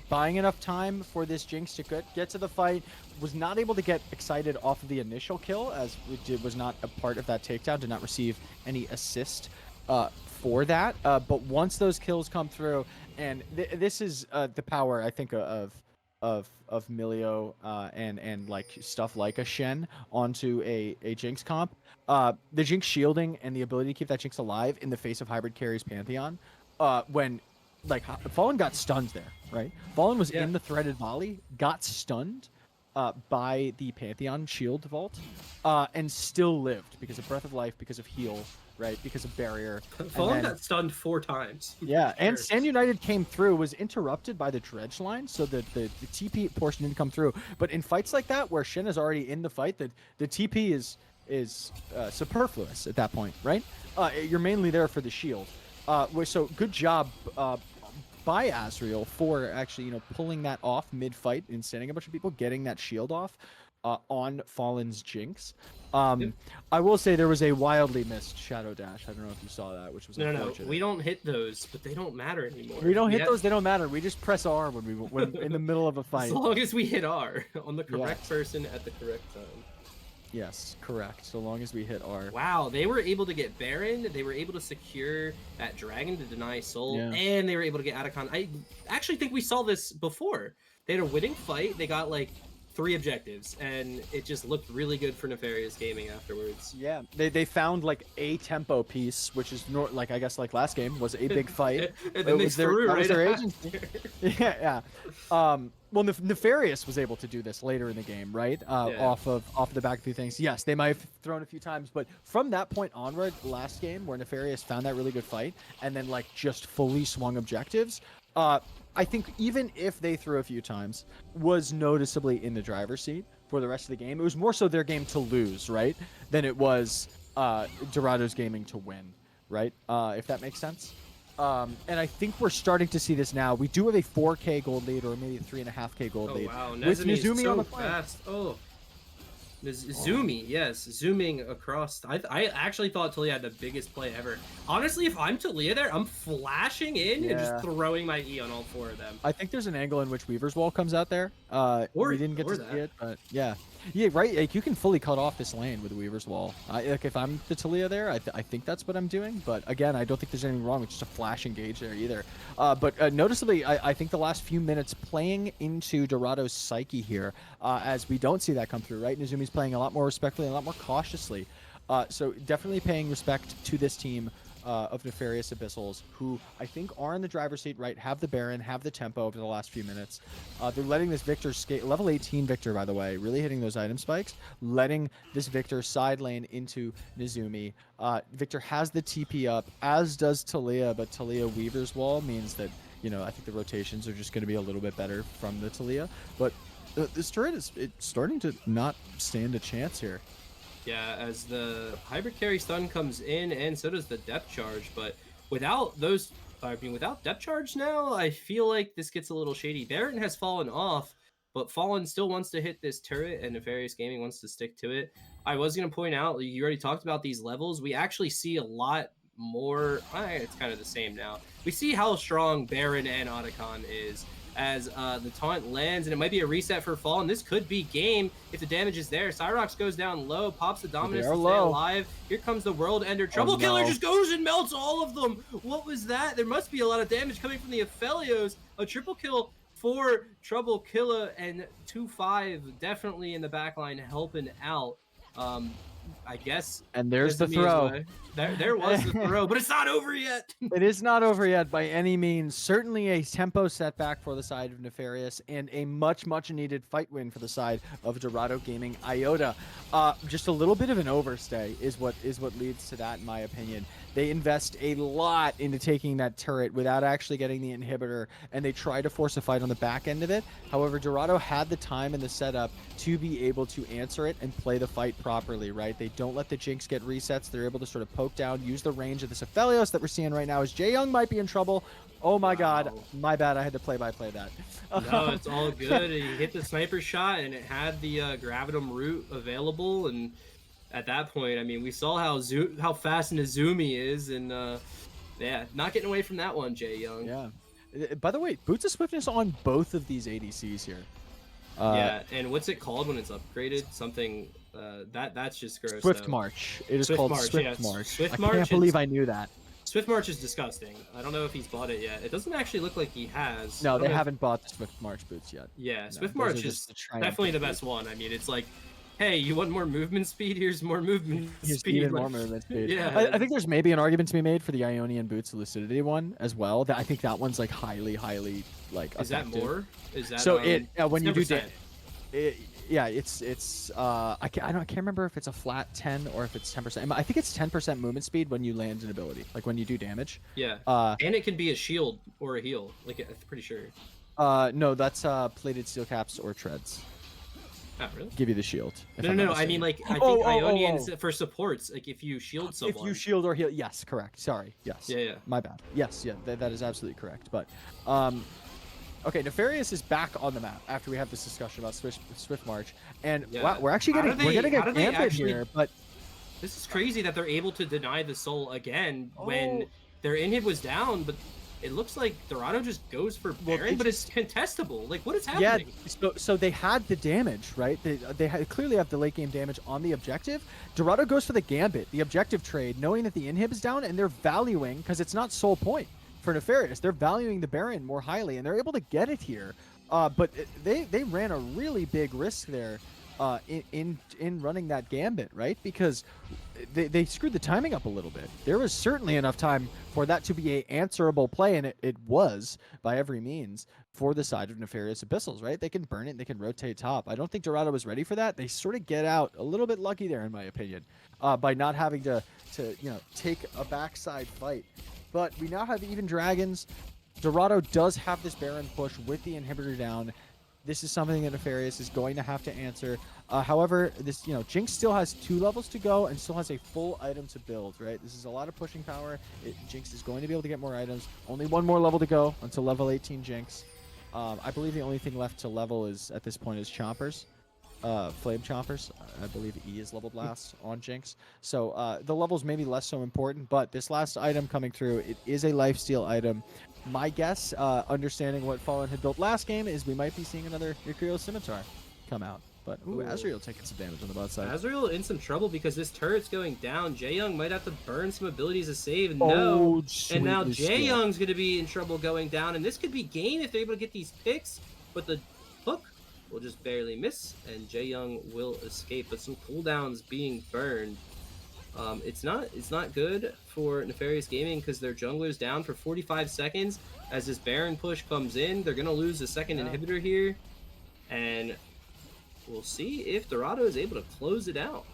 buying enough time for this Jinx to get to the fight, was not able to get excited off of the initial kill, as it was not a part of that takedown, did not receive any assist for that. But once those kills come through, and this is the power, I think, of Milio and like stuff like a Shen onto a Jinx comp. The Jinx shielding and the ability to keep that Jinx alive in the face of hybrid carries Pantheon, when like Fallen got stunned there, right? Fallen was in the threaded volley, got stunned by the Pantheon shield vault, and still lived because of Breath of Life, because of heal, right? Because of barrier. Fallen got stunned 4 times. Yeah, and Stand United came through, was interrupted by the dredge line, so the TP portion didn't come through. But in fights like that, where Shen is already in the fight, the TP is superfluous at that point, right? You're mainly there for the shield. So good job by Azrael for actually, pulling that off mid-fight and sending a bunch of people, getting that shield off on Fallen's Jinx. I will say there was a wildly missed Shadow Dash. I don't know if you saw that, which was No, unfortunate. we don't hit those, but they don't matter anymore. We don't hit those; they don't matter. We just press R when in the middle of a fight. As long as we hit R on the correct person at the correct time. Yes, correct. So long as we hit R. Wow, they were able to get Baron, they were able to secure that Dragon to deny Soul, Yeah. and they were able to get Atacon. I actually think we saw this before. They had a winning fight, they got like 3 objectives, and it just looked really good for Nefarious Gaming afterwards. Yeah, they found like a tempo piece, which is like I guess like last game was a big fight. And then they threw that was right their after. agency. Yeah. Well, Nefarious was able to do this later in the game, right? Off of the back of a few things. Yes, they might have thrown a few times, but from that point onward, last game where Nefarious found that really good fight and then like just fully swung objectives, I think even if they threw a few times, was noticeably in the driver's seat for the rest of the game. It was more so their game to lose, right, than it was Dorado's gaming to win, right? If that makes sense. And I think we're starting to see this now. We do have a 4K gold lead, or maybe a 3.5K gold lead. Wow, with Nezumi is Nezumi so on the flank. fast. Oh. Zoomy, yes, zooming across. I actually thought Talia had the biggest play ever. Honestly, if I'm Talia there, I'm flashing in and just throwing my E on all 4 of them. I think there's an angle in which Weaver's Wall comes out there. We didn't get to see it, but yeah. Yeah, right. Like you can fully cut off this lane with Weaver's Wall. Like if I'm the Talia there, I think that's what I'm doing. But again, I don't think there's anything wrong with just a flash engage there either. But noticeably, I think the last few minutes playing into Dorado's psyche here, as we don't see that come through, right? Nezumi's playing a lot more respectfully, a lot more cautiously. So definitely paying respect to this team of Nefarious Abyssals, who I think are in the driver's seat, right? Have the Baron, have the tempo over the last few minutes. They're letting this Victor skate, level 18 Victor, by the way, really hitting those item spikes, letting this Victor side lane into Nezumi. Victor has the TP up, as does Talia, but Talia Weaver's Wall means that, I think the rotations are just going to be a little bit better from the Talia. But this turret is starting to not stand a chance here. Yeah, as the hybrid carry stun comes in, and so does the depth charge. But without without depth charge now, I feel like this gets a little shady. Baron has fallen off, but Fallen still wants to hit this turret, and Nefarious Gaming wants to stick to it. I was going to point out, you already talked about these levels. We actually see a lot more. It's kind of the same now. We see how strong Baron and Otacon is. As the taunt lands, and it might be a reset for Fallen. This could be game if the damage is there. Cyrox goes down low, pops the Dominus to stay alive. Here comes the World Ender. Trouble Killer just goes and melts all of them. What was that? There must be a lot of damage coming from the Aphelios. A triple kill for Trouble Killer, and 2-5 definitely in the backline helping out. I guess. And there's the throw. There was the throw, but it's not over yet. It is not over yet by any means. Certainly a tempo setback for the side of Nefarious, and a much needed fight win for the side of Dorado Gaming Iota. Just a little bit of an overstay is what leads to that, in my opinion. They invest a lot into taking that turret without actually getting the inhibitor, and they try to force a fight on the back end of it. However, Dorado had the time and the setup to be able to answer it and play the fight properly, right? They don't let the Jinx get resets. They're able to sort of poke down, use the range of this Aphelios that we're seeing right now as Jaeyoung might be in trouble. Oh my god, my bad, I had to play-by-play that. No, it's all good. He hit the sniper shot, and it had the Gravitum root available, and at that point, I mean, we saw how fast Nezumi is, and yeah, not getting away from that one, Jaeyoung. Yeah. By the way, Boots of Swiftness on both of these ADCs here. Yeah, and what's it called when it's upgraded? Something that's just gross. Swift March. It is called Swift March. Swift I March. Can't believe I knew that. Swift March is disgusting. I don't know if he's bought it yet. It doesn't actually look like he has. No, they haven't bought the Swift March boots yet. Yeah, No, Swift March is definitely the best one. I mean, it's like, hey, you want more movement speed? Here's more movement speed. Even more movement speed. Yeah. I think there's maybe an argument to be made for the Ionian Boots Lucidity one as well. I think that one's like highly like Is effective. that more? Is that so when you do 10%. yeah, it's I can't remember if it's a flat 10 or if it's 10%. I think it's 10% movement speed when you land an ability, like when you do damage. Yeah. And it can be a shield or a heal. Like, I'm pretty sure. No, that's plated steel caps or treads. Oh, really? Give you the shield. No. I mean, like, I think Ionians for supports, like, if you shield someone. If you shield or heal, yes, correct. Sorry, yes. Yeah. My bad. Yes, yeah, that is absolutely correct. But, okay, Nefarious is back on the map after we have this discussion about Swift March, and wow, we're getting Gambit here. But this is crazy that they're able to deny the soul again when their inhib was down, but. It looks like Dorado just goes for Baron, but it's contestable. Like, what is happening? Yeah, so they had the damage, right? They clearly have the late game damage on the objective. Dorado goes for the Gambit, the objective trade, knowing that the inhib is down, and they're valuing, because it's not soul point for Nefarious, they're valuing the Baron more highly, and they're able to get it here. But they ran a really big risk there in running that Gambit, right? Because they screwed the timing up a little bit. There was certainly enough time for that to be a answerable play, and it was by every means for the side of Nefarious Abyssals, right? They can burn it, they can rotate top. I don't think Dorado was ready for that. They sort of get out a little bit lucky there, in my opinion, by not having to take a backside fight. But we now have even dragons. Dorado does have this Baron push with the inhibitor down. This is something that Nefarious is going to have to answer. However, this Jinx still has 2 levels to go and still has a full item to build, right? This is a lot of pushing power. Jinx is going to be able to get more items. Only 1 more level to go until level 18 Jinx. I believe the only thing left to level at this point is Chompers. Flame Chompers. I believe E is level blast on Jinx. So the levels may be less so important, but this last item coming through, it is a lifesteal item. My guess, understanding what Fallen had built last game, is we might be seeing another Yukio Scimitar come out. But Azrael taking some damage on the bot side. Azrael in some trouble because this turret's going down. Jaeyoung might have to burn some abilities to save. And now Jaeyoung's going to be in trouble going down. And this could be game if they're able to get these picks. But the hook will just barely miss. And Jaeyoung will escape. But some cooldowns being burned. It's not good for Nefarious Gaming because their jungler's down for 45 seconds. As this Baron push comes in, they're gonna lose the second inhibitor here, and we'll see if Dorado is able to close it out.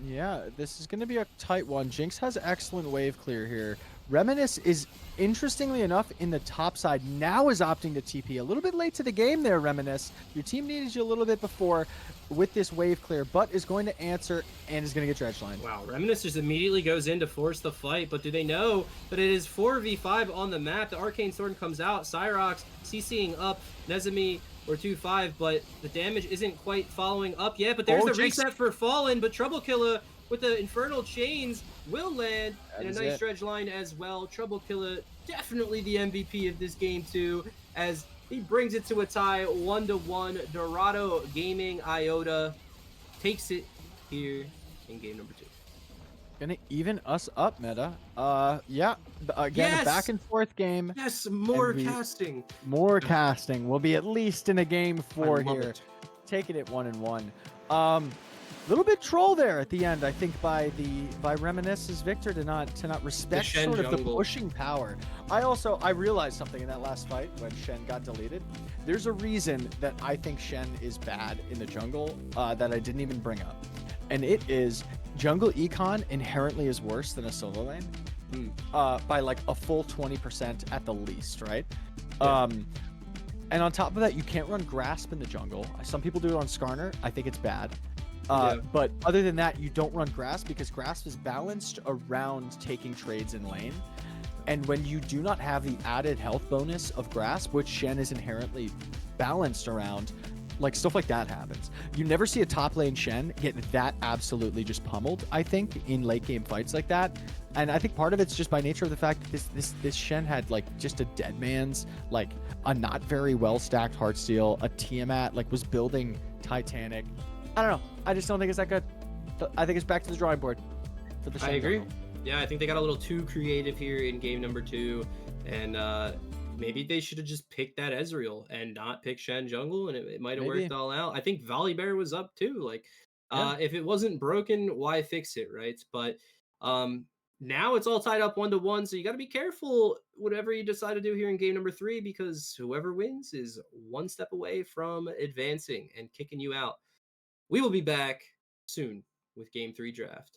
Yeah, this is going to be a tight one. Jinx has excellent wave clear here. Reminisce is, interestingly enough, in the top side, now is opting to TP. A little bit late to the game there, Reminisce. Your team needed you a little bit before with this wave clear, but is going to answer and is going to get dredge line. Wow, Reminisce just immediately goes in to force the fight, but do they know that it is 4v5 on the map? The Arcane Sword comes out, Cyrox CCing up, Nezumi or 2-5, but the damage isn't quite following up yet. But there's the Jinx. reset for Fallen, but Trouble Killer with the Infernal Chains will land That in a is nice it. dredge line as well. Trouble Killer definitely the MVP of this game too, as he brings it to a tie 1-1. Dorado Gaming Iota takes it here in game number 2. Gonna even us up, meta. Yeah. Again, Yes! a back and forth game. Yes, more we- casting. More casting. We'll be at least in a game 4 I love here. it. Taking it 1-1. Little bit troll there at the end, I think, by Reminisce's Victor to not respect Shen sort of the jungle. pushing power. I realized something in that last fight when Shen got deleted. There's a reason that I think Shen is bad in the jungle that I didn't even bring up, and it is jungle econ inherently is worse than a solo lane by like a full 20% at the least, right? Yeah. And on top of that, you can't run grasp in the jungle. Some people do it on Skarner. I think it's bad. But other than that, you don't run grasp because grasp is balanced around taking trades in lane. And when you do not have the added health bonus of grasp, which Shen is inherently balanced around, like stuff like that happens. You never see a top lane Shen get that absolutely just pummeled, I think, in late game fights like that. And I think part of it's just by nature of the fact that this Shen had like just a dead man's, like a not very well stacked Heartsteel, a Tiamat, like was building Titanic. I don't know. I just don't think it's that good. I think it's back to the drawing board for the Shen I agree. jungle. Yeah, I think they got a little too creative here in game number 2, and maybe they should have just picked that Ezreal and not pick Shen jungle, and it might have Maybe. worked all out. I think Volibear was up too. Like, Yeah. if it wasn't broken, why fix it, right? But now it's all tied up 1-1, so you got to be careful whatever you decide to do here in game number 3, because whoever wins is one step away from advancing and kicking you out. We will be back soon with game 3 draft.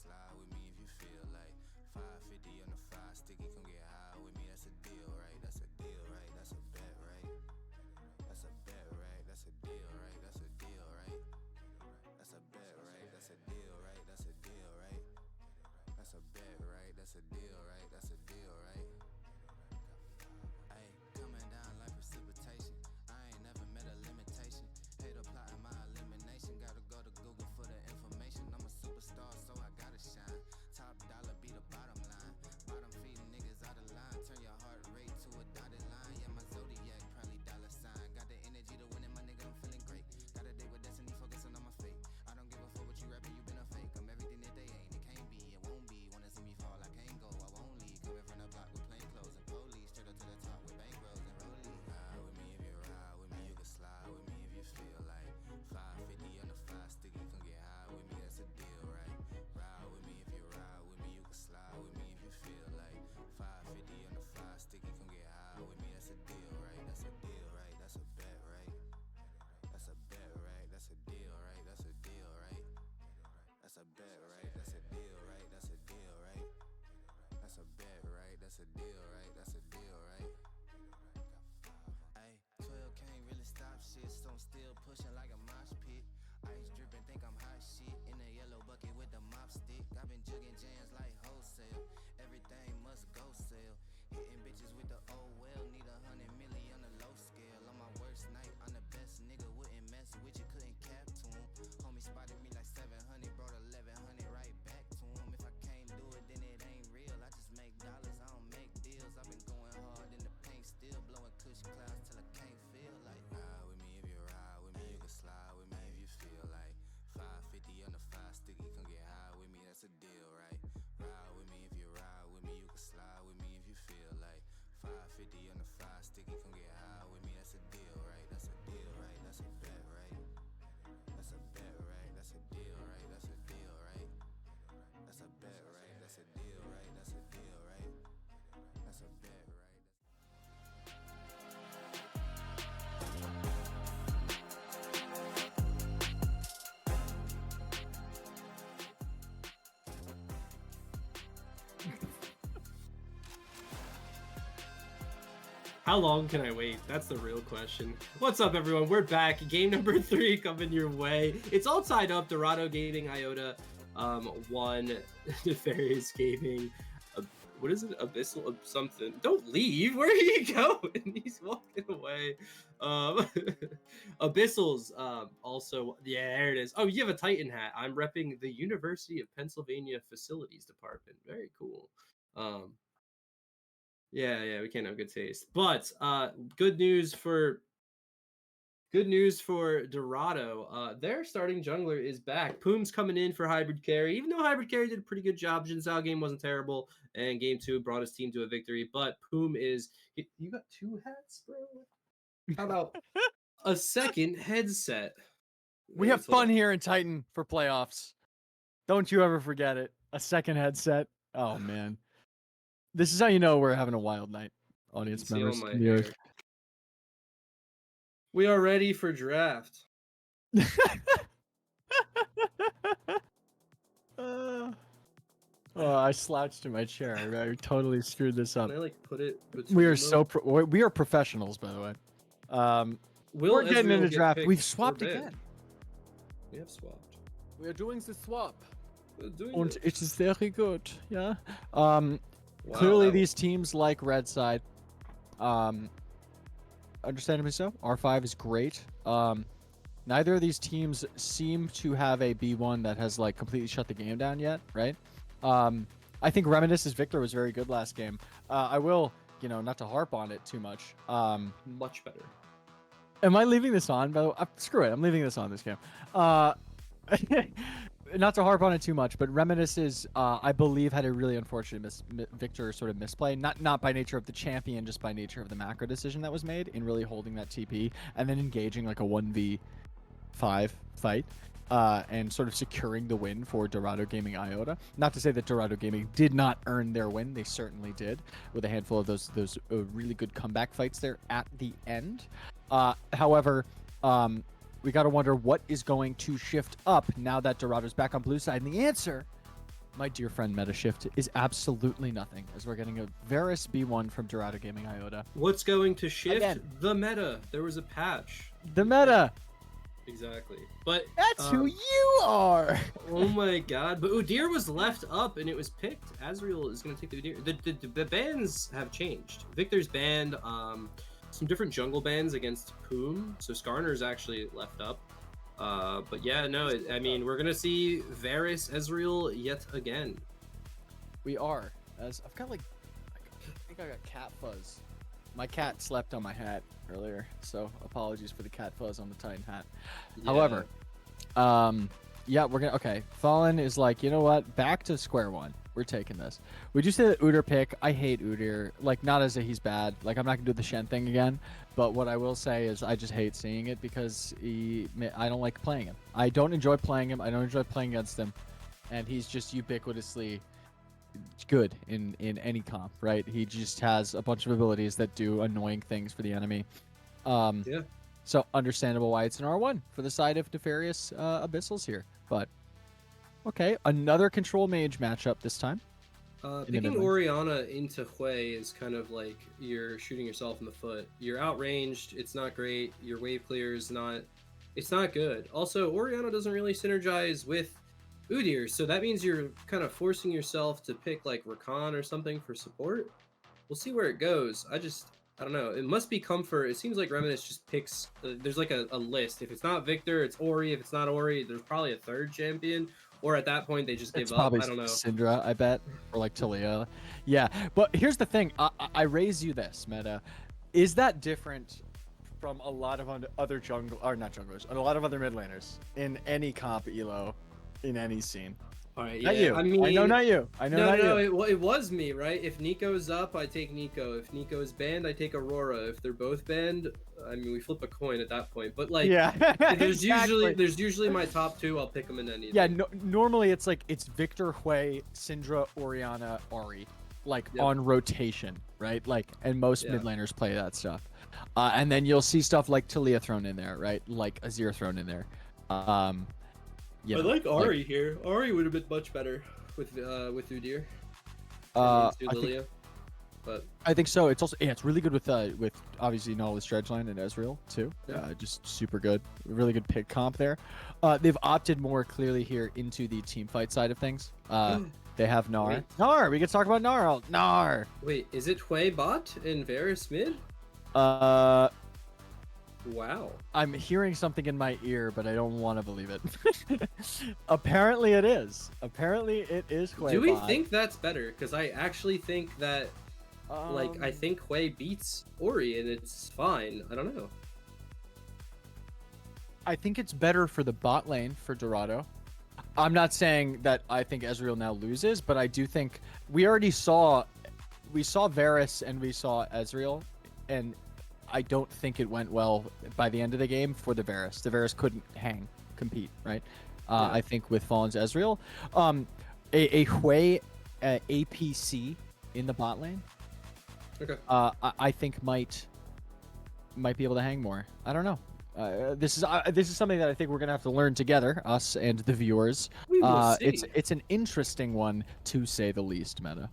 slide with me if you feel like 550 on the 5 sticky, come get high with me. That's a deal, right? That's a deal, right? That's a bet, right? That's a bet, right? That's a deal, right? That's a deal, right? That's a bet, right? That's a deal, right? That's a deal, right? That's a bet, right? That's a deal, right? That's a deal, right? Ay, coming down like precipitation. I ain't never met a limitation. Hate applying my elimination. Gotta go to Google for the information. I'm a superstar, so I gotta shine. Top dollar be the bottom line. Bottom feeding niggas out of line. Turn your heart rate to a dotted line. Yeah, my zodiac probably dollar sign. Got the energy to win it, my nigga, I'm feeling great. Got a day with destiny, focusing on my fate. I don't give a fuck what you rapping, you been a fake. I'm everything that they ain't. It can't be, it won't be. Wanna see me fall, I can't go, I won't leave. Coming from the block with plain clothes and police. Straight up to the top with bankrolls and rollies. Ride with me if you ride with me, you can slide with me if you feel like 550 on the 5 sticky, come get high with me, that's a deal, right? Ride with me if you ride with me, you can slide with me if you feel like 550 on the 5 sticky, come get high with me, that's a deal, right? That's a deal, right? That's a bet, right? That's a bet, right? That's a deal, right? That's a deal, right? That's a bet, right? That's a deal, right? That's a deal, right? That's a bet, right? That's a deal, right? That's a deal, right? Ay, 12 can't really stop shit, so I'm still pushing like a mosh pit. Ice dripping, think I'm hot shit. In the yellow bucket with the mop stick. I've been jugging jams like wholesale. Everything must go sell. Hitting bitches with the oh well. Need 100 million on the low scale. On my worst night, I'm the best nigga. Wouldn't mess with you, couldn't cap to him. Homie spotted me like 700, brought 1100 right back to him. If I can't do it, then it ain't real. I just make dollars, I don't make deals. I've been going hard in the paint, still blowing kush clouds till I can't feel like. Ride with me if you ride with me, you can slide with me if you feel like 550 on the 5 sticky, come get high with me, that's a deal, right? Ride with me if you ride with me, you can slide with me if you feel like 550 on the 5 sticky, come get high with me, that's a deal, right? That's a deal, right? That's a bet, right? That's a bet, right? That's a deal, right? That's a deal, right? That's a bet, right? That's a deal, right? That's a deal, right? That's a bet, right? How long can I wait? That's the real question. What's up, everyone? We're back. Game number 3 coming your way. It's all tied up. Dorado Gaming, Iota, 1. Nefarious Gaming. What is it? Abyssal something. Don't leave. Where are you going? He's walking away. Abyssals. Also, yeah, there it is. Oh, you have a Titan hat. I'm repping the University of Pennsylvania Facilities Department. Very cool. Yeah, we can't have good taste. But good news for Dorado. Their starting jungler is back. Poom's coming in for hybrid carry. Even though hybrid carry did a pretty good job, Jin Zhao game wasn't terrible, and game 2 brought his team to a victory. But Poom is you got 2 hats, bro. How about a second headset? We have fun here in Titan for playoffs. Don't you ever forget it. A second headset. Oh man. This is how you know we're having a wild night, audience members. We are ready for draft. Oh, I slouched in my chair. I totally screwed this up. Can I like put it between We are them? so we are professionals, by the way. We're getting into draft. We've swapped again. We have swapped. We are doing the swap. And it is very good. Yeah. Clearly, these teams like Red Side. Understandably so. R5 is great. Neither of these teams seem to have a B1 that has like completely shut the game down yet, right? I think Reminisce's Victor was very good last game. I will, not to harp on it too much. much better. Am I leaving this on? Screw it. I'm leaving this on this game. Not to harp on it too much, but Reminisce's, I believe, had a really unfortunate Victor sort of misplay. Not by nature of the champion, just by nature of the macro decision that was made in really holding that TP and then engaging like a 1v5 fight and sort of securing the win for Dorado Gaming Iota. Not to say that Dorado Gaming did not earn their win. They certainly did with a handful of those really good comeback fights there at the end. However, we got to wonder what is going to shift up now that Dorado's back on blue side. And the answer my dear friend Metashift, is absolutely nothing, as we're getting a Varus B1 from Dorado Gaming Iota. What's going to shift? Again. The meta. There was a patch. The meta! Exactly. But That's who you are! oh my god. But Udyr was left up and it was picked. Azriel is going to take the Udyr. The bans have changed. Victor's banned some different jungle bans against Poom. So Skarner's actually left up. But yeah, no, I mean, we're going to see Varus Ezreal yet again. We are. As I've got I think I got cat fuzz. My cat slept on my hat earlier, so apologies for the cat fuzz on the Titan hat. Yeah. However, yeah, we're gonna. Okay, Fallen is like, you know what? Back to square one. We're taking this. Would you say the Udyr pick? I hate Udyr. Like, not as a he's bad. Like, I'm not gonna do the Shen thing again. But what I will say is, I just hate seeing it because I don't like playing him. I don't enjoy playing him. I don't enjoy playing against him, and he's just ubiquitously good in any comp, right? He just has a bunch of abilities that do annoying things for the enemy. Yeah. So understandable why it's an R1 for the side of Nefarious Abyssals here. But okay, another control mage matchup this time. Picking Orianna into Hui is kind of like you're shooting yourself in the foot. You're outranged. It's not great. Your wave clear is not. It's not good. Also, Orianna doesn't really synergize with Udyr, so that means you're kind of forcing yourself to pick like Rakan or something for support. We'll see where it goes. I don't know. It must be comfort. It seems like Reminisce just picks. There's like a list. If it's not Victor, it's Ori. If it's not Ori, there's probably a third champion. Or at that point, they just give up. I don't know. Syndra, I bet, or like Talia. Yeah, but here's the thing. I raise you this, Meta. Is that different from a lot of other jungle, or not junglers, and a lot of other mid laners in any comp elo, in any scene? All right, Not yeah. you. I mean, I know not you. I know not you. It was me, right? If Nico's up, I take Nico. If Nico's banned, I take Aurora. If they're both banned, I mean, we flip a coin at that point. But like, Yeah, there's exactly. usually my top two. I'll pick them in any. Yeah, normally it's like it's Victor, Hui, Syndra, Orianna, Ari, like on rotation, right? Like, and most mid laners play that stuff. And then you'll see stuff like Talia thrown in there, right? Like Azir thrown in there. I like Ari here. Ari would have been much better with Udyr. I think so. It's also it's really good with obviously Nautilus Dredgeline and Ezreal too. Yeah. Just super good. Really good pick comp there. They've opted more clearly here into the team fight side of things. They have Gnar. Wait. Gnar. We can talk about Gnar. Gnar. Wait, is it Hui bot and Varus mid? Wow. I'm hearing something in my ear, but I don't want to believe it. Apparently it is. Apparently it is Hui. Do we think that's better? Because I actually think that, I Um, think Hui beats Ori and it's fine. I don't know. I think it's better for the bot lane for Dorado. I'm not saying that I think Ezreal now loses, but I do think we saw Varus and we saw Ezreal, and I don't think it went well by the end of the game for the Varus. The Varus couldn't compete, right? I think with Fallen's Ezreal, a Hui APC in the bot lane, Okay. I think might be able to hang more. I don't know. This is something that I think we're gonna have to learn together, us and the viewers. We will see. It's an interesting one to say the least, Meta.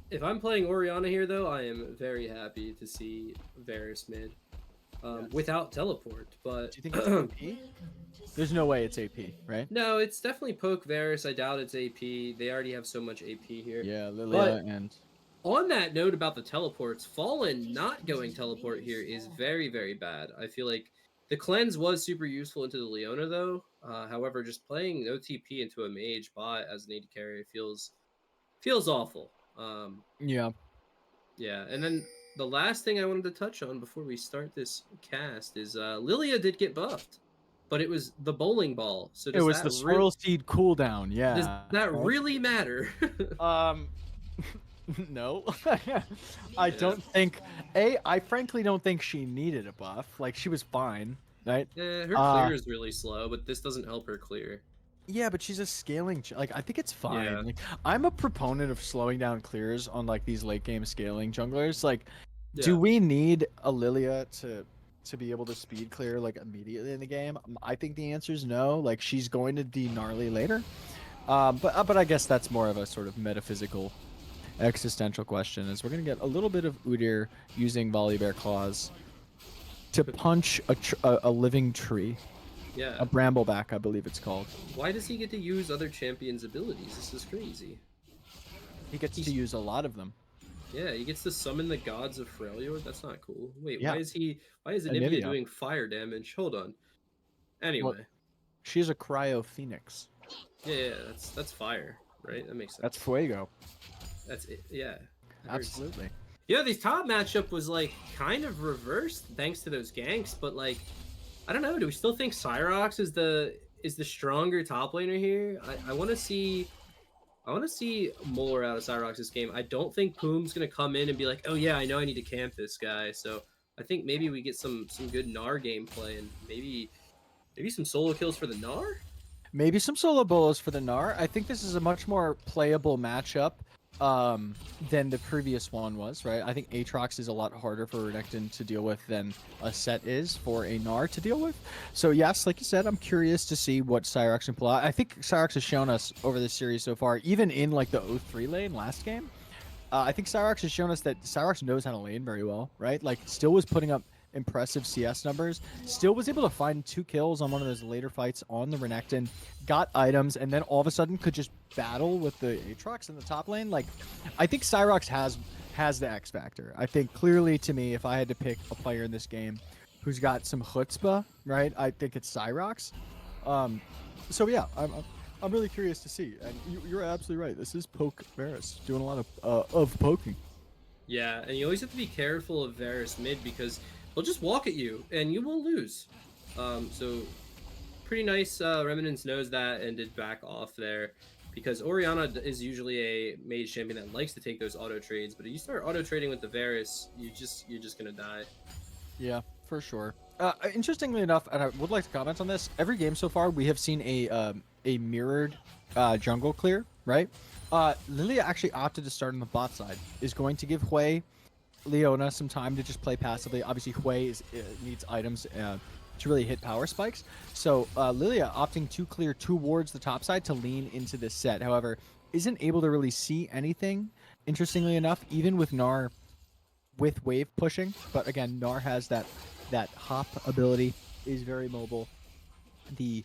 If I'm playing Orianna here, though, I am very happy to see Varus mid without teleport. But Do you think it's AP? There's no way it's AP, right? no, it's definitely poke Varus. I doubt it's AP. They already have so much AP here. Yeah, Lilia But- and On that note about the teleports, Fallen not going teleport here is very, very bad. I feel like the cleanse was super useful into the Leona, though. However, just playing OTP into a mage bot as an AD carry feels awful. yeah. Yeah, and then the last thing I wanted to touch on before we start this cast is Lilia did get buffed, but it was the bowling ball. So It was the swirl seed cooldown. Yeah. Does that really matter? No. I don't think. I frankly don't think she needed a buff. Like, she was fine, right? Her clear is really slow, but this doesn't help her clear. Yeah, but she's a scaling. Like, I think it's fine. Yeah. Like, I'm a proponent of slowing down clears on like these late game scaling junglers. Like, do we need a Lilia to be able to speed clear like immediately in the game? I think the answer is no. Like, she's going to be gnarly later. But I guess that's more of a sort of metaphysical, existential question. Is we're gonna get a little bit of Udyr using Volibear Claws to punch a living tree, Yeah. a Brambleback, I believe it's called. Why does he get to use other champions' abilities? This is crazy. He gets to use a lot of them. Yeah, he gets to summon the gods of Freljord. That's not cool. Wait, Yeah. why is Anivia Anivia. doing fire damage? Hold on. Well, Anyway, she's a Cryo Phoenix. yeah, that's fire, right? That makes sense. That's Fuego. That's it. Yeah. Absolutely. Yeah, the top matchup was like kind of reversed thanks to those ganks, but like I don't know. Do we still think Cyrox is the stronger top laner here? I want to see more out of Cyrox this game. I don't think Poom's gonna come in and be like, oh yeah, I know I need to camp this guy. So I think maybe we get some good Gnar gameplay and maybe some solo kills for the Gnar. Maybe some solo bolos for the Gnar. I think this is a much more playable matchup than the previous one was, right? I think Aatrox is a lot harder for Renekton to deal with than a Set is for a Gnar to deal with. So yes, like you said, I'm curious to see what Cyrox can pull out. I think Cyrox has shown us over this series so far, even in like the 0-3 lane last game, I think Cyrox has shown us that Cyrox knows how to lane very well, right? Like still was putting up impressive CS numbers, still was able to find 2 kills on one of those later fights on the Renekton, got items, and then all of a sudden could just battle with the Aatrox in the top lane. Like, I think Cyrox has the X factor. I think clearly to me, if I had to pick a player in this game who's got some chutzpah, right, I think it's Cyrox. So yeah, I'm really curious to see. And you're absolutely right. This is Poke Varus doing a lot of poking. Yeah, and you always have to be careful of Varus mid because they'll just walk at you and you will lose. So pretty nice. Remnants knows that and did back off there because Orianna is usually a mage champion that likes to take those auto trades. But if you start auto trading with the Varus, you're just gonna die. Yeah, for sure. Interestingly enough, and I would like to comment on this. Every game so far, we have seen a mirrored jungle clear, right? Lilia actually opted to start on the bot side. Is going to give Hui, Leona some time to just play passively. Obviously, Hui needs items to really hit power spikes. So Lilia opting to clear towards the top side to lean into this set. However, isn't able to really see anything. Interestingly enough, even with Gnar with wave pushing, but again, Gnar has that hop ability, is very mobile. The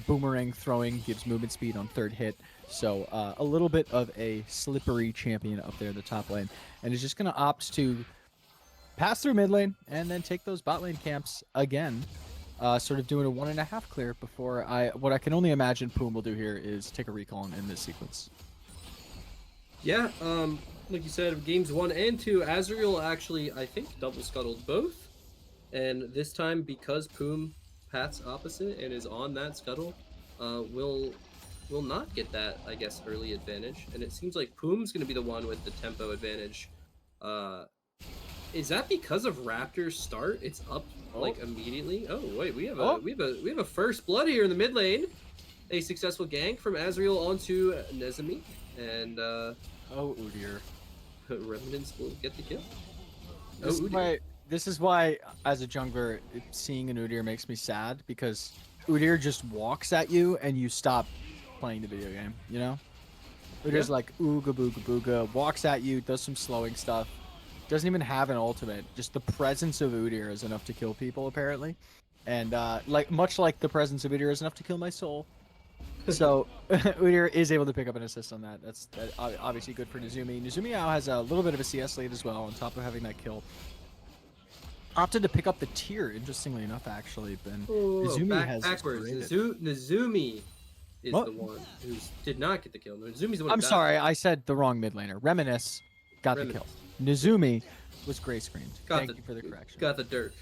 boomerang throwing gives movement speed on third hit. So a little bit of a slippery champion up there in the top lane, and is just going to opt to pass through mid lane and then take those bot lane camps again, sort of doing a 1.5 clear before what I can only imagine Poom will do here is take a recall in this sequence. Yeah, like you said, games 1 and 2, Azrael actually, I think, double scuttled both. And this time, because Poom paths opposite and is on that scuttle, will not get that, I guess, early advantage. And it seems like Poom's going to be the one with the tempo advantage. Is that because of Raptor's start? It's up like immediately. Oh wait, we have a first blood here in the mid lane. A successful gank from Azrael onto Nezumi, and oh Udyr. Remnants will get the kill. This is why, as a jungler, seeing an Udyr makes me sad, because Udyr just walks at you and you stop playing the video game, you know? Udyr's like ooga booga booga, walks at you, does some slowing stuff, doesn't even have an ultimate. Just the presence of Udyr is enough to kill people, apparently. And much like the presence of Udyr is enough to kill my soul. So Udyr is able to pick up an assist on that. That's obviously good for Nezumi. Nezumi now has a little bit of a CS lead as well, on top of having that kill. Opted to pick up the tier, interestingly enough, actually. But Nezumi has backwards. Nezumi is the one who did not get the kill. Nezumi's the one. I'm sorry, I said the wrong mid laner. Reminisce got the kill. Nezumi was gray screened. Thank you for the correction. Got the dirt.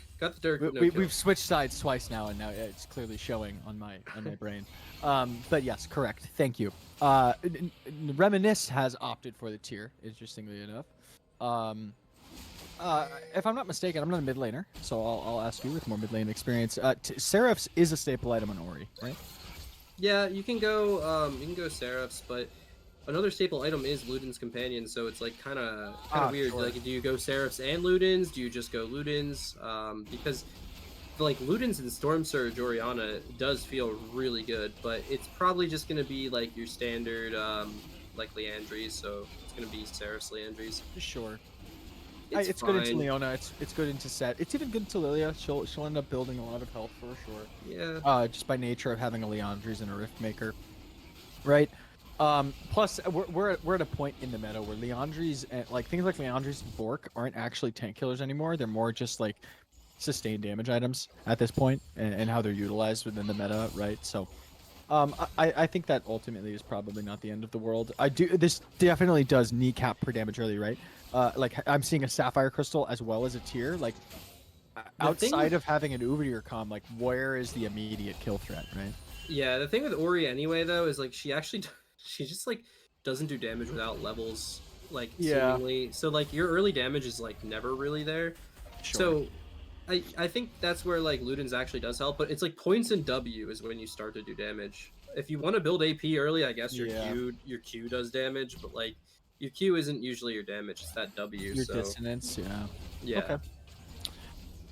We've switched sides twice now, and now it's clearly showing on my brain. But yes, correct. Thank you. Reminisce has opted for the tier, interestingly enough. If I'm not mistaken, I'm not a mid laner, so I'll ask you with more mid lane experience. Seraphs is a staple item on Ori, right? Yeah, you can go Seraphs, but another staple item is Luden's Companion, so it's like kind of weird. Sure. Like, do you go Seraphs and Ludens? Do you just go Ludens? Because like Ludens and Storm Surge Oriana does feel really good, but it's probably just gonna be like your standard like Leandries, so it's gonna be Saris Leandries. Sure. It's good into fine. Leona. It's good into Set. It's even good into Lilia. She'll end up building a lot of health for sure. Yeah. Just by nature of having a Leandries and a Rift Maker, right? Plus, we're at a point in the meta where Leandries and like things like Leandries and Bork aren't actually tank killers anymore. They're more just like sustained damage items at this point, and how they're utilized within the meta, right? So, I think that ultimately is probably not the end of the world. This definitely does kneecap per damage early, right? Like I'm seeing a Sapphire Crystal as well as a tier. Like outside of having an Udyr com, like where is the immediate kill threat, right? Yeah, the thing with Ori anyway though is like she just like doesn't do damage without levels, like seemingly. So like your early damage is like never really there. Sure. So I think that's where like Ludens actually does help, but it's like points and W is when you start to do damage. If you want to build AP early, I guess your Q does damage, but like your Q isn't usually your damage, it's that W. Your dissonance, yeah. Yeah. Okay.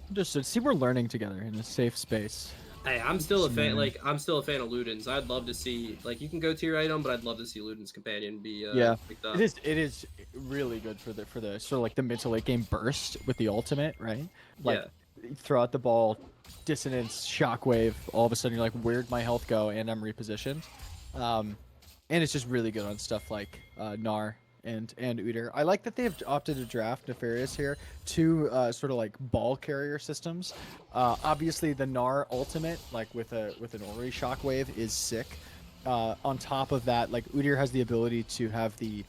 Understood. See, we're learning together in a safe space. Hey, I'm still a fan. Like, I'm still a fan of Ludens. I'd love to see, like, you can go to your item, but I'd love to see Ludens companion be picked up. It is really good for the sort of like the mid to late game burst with the ultimate, right? Like, throw out the ball, dissonance, shockwave. All of a sudden, you're like, where'd my health go? And I'm repositioned. And it's just really good on stuff like Gnar and Udyr. I like that they have opted to draft Nefarious here. Two sort of like ball carrier systems. Obviously, the Gnar ultimate, like with an Ori shockwave, is sick. On top of that, like Udyr has the ability to have the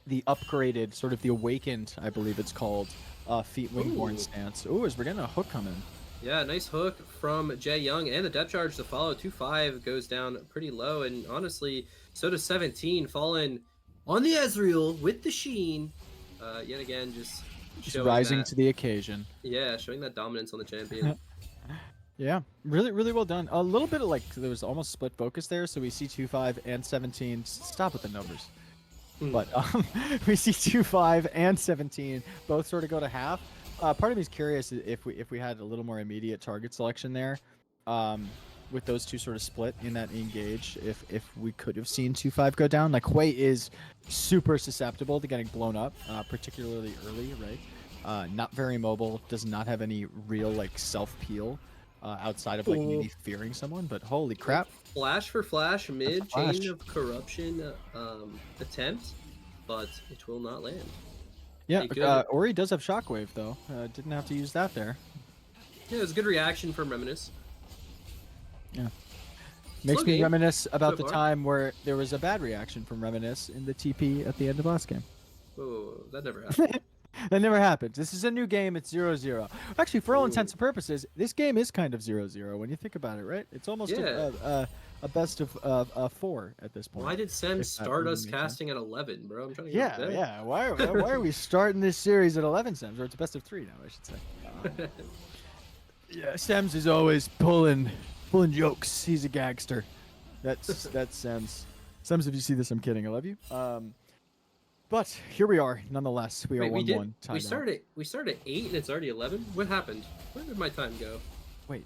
upgraded, sort of the awakened, I believe it's called, feet wingborn stance. Ooh, we're getting a hook coming. Yeah, nice hook from Jay Young, and the depth charge to follow. 2-5 goes down pretty low, and honestly, so does 17, falling on the Ezreal with the Sheen. Yet again, just rising to the occasion. Yeah, showing that dominance on the champion. Yeah, really, really well done. A little bit of like, there was almost split focus there, so we see 2-5 and 17. Stop with the numbers. But we see 2-5 and 17 both sort of go to half. Part of me is curious if we had a little more immediate target selection there, with those two sort of split in that engage, if we could have seen 2-5 go down. Like Hui is super susceptible to getting blown up, particularly early, right? Not very mobile, does not have any real like self peel outside of like maybe fearing someone. But holy crap! Flash for flash mid chain of corruption attempt, but it will not land. Yeah, Ori does have Shockwave, though. Didn't have to use that there. Yeah, it was a good reaction from Reminisce. Yeah. Makes me reminisce about the time where there was a bad reaction from Reminisce in the TP at the end of last game. Oh, that never happened. That never happened. This is a new game. It's 0-0. Actually, for all intents and purposes, this game is kind of 0-0 when you think about it, right? It's almost a best of 4 at this point. Why did Sem start us casting at 11, bro? I'm trying to get better. Yeah. Why are we starting this series at 11 Sems? Or it's a best of 3 now, I should say. Yeah, Sems is always pulling jokes. He's a gangster. That's Sems. Sems, if you see this, I'm kidding. I love you. But here we are, nonetheless. We are 1-1. We started at 8 and it's already 11? What happened? Where did my time go? Wait,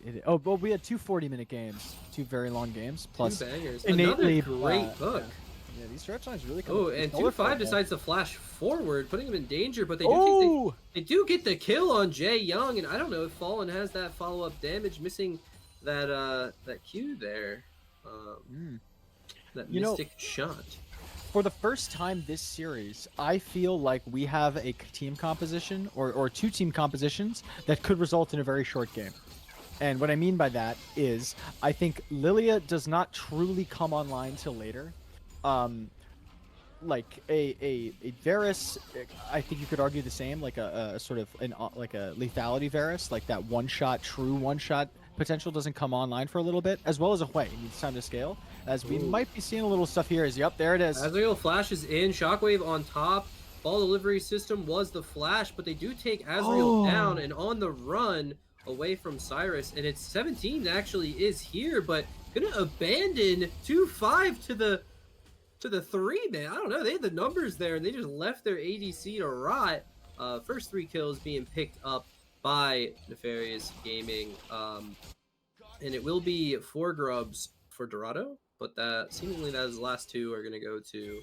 we had 2 40-minute games, 2 very long games, plus 2 bangers. innately Another great hook. Yeah, these stretch lines really come. Oh, and 2-5 decides to flash forward, putting him in danger, but they do get the kill on Jay Young, and I don't know if Fallen has that follow-up damage, missing that Q there. That mystic shot. For the first time this series, I feel like we have a team composition or 2 team compositions that could result in a very short game. And what I mean by that is, I think Lilia does not truly come online till later. Like a Varus, I think you could argue the same, like a sort of like a lethality Varus, like that true one shot potential doesn't come online for a little bit, as well as a Hui. It needs time to scale, as we might be seeing a little stuff here. There it is. Azrael flashes in, Shockwave on top. Ball delivery system was the flash, but they do take Azrael down and on the run away from Cyrus, and it's 17 actually is here, but gonna abandon 2-5 to the 3, man. I don't know, they had the numbers there and they just left their ADC to rot. First 3 kills being picked up by Nefarious Gaming. And it will be 4 grubs for Dorado, but that seemingly those last 2 are gonna go to.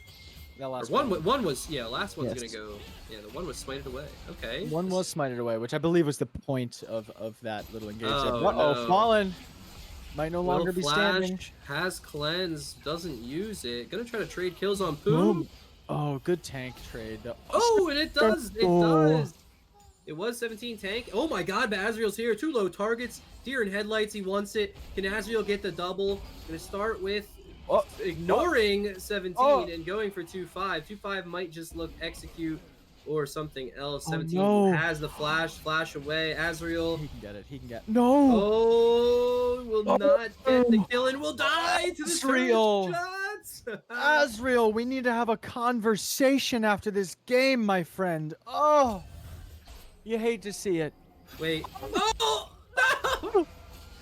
That last One was last one's Yes. gonna go. Yeah, the one was smited away. Okay. One was smited away, which I believe was the point of that little engagement. Oh, Uh-oh, no. Fallen might no longer be standing. Has cleanse, doesn't use it. Gonna try to trade kills on Boom. Poom. Oh, good tank trade. Oh, and it does. It Oh. does. It was 17 tank. Oh my god, but Azrael's here. 2 low targets. Deer in headlights. He wants it. Can Azrael get the double? Gonna start with ignoring 17 and going for 2-5. 2-5 might just look execute or something else. 17 has the flash away. Azrael. He can get it. He can get. No. Oh, will not get the kill and will die to the Azrael. shots. Azrael, we need to have a conversation after this game, my friend. Oh, you hate to see it. Wait. Oh! No!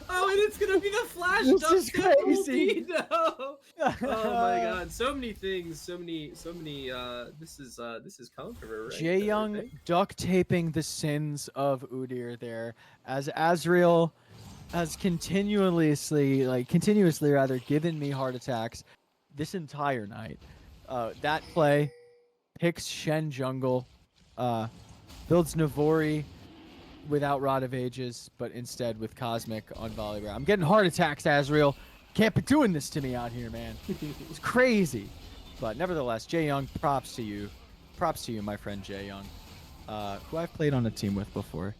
Oh, and it's gonna be the flash This is dubstep crazy. ulti, no! Oh my god, so many things, so many. This is Conqueror, right? Jae Young duct taping the sins of Udyr there, as Azrael has continuously rather given me heart attacks this entire night. That play picks Shen jungle, builds Navori without Rod of Ages, but instead with Cosmic on Volibear. I'm getting heart attacks, Azrael. Can't be doing this to me out here, man. It's crazy. But nevertheless, Jae Young, props to you. Props to you, my friend Jae Young, who I've played on a team with before,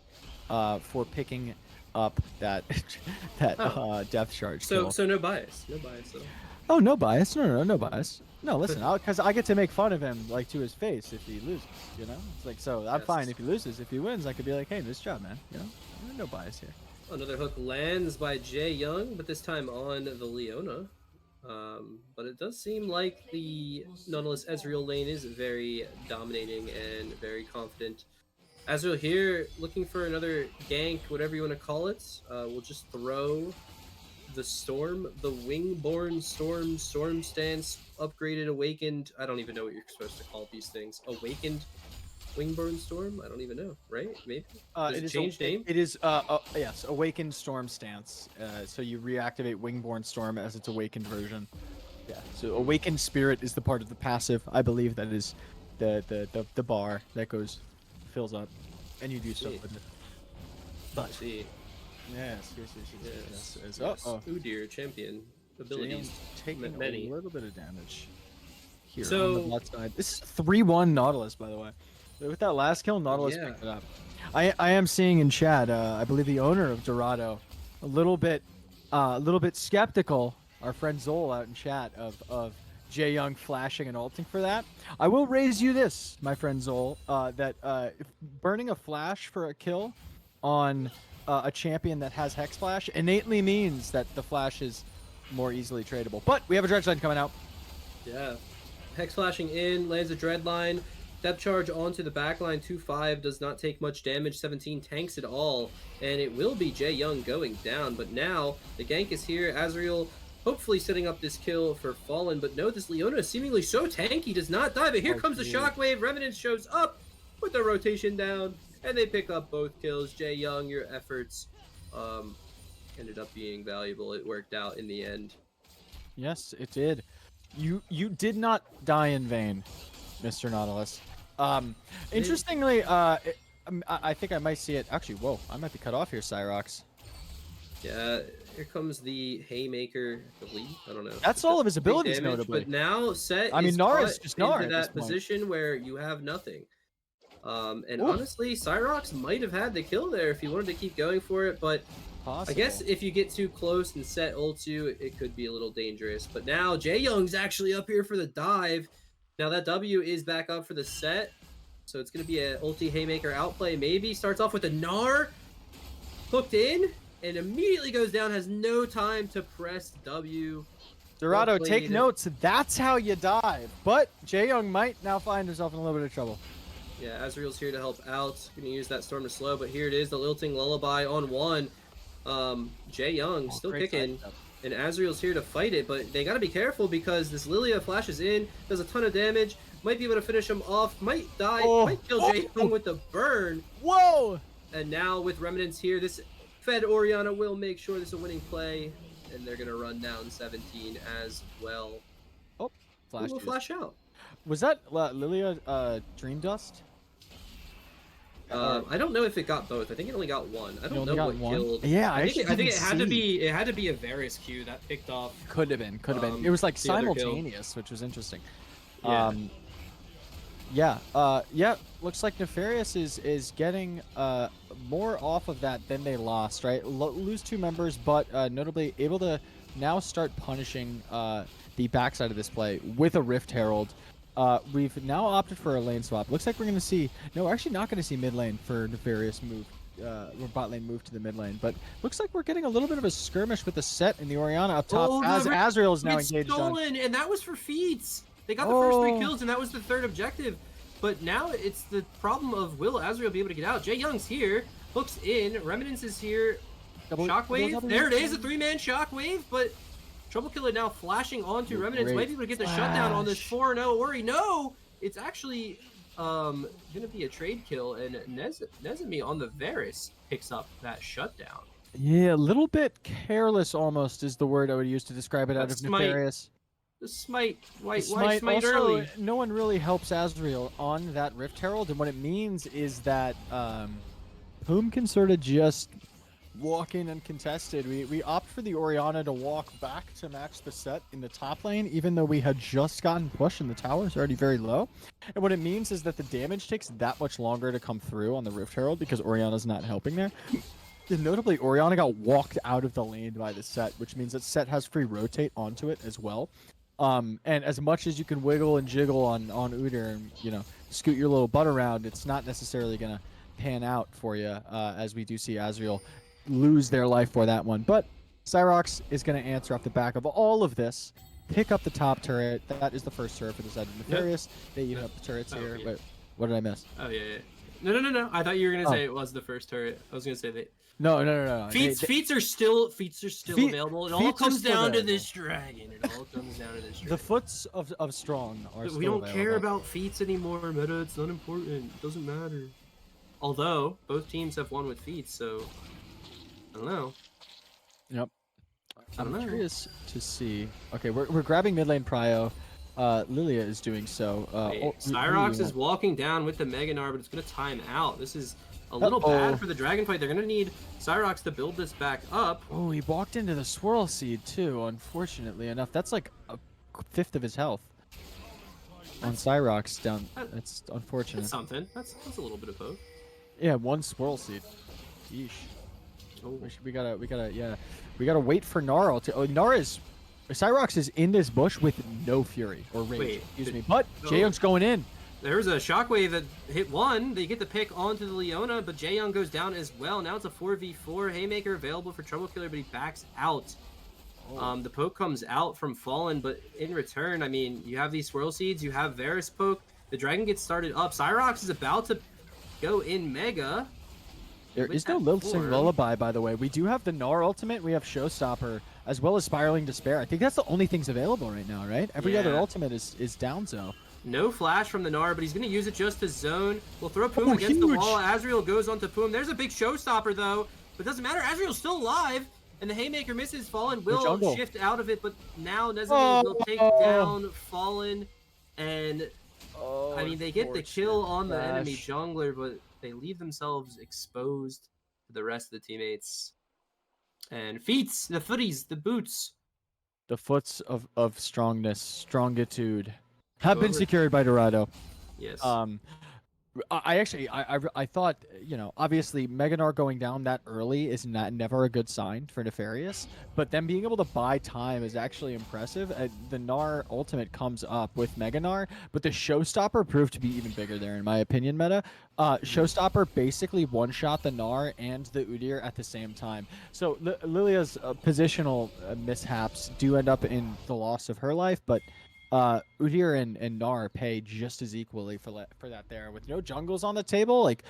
for picking up that Death Charge kill. So no bias at all. Oh, no bias. No bias. No, listen, because I get to make fun of him, like, to his face if he loses, you know? It's like, so I'm fine if he loses. If he wins, I could be like, hey, nice job, man. You know? No bias here. Another hook lands by Jae Young, but this time on the Leona. But it does seem like the Nautilus Ezreal lane is very dominating and very confident. Ezreal here looking for another gank, whatever you want to call it. We'll just throw the Storm, the Wingborn Storm Stance, upgraded, awakened. I don't even know what you're supposed to call these things. Awakened Wingborn Storm? I don't even know, right? Maybe? Does it change name? It is, yes, Awakened Storm Stance. So you reactivate Wingborn Storm as its awakened version. Yeah, so Awakened Spirit is the part of the passive. I believe that is the bar that fills up, and you do stuff with it. But, see. Yes. Udyr champion abilities. Taking many. a little bit of damage here So- on the left side. This is 3-1 Nautilus, by the way. With that last kill, Nautilus picked it up. I am seeing in chat, I believe the owner of Dorado, a little bit skeptical. Our friend Zol out in chat of Jae Young flashing and ulting for that. I will raise you this, my friend Zol, that if burning a flash for a kill on a champion that has Hex Flash innately means that the flash is more easily tradable. But we have a Dredge Line coming out. Yeah. Hex flashing in, lands a Dread Line. Depth charge onto the backline. 2-5 does not take much damage. 17 tanks it all. And it will be Jae Young going down. But now the gank is here. Azrael hopefully setting up this kill for Fallen. But no, this Leona is seemingly so tanky. Does not die. But here comes the Shockwave. Revenant shows up with the rotation down. And they pick up both kills. Jae Young, your efforts ended up being valuable. It worked out in the end. Yes, it did. You did not die in vain, Mr. Nautilus. Interestingly, I think I might see it. Actually, whoa, I might be cut off here, Cyrox. Yeah, here comes the Haymaker, I believe. I don't know. That's all of his abilities, damage, notably. But now Set is Nara's put just Nara into at this that point. position where you have nothing. And Ooh. honestly, Cyrox might have had the kill there if he wanted to keep going for it, but Possible. I guess if you get too close and Set ults you, it could be a little dangerous. But now Jae Young's actually up here for the dive. Now that W is back up for the Set. So it's going to be a ulti Haymaker outplay. Maybe starts off with a Gnar hooked in and immediately goes down. Has no time to press W. Dorado, Well take played. notes. That's how you dive. But Jae Young might now find himself in a little bit of trouble. Yeah, Azrael's here to help out. Going to use that Storm to slow, but here it is, the Lilting Lullaby on one. Jae Young still great kicking, sidestep. and Azrael's here to fight it, but they got to be careful because this Lilia flashes in, does a ton of damage, might be able to finish him off, might die, might kill Jae Young with the burn. Whoa! And now with Remnants here, this Fed Orianna will make sure this is a winning play, and they're gonna run down 17 as well. Oh, flash. We'll flash out. Was that Lilia Dream Dust? I don't know if it got both. I think it only got one. I don't know what killed. Yeah, I think it had to be. It had to be a Varus Q that picked off. Could have been. It was like the other kill. simultaneous, which was interesting. Yeah. Yeah. Looks like Nefarious is getting more off of that than they lost. Right, lose 2 members, but notably able to now start punishing the backside of this play with a Rift Herald. We've now opted for a lane swap. Looks like we're going to see... No, we're actually not going to see mid lane for Nefarious move. Or bot lane move to the mid lane. But looks like we're getting a little bit of a skirmish with the set and the Orianna up top as Azrael is now engaged stolen, and that was for feats. They got the first 3 kills, and that was the 3rd objective. But now it's the problem of will Azrael be able to get out? Jae Young's here. Hooks in. Remnants is here. Shockwave. There it is, a 3-man Shockwave, but... Trouble Killer now flashing onto Remnants, might be able to get the shutdown on this 4-0 Ori. No! It's actually gonna be a trade kill, and Nezumi on the Varus picks up that shutdown. Yeah, a little bit careless almost is the word I would use to describe it out of Nefarious. The smite. Why smite also, early? No one really helps Azrael on that Rift Herald, and what it means is that Whom can sort of just walk in uncontested. We opt for the Orianna to walk back to match the set in the top lane, even though we had just gotten pushed and the tower is already very low. And what it means is that the damage takes that much longer to come through on the Rift Herald because Orianna's not helping there. And notably, Orianna got walked out of the lane by the set, which means that set has free rotate onto it as well. And as much as you can wiggle and jiggle on Udyr and, you know, scoot your little butt around, it's not necessarily going to pan out for you, as we do see Azrael lose their life for that one. But Cyrox is going to answer off the back of all of this, pick up the top turret. That is the first turret for the side of Nefarious. They eat up the turrets here. Yeah. Wait, what did I miss? Oh, yeah. No. I thought you were going to say it was the first turret. I was going to say that. No. Feats are still available. It all comes down to this dragon. The foots of strong are still We don't available. care about feats anymore, meta. It's not important. It doesn't matter. Although, both teams have won with feats, so... I don't know. Yep. I don't know. Curious to see. Okay, we're grabbing mid lane prio. Lilia is doing so. Cyrox is walking down with the Meganar, but it's going to time out. This is a little bad for the dragon fight. They're going to need Cyrox to build this back up. Oh, he walked into the swirl seed too, unfortunately enough. That's like a fifth of his health. On Cyrox down. That's unfortunate. That's something. That's a little bit of both. Yeah, one swirl seed. Yeesh. Oh. We gotta wait for Gnarl to. Oh, Cyrox is in this bush with no fury or rage. Excuse me, but Jaeyoung's going in. There's a shockwave that hit one. They get the pick onto the Leona, but Jaeyoung goes down as well. Now it's a 4v4. Haymaker available for Trouble Killer, but he backs out. The poke comes out from Fallen, but in return, I mean, you have these swirl seeds, you have Varus poke. The dragon gets started up. Cyrox is about to go in Mega. There is no Lilting Lullaby, by the way. We do have the Gnar ultimate. We have Showstopper, as well as Spiraling Despair. I think that's the only things available right now, right? Every other ultimate is down, so. No flash from the Gnar, but he's going to use it just to zone. We'll throw Poom against the wall. Azrael goes onto Poom. There's a big Showstopper, though. But doesn't matter. Azrael's still alive. And the Haymaker misses. Fallen will shift out of it, but now Nezumi will take down Fallen. And, I mean, they get the kill on the enemy jungler, but they leave themselves exposed to the rest of the teammates. And feats, the footies, the boots. The foots of strongness, strongitude, have been secured by Dorado. Yes. I thought, you know, obviously Meganar going down that early is never a good sign for Nefarious, but them being able to buy time is actually impressive. The Gnar ultimate comes up with Meganar, but the Showstopper proved to be even bigger there, in my opinion, meta. Showstopper basically one-shot the Gnar and the Udyr at the same time. So Lilia's positional mishaps do end up in the loss of her life, but Udyr and Gnar pay just as equally for that there. With no jungles on the table, like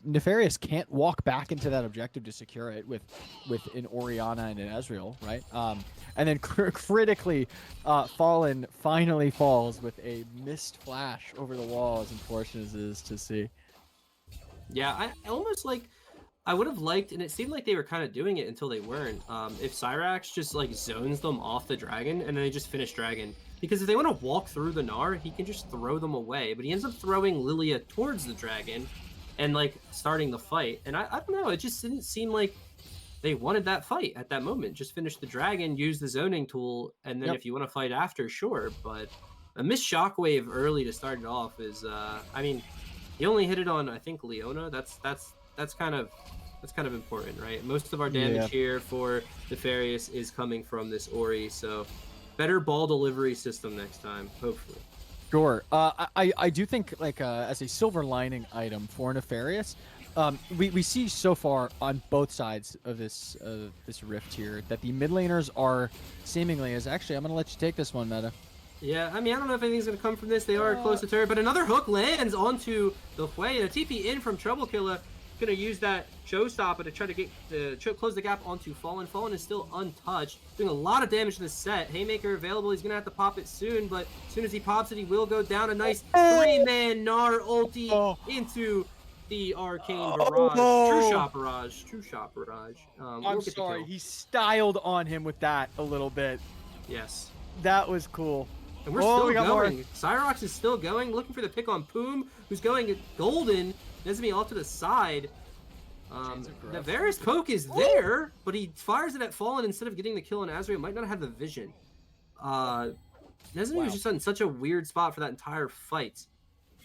Nefarious can't walk back into that objective to secure it with an Orianna and an Ezreal, right? And then critically, Fallen finally falls with a missed flash over the wall, as unfortunate as it is to see. Yeah, I almost like... I would have liked, and it seemed like they were kind of doing it until they weren't. If Cyrax just like zones them off the dragon and then they just finish dragon, because if they want to walk through the Gnar, he can just throw them away. But he ends up throwing Lilia towards the dragon, and like starting the fight. And I don't know, it just didn't seem like they wanted that fight at that moment. Just finish the dragon, use the zoning tool, and then if you want to fight after, sure. But a missed shockwave early to start it off is, I mean, he only hit it on I think Leona. That's kind of important, right? Most of our damage here for Nefarious is coming from this Ori, so better ball delivery system next time, hopefully. Sure. I do think, like, as a silver lining item for Nefarious, we see so far on both sides of this rift here that the mid laners are seemingly, as actually, I'm going to let you take this one, Meta. Yeah, I mean, I don't know if anything's going to come from this. They are close to turret, but another hook lands onto the Hui, and a TP in from Trouble Killer. Going to use that showstopper to try to get close the gap onto Fallen. Fallen is still untouched, doing a lot of damage to the set. Haymaker available. He's going to have to pop it soon, but as soon as he pops it, he will go down. A nice three-man Gnar ulti into the arcane barrage. True shot barrage. I'm sorry, he styled on him with that a little bit. Yes. That was cool. And we're still going. Cyrox is still going, looking for the pick on Poom, who's going at Golden. Nezmi off to the side. Nefarious poke is there, but he fires it at Fallen instead of getting the kill on Azrael. Might not have the vision. Nezmi was just in such a weird spot for that entire fight.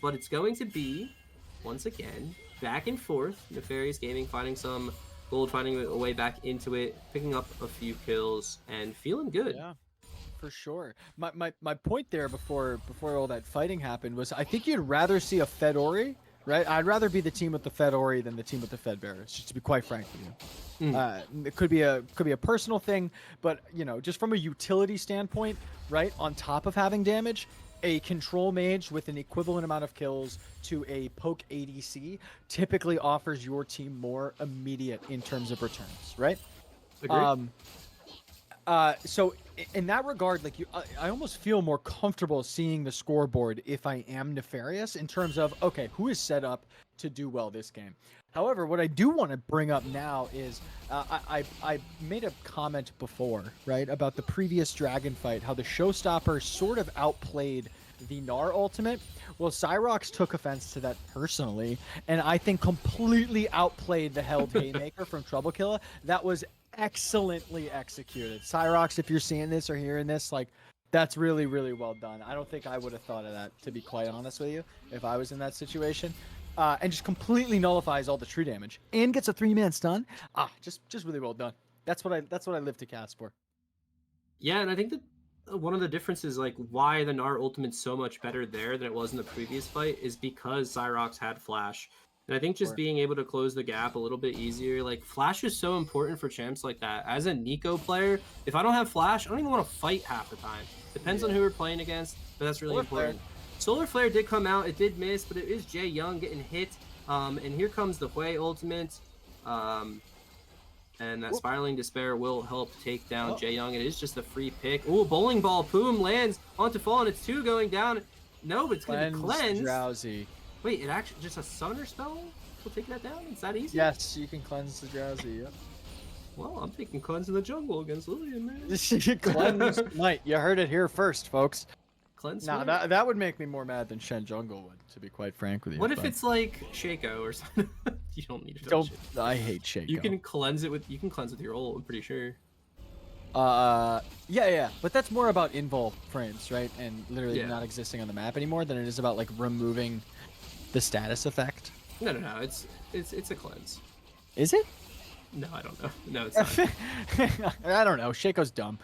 But it's going to be, once again, back and forth. Nefarious Gaming finding some gold, finding a way back into it, picking up a few kills, and feeling good. Yeah. For sure. My point there before all that fighting happened was I think you'd rather see a Fed Ori, right? I'd rather be the team with the Fed Ori than the team with the Fed Bears, just to be quite frank with you. It could be a personal thing, but you know, just from a utility standpoint, right? On top of having damage, a control mage with an equivalent amount of kills to a poke ADC typically offers your team more immediate in terms of returns, right? Agreed. So in that regard, like I almost feel more comfortable seeing the scoreboard if I am Nefarious in terms of, okay, who is set up to do well this game. However, what I do want to bring up now is I made a comment before, right, about the previous dragon fight, how the showstopper sort of outplayed the Gnar ultimate. Well, Cyrox took offense to that personally, and I think completely outplayed the Held Haymaker from Trouble Killer. That was excellently executed. Cyrox, if you're seeing this or hearing this, like, that's really, really well done. I don't think I would have thought of that, to be quite honest with you, if I was in that situation. And just completely nullifies all the true damage and gets a 3-man stun. Just really well done. That's what I live to cast for. Yeah, and I think that one of the differences, like why the Gnar ultimate's so much better there than it was in the previous fight, is because Cyrox had flash. And I think just being able to close the gap a little bit easier, like flash is so important for champs like that. As a Nico player, if I don't have flash, I don't even want to fight half the time. Depends on who we're playing against, but that's really important. Solar Flare did come out, it did miss, but it is Jay Young getting hit. And here comes the Hui ultimate. And that Spiraling Despair will help take down Jay Young. It is just a free pick. Ooh, Bowling Ball, Poom lands onto Fallen. It's 2 going down. No, but it's going to be cleansed. Drowsy. Wait, it actually just a summoner spell will take that down? Is that easy? Yes, you can cleanse the Drowsy, yep. Well, I'm taking cleanse in the jungle against Lillian, man. Cleanse Might. You heard it here first, folks. Cleanse. Nah, that would make me more mad than Shen Jungle would, to be quite frank with you. What if it's like Shaco or something? You don't need to. I hate Shaco. You can cleanse it with your ult, I'm pretty sure. Yeah, but that's more about invul frames, right? And literally not existing on the map anymore than it is about like removing the status effect. No, it's a cleanse. Is it? No, I don't know. No, it's not. I don't know. Shaco's dumb.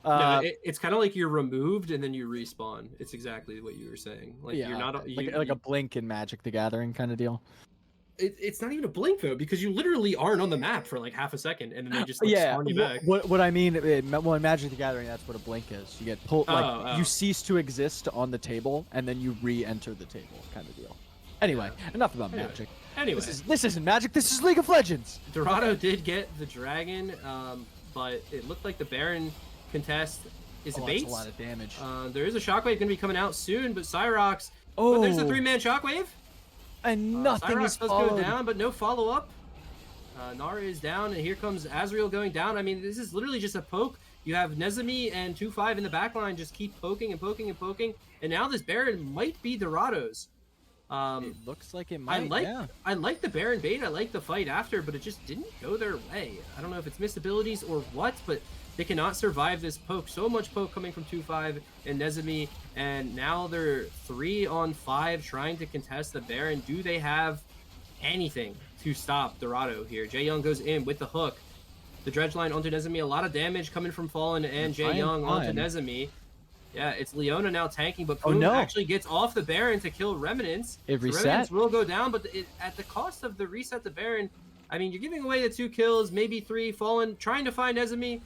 No, it's kind of like you're removed and then you respawn. It's exactly what you were saying. Like you're not like a blink in Magic the Gathering kind of deal. It's not even a blink though, because you literally aren't on the map for like half a second and then they just spawn you back. What I mean, in Magic the Gathering, that's what a blink is. You get pulled, you cease to exist on the table and then you re-enter the table, kind of deal. Anyway, enough about Magic. Anyway, this isn't Magic. This is League of Legends. Dorado did get the dragon, but it looked like the Baron contest is a bait. That's a lot of damage. There is a shockwave going to be coming out soon, but Cyrox. Oh, but there's a 3-man shockwave. And nothing Cyrox is does followed. go down, but no follow up. Nara is down, and here comes Azrael going down. I mean, this is literally just a poke. You have Nezami and 2-5 in the backline just keep poking and poking and poking. And now this Baron might be Dorado's. It looks like it might. I like the Baron bait. I like the fight after, but it just didn't go their way. I don't know if it's missed abilities or what, but they cannot survive this poke. So much poke coming from 2-5 and Nezami, and now they're 3-on-5 trying to contest the Baron. Do they have anything to stop Dorado here? Jae Young goes in with the hook. The dredge line onto Nezami. A lot of damage coming from Fallen and Jae Young onto Nezami. Yeah, it's Leona now tanking, but Poom actually gets off the Baron to kill Remnants. It reset. Remnants will go down, but at the cost of the reset the Baron. I mean, you're giving away the 2 kills, maybe 3. Fallen trying to find Nezami.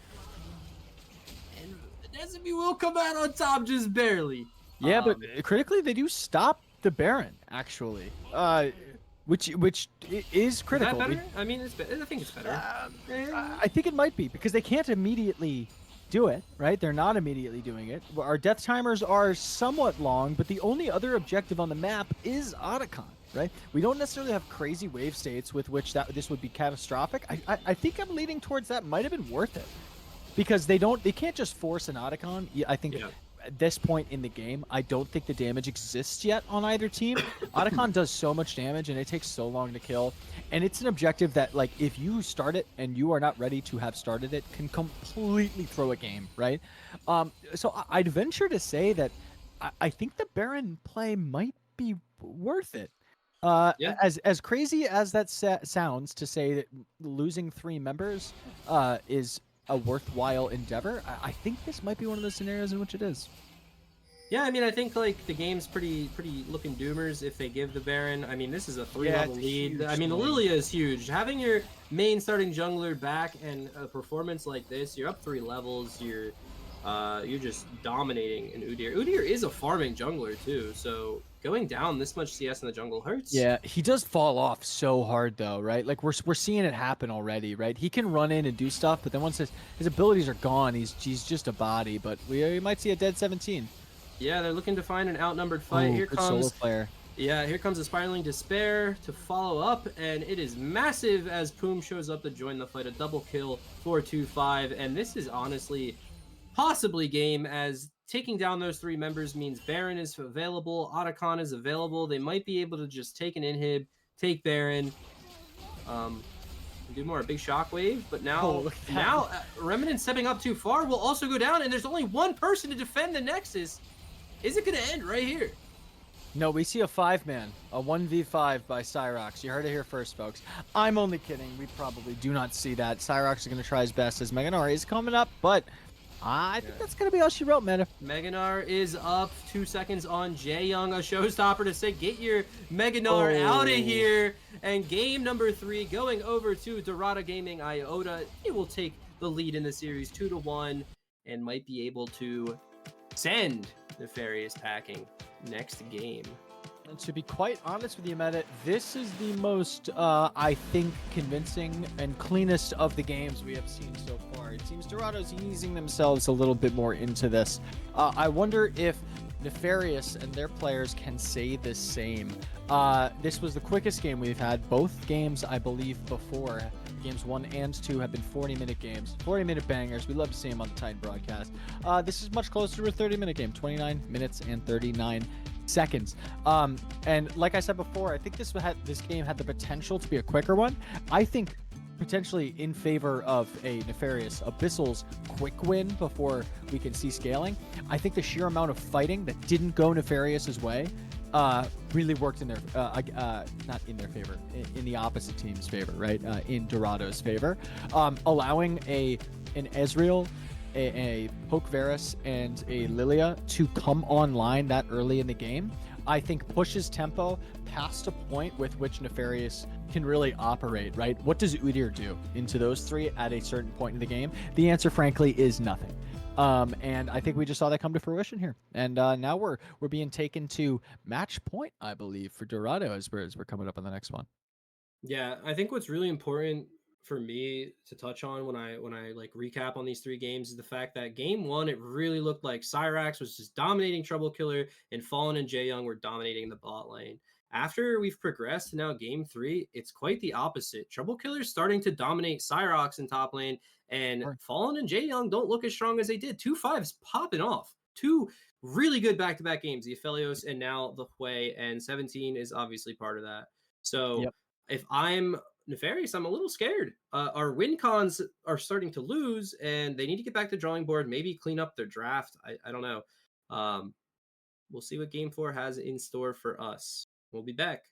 And Nezami will come out on top just barely. Yeah, but critically, they do stop the Baron, actually. Which is critical. Is that better? I mean, I think it's better. I think it might be, because they can't immediately do it, right? They're not immediately doing it. Our death timers are somewhat long, but the only other objective on the map is Otacon, right? We don't necessarily have crazy wave states with which this would be catastrophic. I think I'm leaning towards that might have been worth it, because they can't just force an Otacon. I think at this point in the game, I don't think the damage exists yet on either team. Otacon does so much damage and it takes so long to kill. And it's an objective that, like, if you start it and you are not ready to have started it, can completely throw a game, right? So I'd venture to say that I think the Baron play might be worth it. As crazy as that sounds to say that losing 3 members is a worthwhile endeavor, I think this might be one of those scenarios in which it is. Yeah, I mean, I think like the game's pretty looking doomers if they give the Baron. I mean, this is a 3-level lead. I mean, the Lilia is huge. Having your main starting jungler back and a performance like this, you're up 3 levels. You're just dominating in Udyr. Udyr is a farming jungler too, so going down this much CS in the jungle hurts. Yeah, he does fall off so hard though, right? Like we're seeing it happen already, right? He can run in and do stuff, but then once his abilities are gone, he's just a body. But we might see a dead 17. Yeah, they're looking to find an outnumbered fight. Here comes solo player. Yeah, here comes a Spiraling Despair to follow up, and it is massive as Poom shows up to join the fight. A double kill for 2-5, and this is honestly possibly game, as taking down those 3 members means Baron is available, Otacon is available. They might be able to just take an inhib, take Baron, do more a big shockwave. But now Remnant stepping up too far will also go down, and there's only one person to defend the Nexus. Is it going to end right here? No, we see a 5-man, a 1v5 by Cyrox. You heard it here first, folks. I'm only kidding. We probably do not see that. Cyrox is going to try his best as Meganar is coming up, but I think that's going to be all she wrote, Meta. Meganar is up 2 seconds on Jae Young, a showstopper to say, get your Meganar out of here. And game number 3 going over to Dorado Gaming Iota. He will take the lead in the series 2-1 and might be able to send Nefarious packing next game. And to be quite honest with you, Meta, this is the most, I think, convincing and cleanest of the games we have seen so far. It seems Dorado's easing themselves a little bit more into this. I wonder if Nefarious and their players can say the same. This was the quickest game we've had. Both games, I believe, before. Games 1 and 2 have been 40-minute games, 40-minute bangers. We love to see them on the Titan broadcast. This is much closer to a 30-minute game, 29 minutes and 39 seconds. And like I said before, I think this game had the potential to be a quicker one. I think potentially in favor of a Nefarious Abyssals quick win before we can see scaling. I think the sheer amount of fighting that didn't go Nefarious's way really worked in their not in their favor, in the opposite team's favor, right? In Dorado's favor, allowing an Ezreal, a Poke Varus, and a Lilia to come online that early in the game, I think pushes tempo past a point with which Nefarious can really operate, right? What does Udyr do into those 3 at a certain point in the game? The answer, frankly, is nothing. And I think we just saw that come to fruition here. And now we're being taken to match point, I believe, for Dorado as we're coming up on the next one. Yeah, I think what's really important for me to touch on when I like recap on these 3 games is the fact that game 1, it really looked like Cyrax was just dominating Trouble Killer, and Fallen and Jae Young were dominating the bot lane. After we've progressed to now game 3, it's quite the opposite. Trouble Killer's starting to dominate Cyrox in top lane, and Sure. Fallen and Jaeyoung don't look as strong as they did. 2-5s popping off. Two really good back-to-back games, the Aphelios and now the Hui, and 17 is obviously part of that. So Yep. if I'm Nefarious, I'm a little scared. Our win cons are starting to lose, and they need to get back to the drawing board, maybe clean up their draft. I don't know. We'll see what game 4 has in store for us. We'll be back.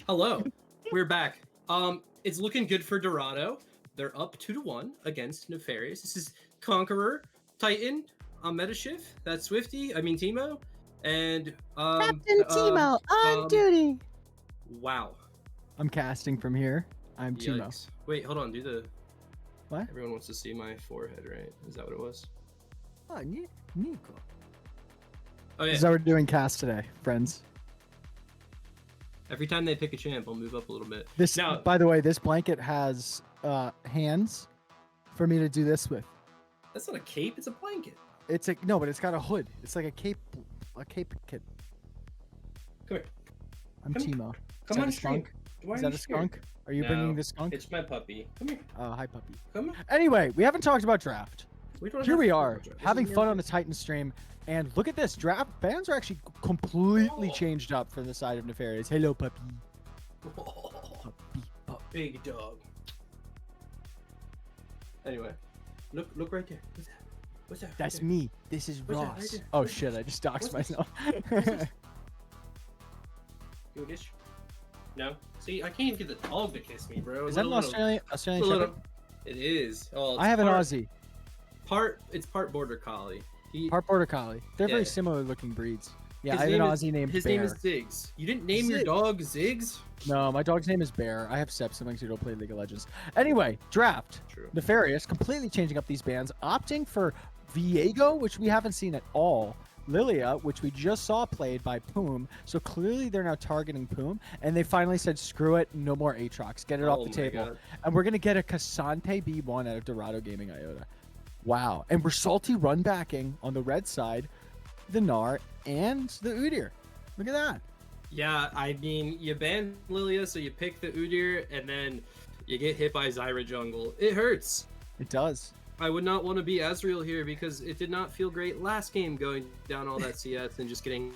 Hello, we're back. It's looking good for Dorado. They're up 2-1 against Nefarious. This is Conqueror, Titan, Metashift, that's Swifty, Timo, and Captain Timo on duty. Wow. I'm casting from here. I'm Timo. Yikes. Wait, hold on. Do the What? Everyone wants to see my forehead, right? Is that what it was? Oh, Nico. Oh yeah. This is how we're doing cast today, friends. Every time they pick a champ, I'll move up a little bit. This, Now, by the way, this blanket has hands for me to do this with. that's not a cape. It's a blanket. It's no, but it's got a hood. It's like a cape kit. Come here. I'm Come here. Timo. Come on, skunk. Is that a skunk? Are you bringing the skunk? It's my puppy. Come here. Oh, hi puppy. Come on. Anyway, we haven't talked about draft. Here we are, having fun on the. the Titan stream, and look at this draft. Fans are actually completely changed up from the side of Nefarious. Hello, puppy. Puppy. Big dog. Anyway, look right there. What's that? That's Right there? me. This is What's that Ross. right there? Oh What's shit! I just doxed What's this? myself. You want this? No. See, I can't even get the dog to kiss me, bro. Is that an Australian Shepherd? It is. Oh, it's I have an part- Aussie. It's part border collie. Part border collie. They're very Yeah. similar looking breeds. Yeah, His I have an name is- Aussie named His Bear. name is Ziggs. You didn't name your Ziggs. dog Ziggs? No, my dog's name is Bear. I have siblings who don't play League of Legends. Anyway, draft. True. Nefarious completely changing up these bands, opting for Viego, which we haven't seen at all. Lilia, which we just saw played by Poom. So clearly they're now targeting Poom, and they finally said, "Screw it, no more Aatrox, get it off the my table." God. And we're gonna get a Cassante B1 out of Dorado Gaming Iota. Wow, and we're salty run backing on the red side, the Gnar and the Udyr. Look at that. Yeah, you ban Lilia, so you pick the Udyr, and then you get hit by Zyra jungle. It hurts. It does. I would not want to be Ezreal here because it did not feel great last game going down all that CS and just getting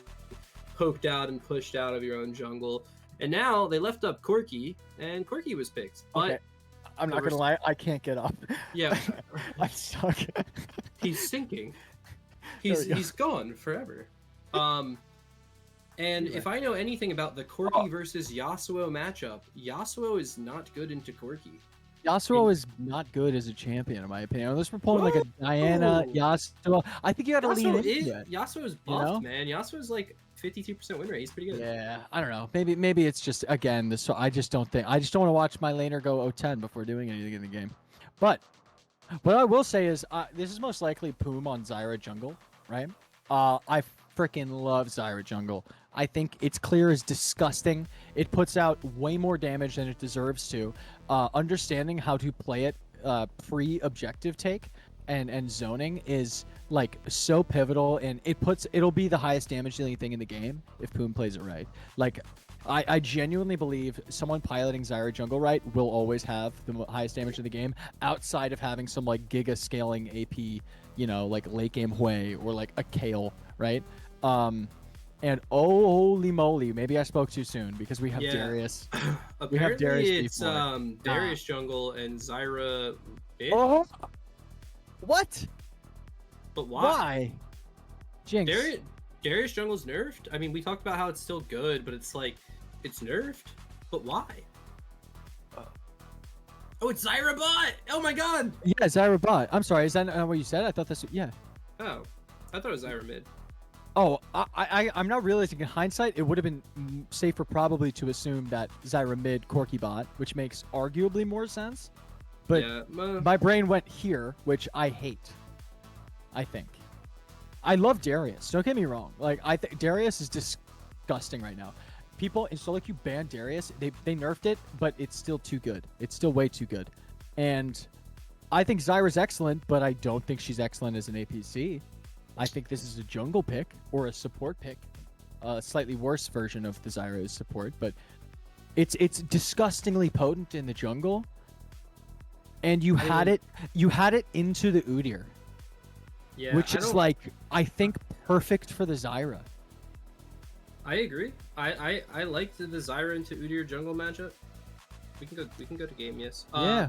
poked out and pushed out of your own jungle. And now they left up Corki, and Corki was picked. But Okay. I'm not gonna lie, I can't get up. yeah, I'm stuck. he's sinking. There we go. He's gone forever. And Anyway. if I know anything about the Corki versus Yasuo matchup, Yasuo is not good into Corki. Yasuo is not good as a champion, in my opinion. Unless we're pulling like a Diana, Whoa. Yasuo. I think you gotta lean into it. Yasuo is You buffed, know? man. Yasuo is like 52% win rate. He's pretty good. Yeah, I don't know. Maybe it's just again this. So I just don't want to watch my laner go 0-10 before doing anything in the game. But what I will say is this is most likely Poom on Zyra jungle, right? I freaking love Zyra jungle. I think its clear is disgusting. It puts out way more damage than it deserves to. Understanding how to play it pre-objective take and zoning is like so pivotal, and it'll be the highest damage dealing thing in the game if Poom plays it right. Like I genuinely believe someone piloting Zyra jungle right will always have the highest damage in the game outside of having some like giga scaling AP, like late game Hui or like a Kale, right? And holy moly, maybe I spoke too soon because we have Yeah. Darius. Apparently, have Darius it's before. Darius jungle and Zyra mid. Oh, what? But why? Why? Jinx. Darius jungle's nerfed. I mean, we talked about how it's still good, but it's like it's nerfed. But why? Oh, it's Zyra bot! Oh my god! Yeah, Zyra bot. I'm sorry, is that not what you said? I thought this. Yeah. Oh, I thought it was Zyra mid. Oh, I'm not realizing in hindsight it would have been safer probably to assume that Zyra mid Corki bot, which makes arguably more sense. But yeah, my brain went here, which I hate. I think. I love Darius. Don't get me wrong. Like I think Darius is disgusting right now. People, it's so like you banned Darius. They nerfed it, but it's still too good. It's still way too good. And I think Zyra's excellent, but I don't think she's excellent as an APC. I think this is a jungle pick or a support pick, a slightly worse version of the Zyra's support, but it's disgustingly potent in the jungle. And you had it into the Udyr, yeah, which is like I think perfect for the Zyra. I agree. I liked the Zyra into Udyr jungle matchup. We can go to game, yes. Yeah.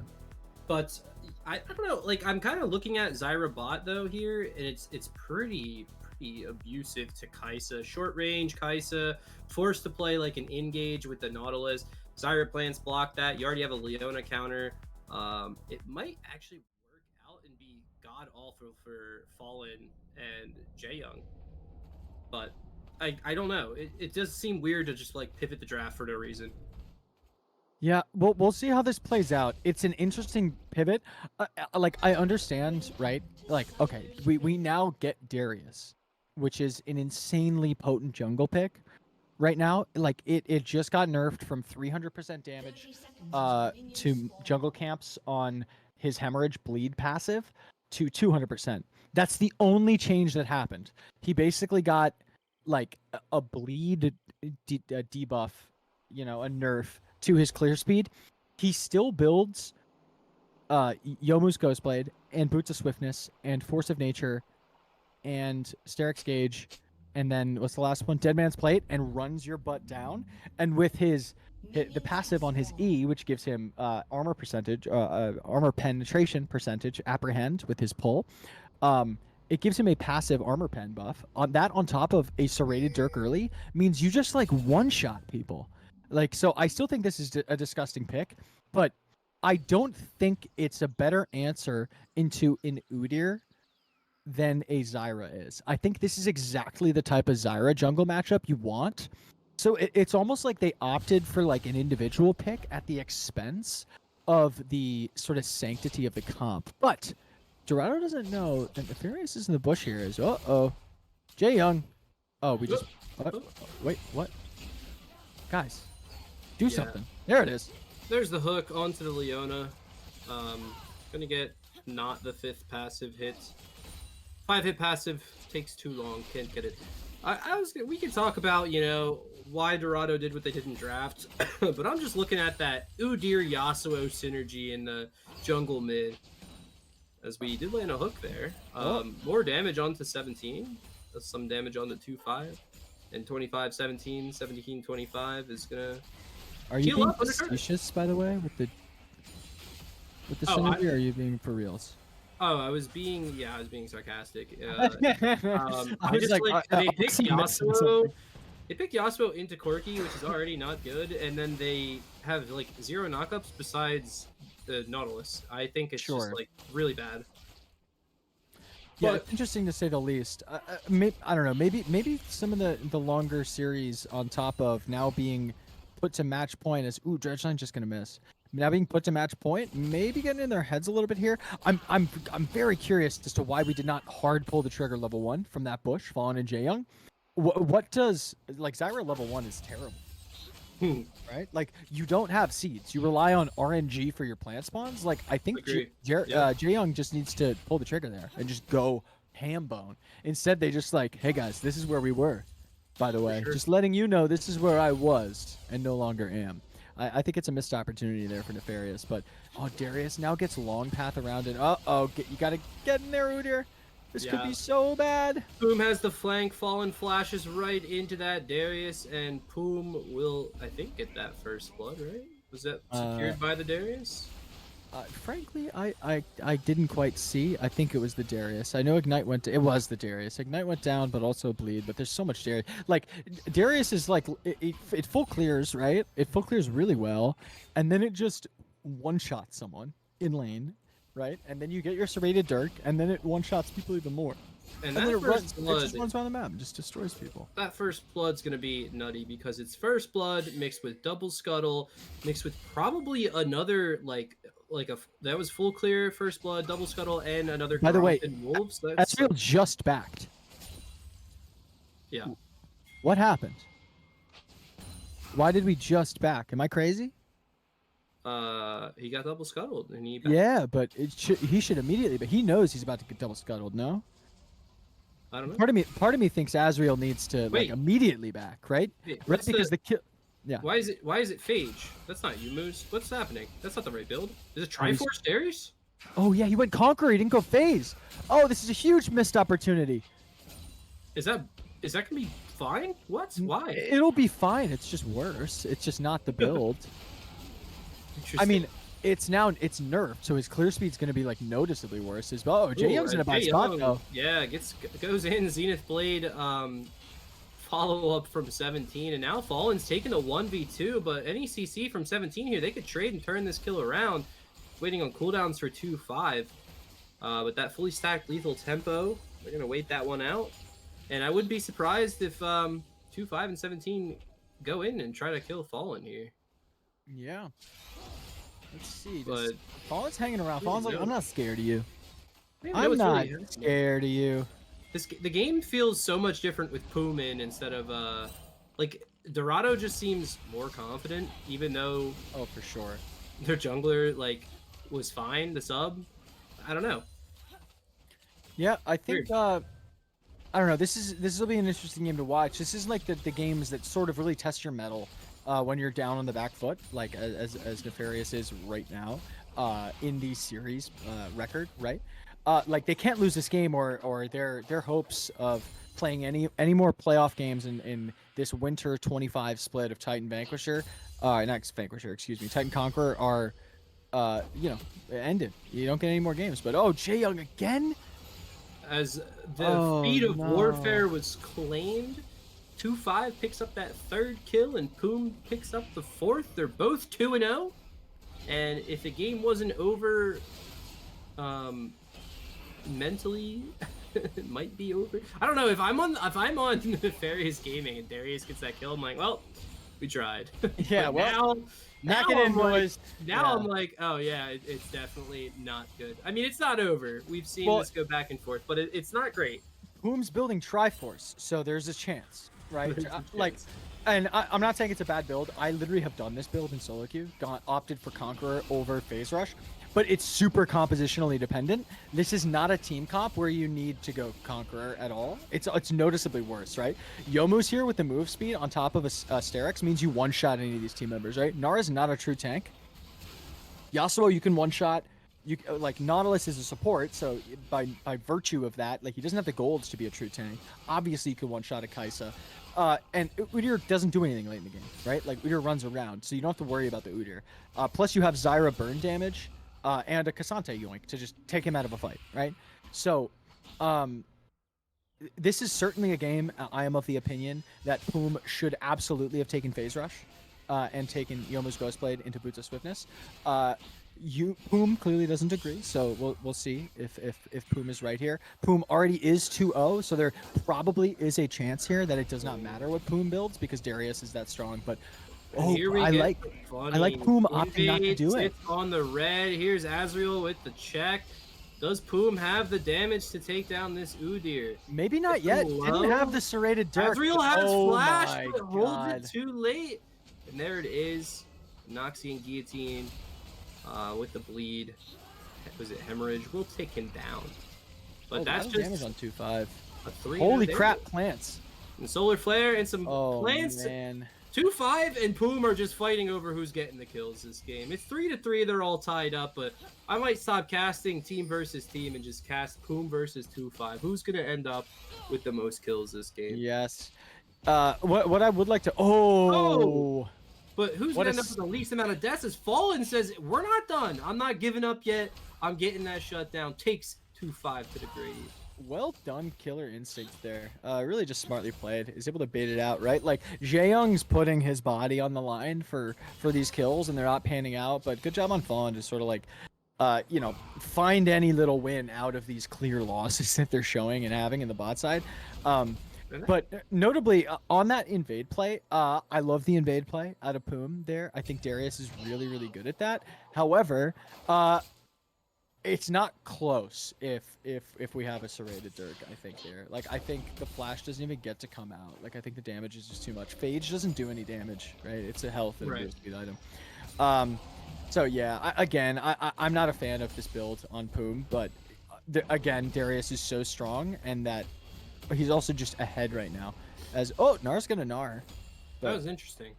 But I don't know. Like I'm kind of looking at Zyra bot though here, and it's pretty abusive to Kai'Sa. Short range Kai'Sa, forced to play like an engage with the Nautilus. Zyra plans block that. You already have a Leona counter. It might actually work out and be god awful for Fallen and Jaeyoung, but I don't know. It does seem weird to just like pivot the draft for no reason. Yeah, we'll see how this plays out. It's an interesting pivot. Like I understand, right? Like okay, we now get Darius, which is an insanely potent jungle pick right now. Like it just got nerfed from 300% damage to jungle camps on his hemorrhage bleed passive to 200%. That's the only change that happened. He basically got like a bleed debuff, you know, a nerf to his clear speed. He still builds Yomu's Ghostblade and Boots of Swiftness and Force of Nature and Sterix Gauge, and then what's the last one? Dead Man's Plate, and runs your butt down. And with the passive on his E, which gives him armor percentage, armor penetration percentage, apprehend with his pull, it gives him a passive armor pen buff. On top of a serrated Dirk early means you just like one shot people. Like, so I still think this is a disgusting pick, but I don't think it's a better answer into an Udyr than a Zyra is. I think this is exactly the type of Zyra jungle matchup you want. So it's almost like they opted for like an individual pick at the expense of the sort of sanctity of the comp. But Dorado doesn't know that Nefarious is in the bush here. Is Jaeyoung. Oh, we just wait, what? Guys. Do something. There it is. There's the hook onto the Leona. Gonna get not the 5th passive hit. 5-hit passive takes too long. Can't get it. We could talk about, you know, why Dorado did what they did in draft, but I'm just looking at that Udyr Yasuo synergy in the jungle mid. As we did land a hook there. More damage onto 17. Some damage on the 2-5. And 25-17, 17-25 is gonna. Are you being facetious, by the way, with the synergy, or are you being for reals? Oh, I was being sarcastic. I was like, they picked Yasuo. They picked Yasuo into Corki, which is already not good, and then they have like 0 knockups besides the Nautilus. I think it's just like really bad. Yeah, but it's interesting to say the least. I don't know. Maybe some of the longer series on top of now being put to match point as Dredgeline's just gonna miss. Now being put to match point, maybe getting in their heads a little bit here. I'm very curious as to why we did not hard pull the trigger level 1 from that bush, Fallen and Jaeyoung. What does like Zyra level 1 is terrible. Right? Like you don't have seeds. You rely on RNG for your plant spawns. Like I think Jaeyoung just needs to pull the trigger there and just go ham bone. Instead they just like, hey guys, this is where we were. By the way, just letting you know this is where I was and no longer am. I think it's a missed opportunity there for Nefarious, but Darius now gets long path around and you gotta get in there, Udyr. This could be so bad. Poom has the flank, Fallen flashes right into that Darius, and Poom will, I think, get that first blood, right? Was that secured by the Darius? Frankly, I didn't quite see. I think it was the Darius. I know Ignite went. It was the Darius. Ignite went down, but also bleed. But there's so much Darius. Like Darius is like it full clears, right? It full clears really well, and then it just one shots someone in lane, right? And then you get your serrated Dirk, and then it one shots people even more. And then that it first blood, just runs around the map and just destroys people. That first blood's gonna be nutty because it's first blood mixed with double scuttle, mixed with probably another that was full clear first blood, double scuttle, and another. By the way, wolves. Ezreal just backed. Yeah. What happened? Why did we just back? Am I crazy? He got double scuttled and he. Yeah, but he should immediately. But he knows he's about to get double scuttled. No. I don't know. Part of me thinks Azriel needs to like immediately back, right? Right, because the kill. Yeah. Why is it Phage? That's not you, Moose. What's happening? That's not the right build. Is it Triforce Darius? Oh yeah, he went Conqueror. He didn't go Phase. Oh, this is a huge missed opportunity. Is that gonna be fine? What? Why? It'll be fine. It's just worse. It's just not the build. I mean, it's nerfed, so his clear speed's going to be like noticeably worse as well. Oh, Jae Young's in a bad Jae spot Young, though. Yeah, goes in Zenith Blade follow up from 17, and now Fallen's taking a 1v2, but any CC from 17 here, they could trade and turn this kill around. Waiting on cooldowns for 2-5. But that fully stacked lethal tempo, they're going to wait that one out. And I would be surprised if 2-5 and 17 go in and try to kill Fallen here. Yeah. Let's see. But Fallen's hanging around. Fallen's like, I'm not scared of you. I I'm not scared of you. The game feels so much different with Poom in instead of like Dorado just seems more confident, even though for sure their jungler like was fine. The sub, I don't know. Yeah, I think I don't know. This will be an interesting game to watch. This is like the games that sort of really test your mettle when you're down on the back foot, like as Nefarious is right now in the series record, right? Like they can't lose this game, or their hopes of playing any more playoff games in this winter 25 split of Titan Vanquisher, not Vanquisher, excuse me, Titan Conqueror are, ended. You don't get any more games. But Jae Young again. As the feat of warfare was claimed, 2-5 picks up that third kill, and Poom picks up the fourth. They're both 2-0, and if the game wasn't over, mentally, it might be over. I don't know if I'm on Nefarious Gaming and Darius gets that kill. I'm like, well, we tried. Yeah, well, now I'm like, oh yeah, it's definitely not good. I mean, it's not over. We've seen this go back and forth, but it's not great. Poom's building Triforce, so there's a chance, right? And I'm not saying it's a bad build. I literally have done this build in solo queue, opted for Conqueror over Phase Rush, but it's super compositionally dependent. This is not a team comp where you need to go Conqueror at all. It's noticeably worse, right? Youmu's here with the move speed on top of a Sterex means you one-shot any of these team members, right? Nara's not a true tank. Yasuo, you can one-shot. Like Nautilus is a support, so by virtue of that, like he doesn't have the golds to be a true tank. Obviously, you can one-shot a Kai'Sa. And Udyr doesn't do anything late in the game, right? Like Udyr runs around, so you don't have to worry about the Udyr. Plus, you have Zyra burn damage and a Cassante yoink to just take him out of a fight, right? So, this is certainly a game. I am of the opinion that Poom should absolutely have taken Phase Rush and taken Youmu's Ghostblade into Boots of Swiftness. Poom clearly doesn't agree, so we'll see if Poom is right here. Poom already is 2-0, so there probably is a chance here that it does not matter what Poom builds because Darius is that strong. But I like Poom opting not to do it. It's on the red. Here's Azriel with the check. Does Poom have the damage to take down this Udyr? Maybe not yet. Didn't have the serrated Dirk. Azriel has flash, but holds it too late. And there it is. Noxian Guillotine with the bleed. Was it Hemorrhage? We'll take him down. But that's just damage on 2-5. A 3. Holy crap, plants. And Solar Flare and some plants. Man. 2-5 and Poom are just fighting over who's getting the kills this game. It's 3-3. They're all tied up, but I might stop casting team versus team and just cast Poom versus 2-5. Who's going to end up with the most kills this game? Yes. What I would like to... But who's going to end up with the least amount of deaths is Fallen says, we're not done. I'm not giving up yet. I'm getting that shutdown. Takes 2-5 to the grave. Well done, Killer Instinct there. Really just smartly played. Is able to bait it out, right? Like, Jae Young's putting his body on the line for these kills, and they're not panning out. But good job on Fallen to sort of like, find any little win out of these clear losses that they're showing and having in the bot side. But notably, on that invade play, I love the invade play out of Poom there. I think Darius is really, really good at that. However, it's not close if we have a serrated Dirk, I think, there. Like, I think the flash doesn't even get to come out. Like, I think the damage is just too much. Phage doesn't do any damage, right? It's a health and a boost speed item. So, yeah, I'm not a fan of this build on Poom, but, again, Darius is so strong, and that he's also just ahead right now. Nar's gonna Gnar. But, that was interesting.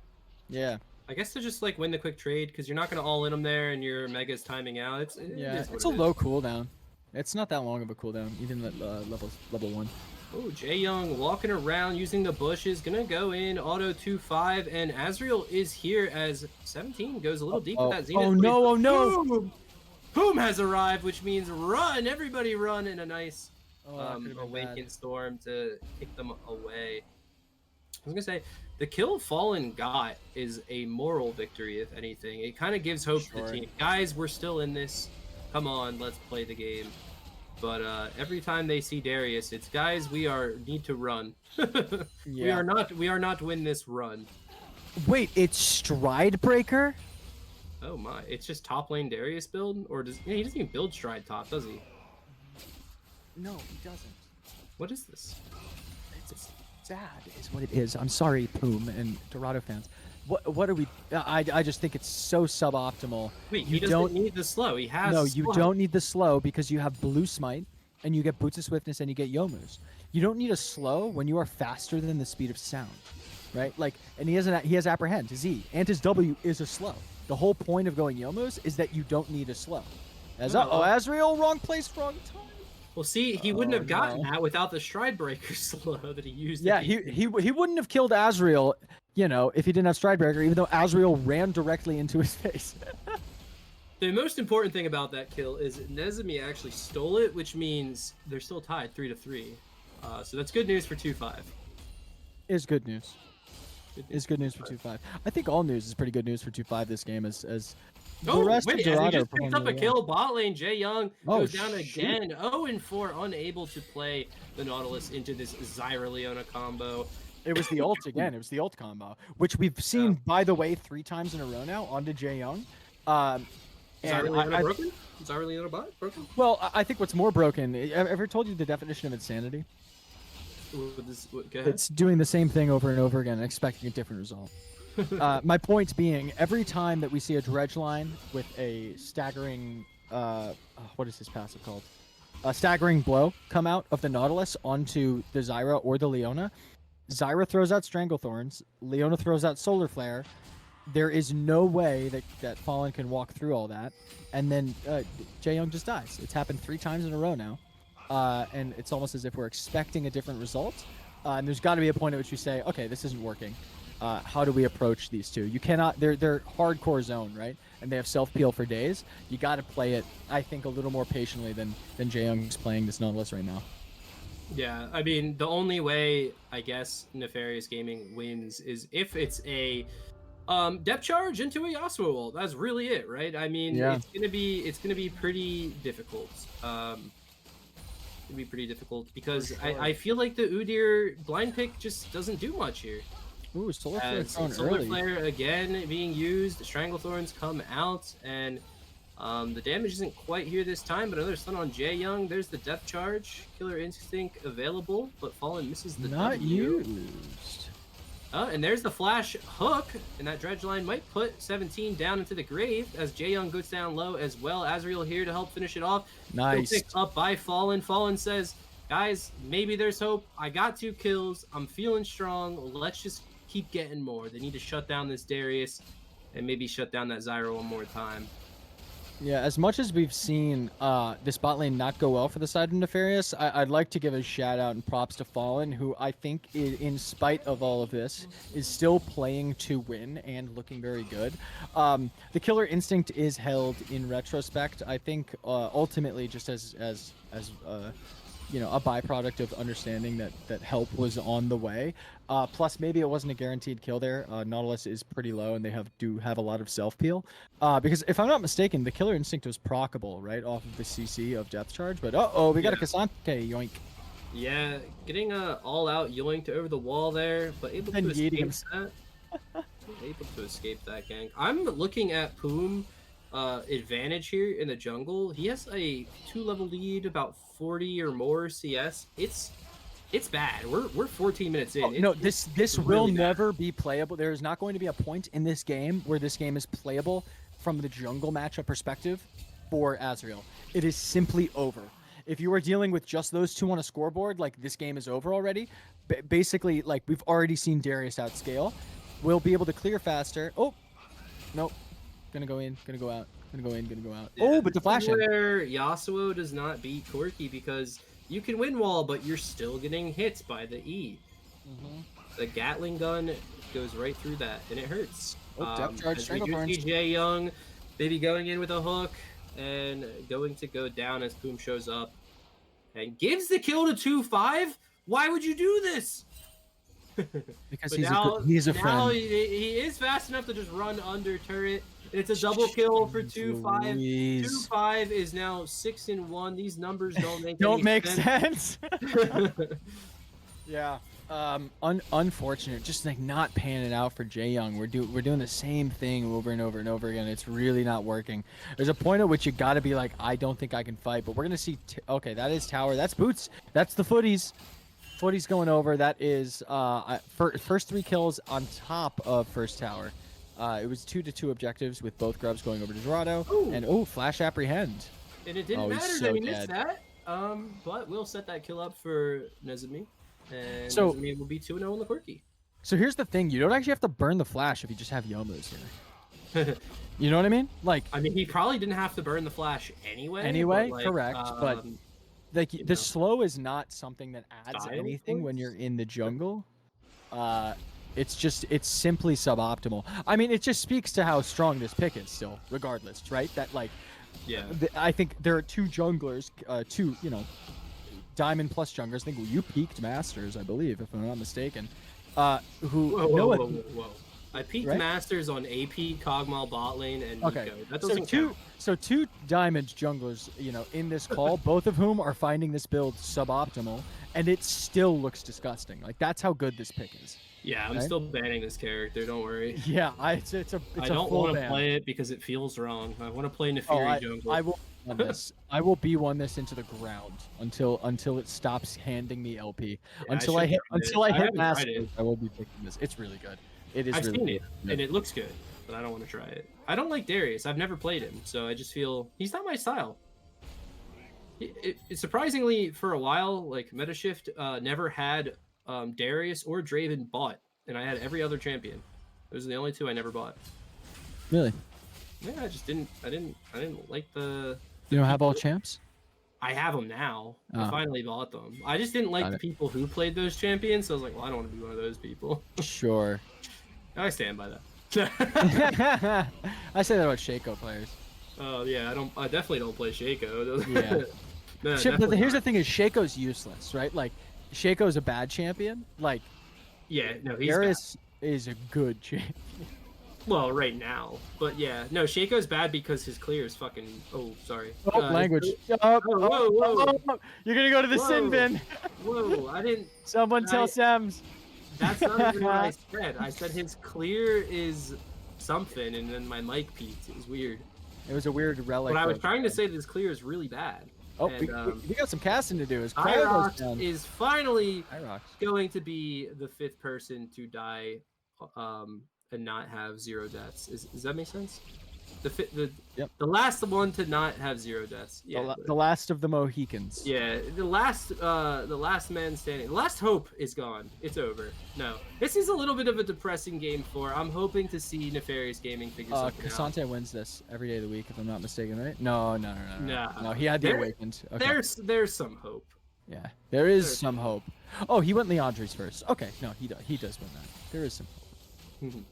Yeah. I guess to just like win the quick trade because you're not going to all in them there and your Mega's timing out. It's a low cooldown. It's not that long of a cooldown, even at level 1. Oh, Jae Young walking around using the bushes, gonna go in auto 2-5, and Azriel is here as 17 goes a little deep with that Zenith. Oh no! Oh no! Boom! Boom has arrived, which means run, everybody run in a nice That could've been Awakened bad. Storm to kick them away. I was gonna say, the kill Fallen got is a moral victory, if anything. It kind of gives hope to the team. Guys, we're still in this. Come on, let's play the game. But every time they see Darius, it's guys, we need to run. We are not win this run. Wait, it's Stride Breaker? Oh my, it's just top lane Darius build? Or he doesn't even build Stride top, does he? No, he doesn't. What is this? It's sad is what it is. I'm sorry, Poom and Dorado fans. What are we? I just think it's so suboptimal. Wait, he doesn't need the slow. He has. No, you don't need the slow because you have Blue Smite, and you get Boots of Swiftness, and you get Yomu's. You don't need a slow when you are faster than the speed of sound, right? Like, and he has Apprehend, his E, and his W is a slow. The whole point of going Yomu's is that you don't need a slow. Azriel, wrong place, wrong time. Well, see, he wouldn't have gotten that without the Stride Breaker slow that he used. Yeah, he wouldn't have killed Azriel, if he didn't have Stride Breaker, even though Azriel ran directly into his face. The most important thing about that kill is Nezumi actually stole it, which means they're still tied 3-3. So that's good news for 2-5. Is good news. Is good news for 2-5. I think all news is pretty good news for 2-5 this game as the rest of Dorado. He just picked up a kill. Bot lane, Jae Young goes down again. 0-4, unable to play the Nautilus into this Zyra Leona combo. It was the ult again. It was the ult combo, which we've seen, by the way, 3 times in a row now onto Jae Young. Zyra Leona broken? Zyra Leona bot broken? Well, I think what's more broken. Ever told you the definition of insanity? Go ahead. It's doing the same thing over and over again and expecting a different result. My point being, every time that we see a dredge line with a staggering, what is his passive called? A staggering blow come out of the Nautilus onto the Zyra or the Leona, Zyra throws out Stranglethorns, Leona throws out Solar Flare. There is no way that Fallen can walk through all that, and then Jae Young just dies. It's happened 3 times in a row now, and it's almost as if we're expecting a different result. And there's got to be a point at which you say, okay, this isn't working. How do we approach these two? You cannot. They're hardcore zone, right? And they have self peel for days. You got to play it, I think, a little more patiently than Jae Young's playing this Nautilus right now. Yeah, I mean, the only way I guess Nefarious Gaming wins is if it's a depth charge into a Yasuo ult. That's really it, right? I mean, it's gonna be pretty difficult. It'd be pretty difficult because I feel like the Udyr blind pick just doesn't do much here. Ooh, Solar Flare Solar Flare again being used. The Stranglethorns come out, and the damage isn't quite here this time, but another stun on Jae Young. There's the depth charge. Killer Instinct available, but Fallen misses the Not W. used. And there's the flash hook, and that dredge line might put 17 down into the grave as Jae Young goes down low as well. Azriel here to help finish it off. Nice. Picked up by Fallen. Fallen says, guys, maybe there's hope. I got 2 kills. I'm feeling strong. Let's just keep getting more. They need to shut down this Darius and maybe shut down that Zyra one more time. Yeah, as much as we've seen this bot lane not go well for the side of Nefarious, I'd like to give a shout out and props to Fallen, who I think, in spite of all of this, is still playing to win and looking very good. The Killer Instinct is held in retrospect. I think ultimately just as a byproduct of understanding that help was on the way. Plus, maybe it wasn't a guaranteed kill there. Nautilus is pretty low, and they do have a lot of self-peel. Because if I'm not mistaken, the Killer Instinct was proccable, right, off of the CC of Depth Charge. But we got a Cassante, yoink. Yeah, getting all-out yoinked over the wall there, but able to escape that. Able to escape that gank. I'm looking at Poom. Advantage here in the jungle. He has a 2-level lead, about 40 or more CS. It's bad. We're 14 minutes in. No, this will really never be playable. There is not going to be a point in this game where this game is playable from the jungle matchup perspective for Azriel. It is simply over. If you are dealing with just those 2 on a scoreboard, like, this game is over already. Basically, like, we've already seen Darius outscale. We'll be able to clear faster. Oh, nope. Gonna go in, gonna go out, gonna go in, gonna go out. Yeah, oh, but the flash in. Where Yasuo does not beat Corki because you can win wall, but you're still getting hit by the E. The Gatling gun goes right through that, and it hurts. Oh, depth charge, As we do Stranglethorns. see Jay Young, maybe going in with a hook, and going to go down as Poom shows up, and gives the kill to 2-5. Why would you do this? Because But he's a now friend. he is fast enough to just run under turret. And it's a double kill for 2-5. Louise. 2-5 is now 6-1. These numbers don't make Don't any make sense. Yeah. Unfortunate. Just like not panning out for Jay Young. We're doing the same thing over and over and over again. It's really not working. There's a point at which you got to be like, I don't think I can fight. But we're gonna see. Okay, that is tower. That's boots. That's the footies. Footies going over. That is first 3 kills on top of first tower. It was 2-2 objectives with both grubs going over to Dorado. Ooh. And flash apprehend. And it didn't Oh, he's matter so that we missed dead. that. But we'll set that kill up for Nezumi. And So- Nezumi will be 2-0 on the quirky. So here's the thing: you don't actually have to burn the flash if you just have Yomos here. You know what I mean? Like I mean, he probably didn't have to burn the flash anyway. Anyway, but, like, correct, but like you the know. slow is not something that adds Style anything when points? you're in the jungle. It's simply suboptimal. I mean, it just speaks to how strong this pick is still, regardless, right? That like, yeah. I think there are 2 junglers, 2 diamond plus junglers. I think you peaked masters, I believe, if I'm not mistaken. Who Whoa. I peaked Right? Masters on AP, Kog'Maw bot lane, and Okay, Nico. That so doesn't two count. so 2 diamond junglers, in this call, both of whom are finding this build suboptimal, and it still looks disgusting. Like that's how good this pick is. Yeah, I'm right? still banning this character. Don't worry. Yeah, it's a I don't full want to ban. play it because it feels wrong. I want to play Oh, Nefarious jungle. I will on this. I will B1 this into the ground until it stops handing me LP. Yeah, until I should hit try it. until I hit haven't tried masters, it. I will be picking this. It's really good. It is I've really seen good. it, and it looks good, but I don't want to try it. I don't like Darius. I've never played him, so I just feel he's not my style. Surprisingly, for a while, like Metashift never had Darius or Draven bought, and I had every other champion. Those are the only 2 I never bought. Really? Yeah, I just didn't. I didn't like the. You don't have all champs? I have them now. I Oh. finally bought them. I just didn't like Got the it. people who played those champions, so I was like, well, I don't want to be one of those people. Sure. I stand by that. I say that about Shaco players. Oh yeah, I definitely don't play Shaco. Yeah. No, Shit, but definitely here's the not. thing: is Shaco's useless, right? Like, Shaco's a bad champion. Like, Yeah, no, he's Darius is a good champion. bad. Well, right now, but yeah, no, Shaco's bad because his clear is fucking. Oh, sorry. Oh, his language. clear- Oh, whoa. You're gonna go to the sin Whoa. bin. Whoa, I didn't. Someone tell I- Sams. That's not even what I said. I said his clear is something, and then my mic peaked. It was weird. It was a weird relic. But I was of- trying to say that his clear is really bad. Oh, and, we got some casting to do. As Cryo goes Irox down. is finally Irox. going to be the 5th person to die and not have 0 deaths. Does that make sense? Yep. The last one to not have 0 deaths. Yeah. The last of the Mohicans. Yeah, the last man standing. The last hope is gone. It's over. No, this is a little bit of a depressing game 4. I'm hoping to see Nefarious Gaming figure something out. Cassante wins this every day of the week, if I'm not mistaken, right? No. Nah. No, he had the There- Awakened. Okay. There's some hope. Yeah, there is There's- some hope. Oh, he went Leandre's first. Okay, no, he does win that. There is some hope. Mhm.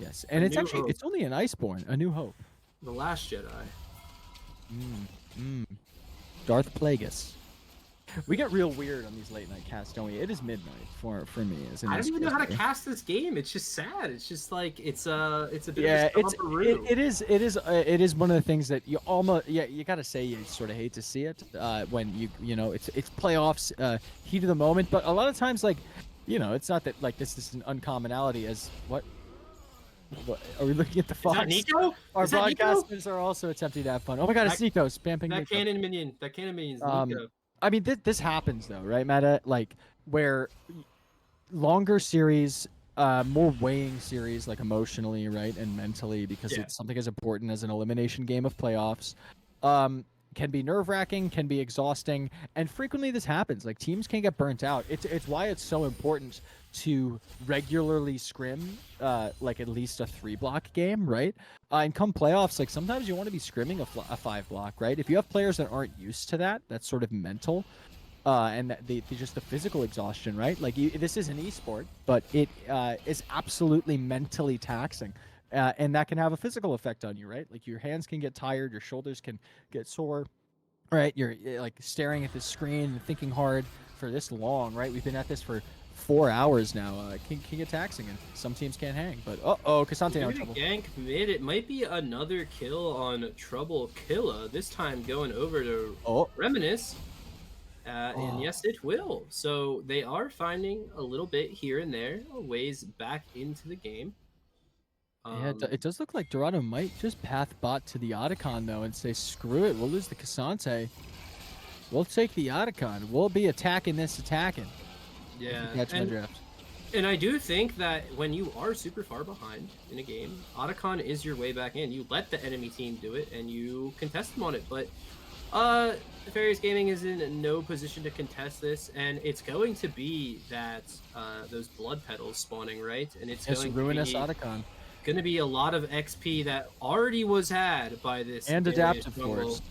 Yes, and A it's new actually hope. it's only an Iceborne, a new hope. The Last Jedi. Darth Plagueis. We get real weird on these late night casts, don't we? It is midnight for me. As an I don't even know how to SPSer. cast this game. It's just sad. It's just like it's a bit Yeah, of a stomperoo. it is one of the things that you almost you gotta say you sort of hate to see it when it's playoffs, heat of the moment, but a lot of times it's not that like this is an uncommonality as what are we looking at the Is Fox? that Nico? Our Is that Nico? broadcasters are also attempting to have fun. Oh my god, it's That- Nico spamming That Nico. cannon minion. That cannon minion is Um, Nico. I mean, this happens though, right, Meta? Like where longer series, more weighing series, like emotionally, right, and mentally, because Yeah. it's something as important as an elimination game of playoffs. Can be nerve-wracking, can be exhausting, and frequently this happens. Like teams can get burnt out. It's why it's so important to regularly scrim, like at least a 3-block game, right? And come playoffs, like sometimes you want to be scrimming a 5-block, right? If you have players that aren't used to that, that's sort of mental. and just the physical exhaustion, right? Like this is an esport, but it is absolutely mentally taxing, and that can have a physical effect on you, right? Like your hands can get tired, your shoulders can get sore, right? You're like staring at the screen and thinking hard for this long, right? We've been at this for 4 hours now. Can get taxing, and some teams can't hang. But Cassante now in trouble. Gank mid. It might be another kill on Trouble Killa. This time going over to Reminisce. And yes, it will. So they are finding a little bit here and there ways back into the game. Yeah, it does look like Dorado might just path bot to the Otacon, though, and say, screw it, we'll lose the Cassante. We'll take the Otacon. We'll be attacking this attacking. Yeah, Catch my drift. And I do think that when you are super far behind in a game, Otacon is your way back in. You let the enemy team do it, and you contest them on it. But Nefarious Gaming is in no position to contest this, and it's going to be that those blood petals spawning, right? And it's going ruinous to be Otacon. Going to be a lot of XP that already was had by this and adaptive force.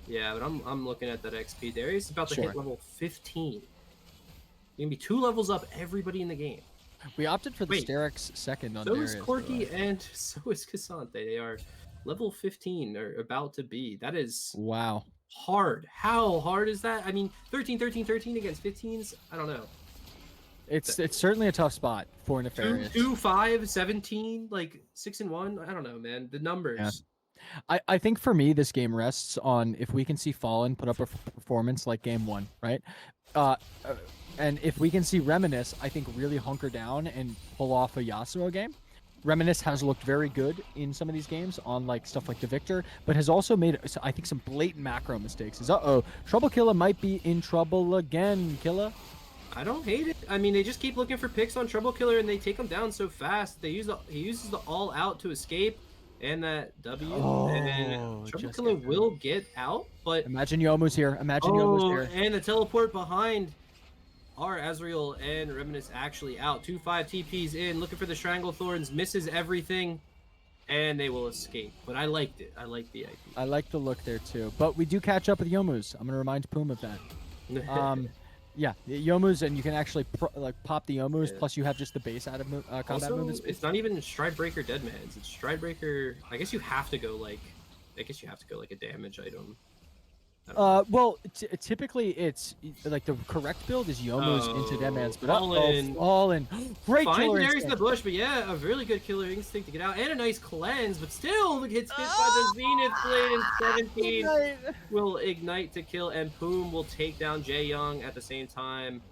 Yeah, but I'm looking at that XP. Darius is about to hit level 15. You're gonna be 2 levels up everybody in the game. We opted for the Sterix second on Darius. So is Corky and so is Cassante. They are level 15 or about to be. That is wow. Hard. How hard is that? I mean, 13, 13, 13 against 15s? I don't know. It's certainly a tough spot for Nefarious. 2, 5, 17, like 6 and 1. I don't know, man. The numbers. Yeah. I think for me, this game rests on if we can see Fallen put up a performance like game 1, right? And if we can see Reminisce, I think really hunker down and pull off a Yasuo game. Reminisce has looked very good in some of these games on like stuff like the Victor, but has also made, I think, some blatant macro mistakes. Trouble Killa might be in trouble again, Killa. I don't hate it. I mean, they just keep looking for picks on Trouble Killer, and they take him down so fast. He uses the all out to escape, and that W. And Trouble Killer will get out, but imagine Yomu's here. Imagine Yomu's here. And the teleport behind are Azrael and Reminisce actually out. 2-5 TPs in, looking for the Strangle Thorns, misses everything, and they will escape. But I liked it. I liked the idea. I like the look there too. But we do catch up with Yomu's. I'm gonna remind Poom of that. Yeah, Yomu's, and you can actually pop the Yomu's. Plus, you have just the base out of combat movements. It's not even Stride Breaker Deadmans. It's Stride Breaker. I guess you have to go like a damage item. Well, typically it's like the correct build is Yomu's into Deadmans, but all in. Great killer instinct. In the bush, but yeah, a really good killer instinct to get out, and a nice cleanse, but still gets hit by the Zenith Blade in 17. Will ignite to kill, and Poom will take down Jae Young at the same time,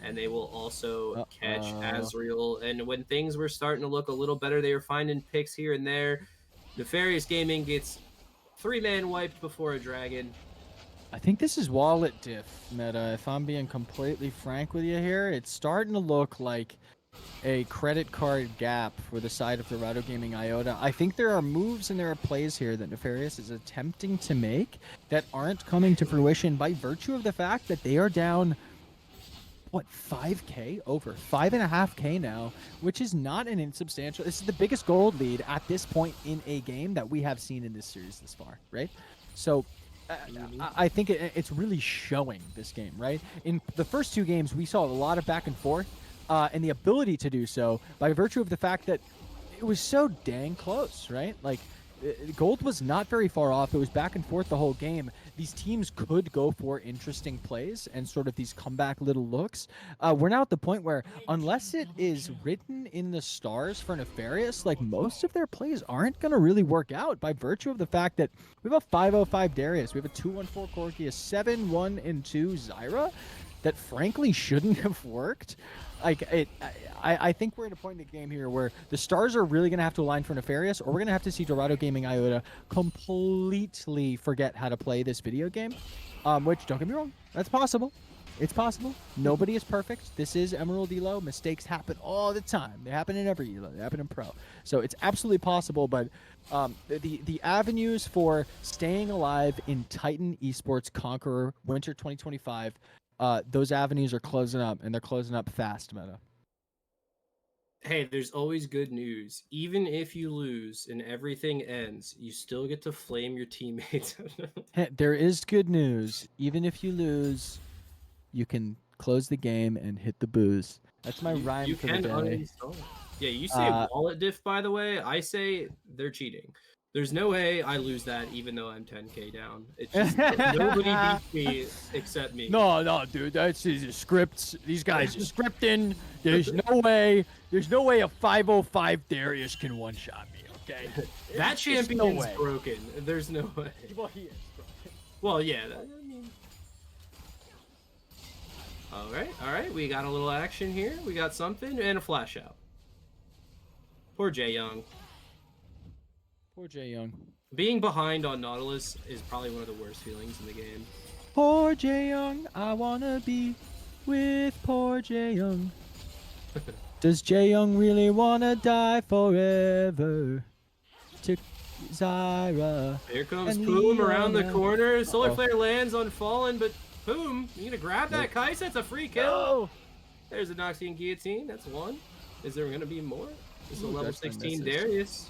and they will also catch Azrael. And when things were starting to look a little better, they were finding picks here and there. Nefarious Gaming gets 3-man wiped before a dragon. I think this is wallet diff meta. If I'm being completely frank with you here, it's starting to look like a credit card gap for the side of Dorado Gaming Iota. I think there are moves and there are plays here that Nefarious is attempting to make that aren't coming to fruition by virtue of the fact that they are down, what, 5K? Over 5.5K now, which is not an insubstantial. This is the biggest gold lead at this point in a game that we have seen in this series this far, right? So I think it's really showing this game, right? In the first 2 games, we saw a lot of back and forth, and the ability to do so by virtue of the fact that it was so dang close, right? Like, gold was not very far off. It was back and forth the whole game. These teams could go for interesting plays and sort of these comeback little looks. We're now at the point where, unless it is written in the stars for Nefarious, like, most of their plays aren't going to really work out by virtue of the fact that we have a 505 Darius, we have a 214 Corky, a 7-1-2 Zyra that frankly shouldn't have worked. I think we're at a point in the game here where the stars are really going to have to align for Nefarious, or we're going to have to see Dorado Gaming Iota completely forget how to play this video game, which, don't get me wrong, that's possible. It's possible. Nobody is perfect. This is Emerald Elo. Mistakes happen all the time. They happen in every Elo. They happen in Pro. So it's absolutely possible, but the avenues for staying alive in Titan Esports Conqueror Winter 2025, those avenues are closing up, and they're closing up fast, meta. Hey, there's always good news. Even if you lose and everything ends, you still get to flame your teammates. There is good news. Even if you lose, you can close the game and hit the booze. That's my rhyme You for the can day. uninstall. Yeah, you say wallet diff, by the way. I say they're cheating. There's no way I lose that even though I'm 10k down. It's just nobody beats me except me. No, dude. That's these scripts. These guys are scripting. There's no way. There's no way a 505 Darius can one-shot me. Okay. That champion's no way. broken. There's no way. Well, he is broken. Well, yeah. I mean... All right. We got a little action here. We got something and a flash out. Poor Jay Young. Poor Jay Young. Being behind on Nautilus is probably one of the worst feelings in the game. Poor Jay Young. I wanna be with poor Jay Young. Does Jay Young really wanna die forever? To Zyra. Here comes and Poom around the Leona. corner. Solar Uh-oh. Flare lands on Fallen, but Poom, you gonna grab that Kai'Sa? That's a free kill. No! There's a Noxian Guillotine. That's one. Is there gonna be more? This is a Ooh, level that's my 16 misses. Darius.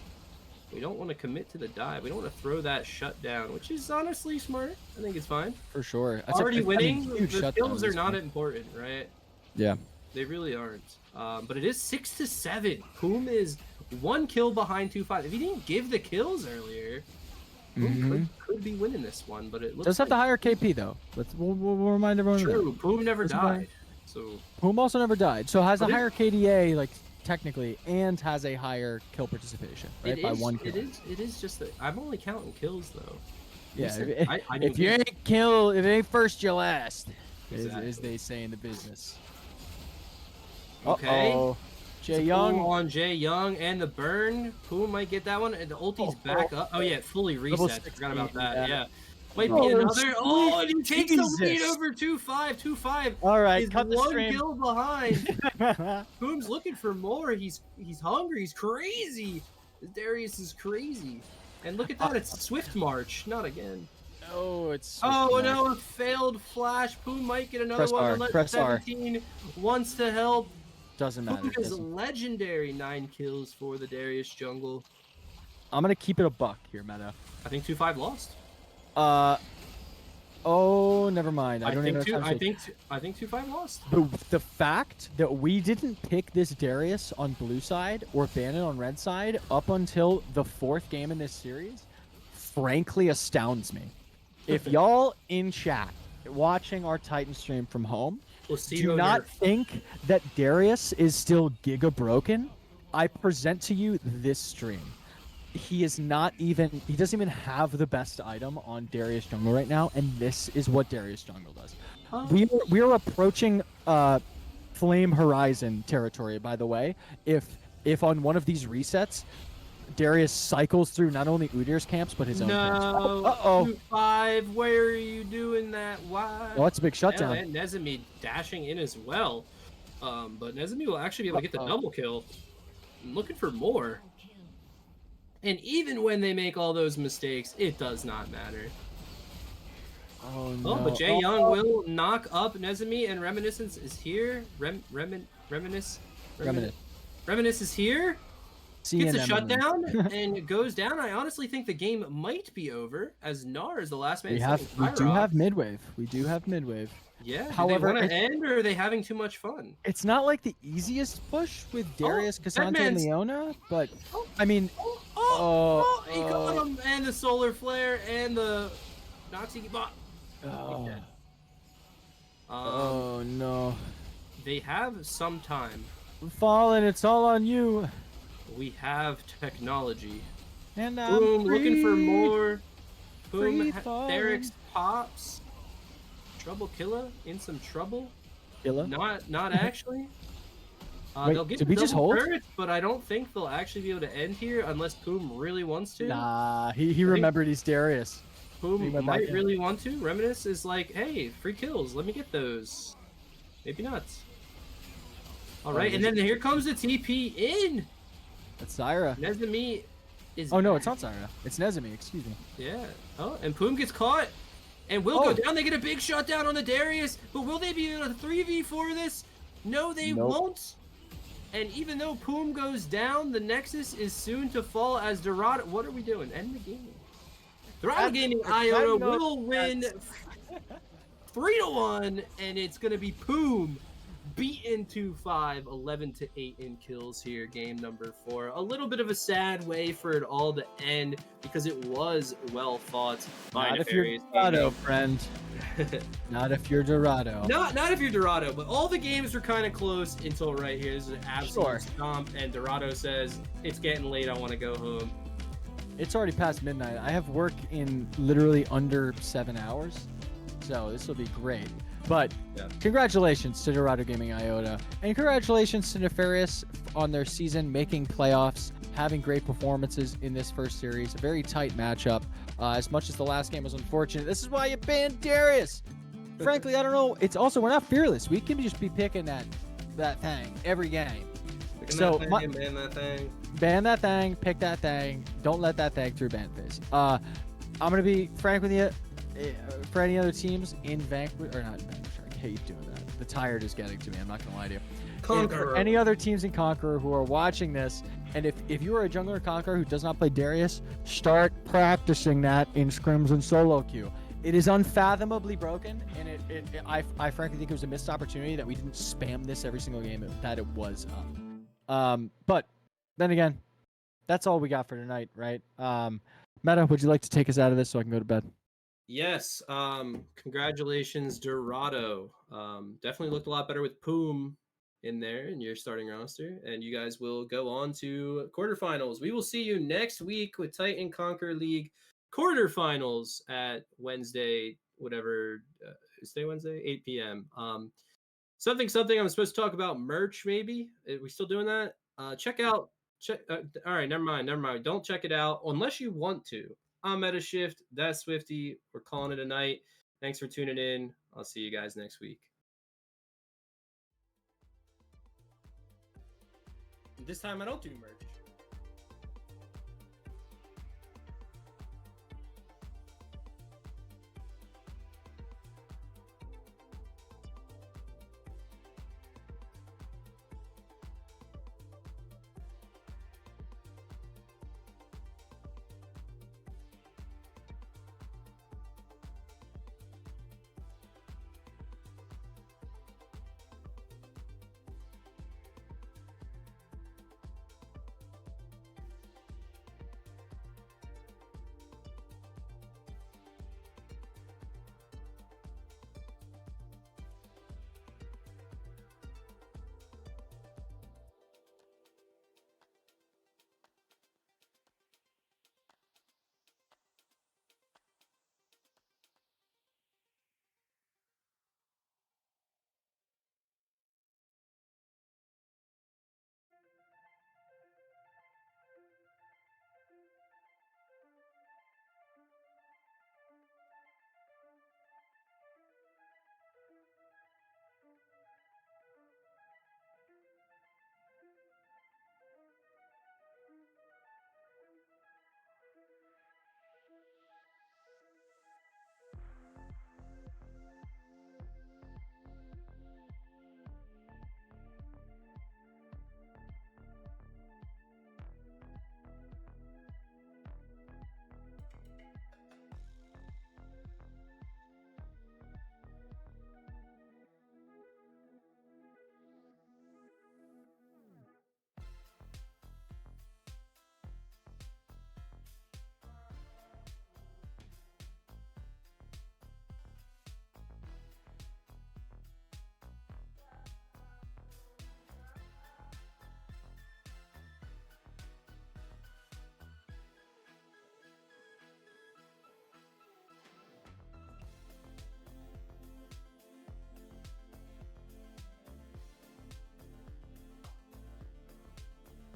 We don't want to commit to the dive. We don't want to throw that shutdown, which is honestly smart. I think it's fine. For sure. Already winning. huge The shutdown kills are this not one. important, right? Yeah. They really aren't. But it is 6-7. Poom is 1 kill behind 2-5. If he didn't give the kills earlier, Poom could be winning this one. But it looks Does have the higher KP though. We'll remind everyone of that. true. Poom never Doesn't died. So Poom also never died, so has a But it- higher KDA, like technically, and has a higher kill participation, right? By 1 kill. It is just that I'm only counting kills though. Yeah. said- If, I if didn't you get- ain't kill, if it ain't first, you last, as Exactly. they say in the business. Okay. Uh-oh. Jay Poom Young. on Jay Young and the burn. Poom might get that one. And the ulti's back up. Oh yeah, it fully Level reset. Forgot about 16, that. yeah. Yeah. Might be Oh, another. Oh, and he takes the lead Jesus. over 2-5. 2-5. All right, He's cut the 1 stream. kill behind. Poom's looking for more. He's hungry. He's crazy. Darius is crazy. And look at that. It's Swift March. Not again. Oh, it's. Oh no, a failed flash. Poom might get another Press one. R, Unless press R. 17 wants to help. Doesn't matter. Poom is doesn't- legendary. 9 kills for the Darius jungle. I'm gonna keep it a buck here, Meta. I think 2-5 lost. Oh, never mind. I don't think even have time to I think 2-5 lost. The fact that we didn't pick this Darius on blue side or ban it on red side up until the 4th game in this series, frankly astounds me. If y'all in chat watching our Titan stream from home do not think that Darius is still giga broken, I present to you this stream. He is not even, he doesn't even have the best item on Darius jungle right now, and this is what Darius jungle does. We are approaching Flame Horizon territory, by the way. If on one of these resets, Darius cycles through not only Udir's camps, but his own camps. No. Uh-oh. 2-5. Where are you doing that? Why? Oh, that's a big shutdown. And Nezumi dashing in as well. But Nezumi will actually be able to get the double kill. I'm looking for more. And even when they make all those mistakes, it does not matter. Oh, no. Oh, but Jay Young will knock up Nezumi, and Reminiscence is here. Reminisce is here. Gets a shutdown and goes down. I honestly think the game might be over, as Gnar is the last man. We standing. do Pyrox. have midwave. We do have midwave. Yeah. However, do they want to end, or are they having too much fun? It's not like the easiest push with Darius, Cassandra, and Deadman's- Leona, but I mean, He got him, and the solar flare, and the Noxy. oh, dead. oh no, They have some time. Fallen, it's all on you. We have technology. And I'm Boom, looking for free. more. Free Boom, falling. Derek's pops. Trouble Killa in some trouble. Killa? Not actually. Wait, They'll get did we just double hold? turrets, but I don't think they'll actually be able to end here unless Poom really wants to. Nah, he remembered he's Darius. He Poom went might back in. really want to. Reminisce is like, hey, free kills. Let me get those. Maybe not. All right, and then here comes the TP in. That's Zyra. Nezumi is. Oh no, back. it's not Zyra. It's Nezumi. Excuse me. Yeah. Oh, and Poom gets caught. And will go down. They get a big shutdown on the Darius. But will they be able to 3v4 this? No, they Nope. won't. And even though Poom goes down, the Nexus is soon to fall as Dorado. What are we doing? End the game. Dorado Gaming Iota will win 3-1, and it's going to be Poom beaten 2-5, 11-8 in kills here, game number 4. A little bit of a sad way for it all to end because it was well fought by Not if you're Nefarious. Dorado, friend. Not if you're Dorado. Not if you're Dorado, but all the games were kind of close until right here. This is an absolute stomp, and Dorado says, it's getting late, I want to go home. It's already past midnight. I have work in literally under 7 hours, so this will be great. But congratulations to Dorado Gaming Iota, and congratulations to Nefarious on their season, making playoffs, having great performances in this first series. A very tight matchup. As much as the last game was unfortunate, this is why you banned Darius. Frankly, I don't know. It's also, we're not fearless. We can just be picking that thing every game. Ban that thing. Ban that thing, pick that thing. Don't let that thing through ban phase. I'm going to be frank with you. For any other teams in Vanquish, or not Vanquish, I hate doing that. The tired is getting to me. I'm not going to lie to you. Conqueror. Any other teams in Conqueror who are watching this, and if you are a jungler in Conqueror who does not play Darius, start practicing that in scrims and solo queue. It is unfathomably broken, and I frankly think it was a missed opportunity that we didn't spam this every single game that it was up. But then again, that's all we got for tonight, right? Meta, would you like to take us out of this so I can go to bed? Yes. Congratulations, Dorado. Definitely looked a lot better with Poom in there in your starting roster, and you guys will go on to quarterfinals. We will see you next week with Titan Conquer League quarterfinals at Wednesday, whatever, Wednesday, 8 p.m. Something I'm supposed to talk about merch, maybe. Are we still doing that? Check. All right, never mind. Don't check it out unless you want to. I'm MetaShift. That's Swifty. We're calling it a night. Thanks for tuning in. I'll see you guys next week. This time I don't do merch.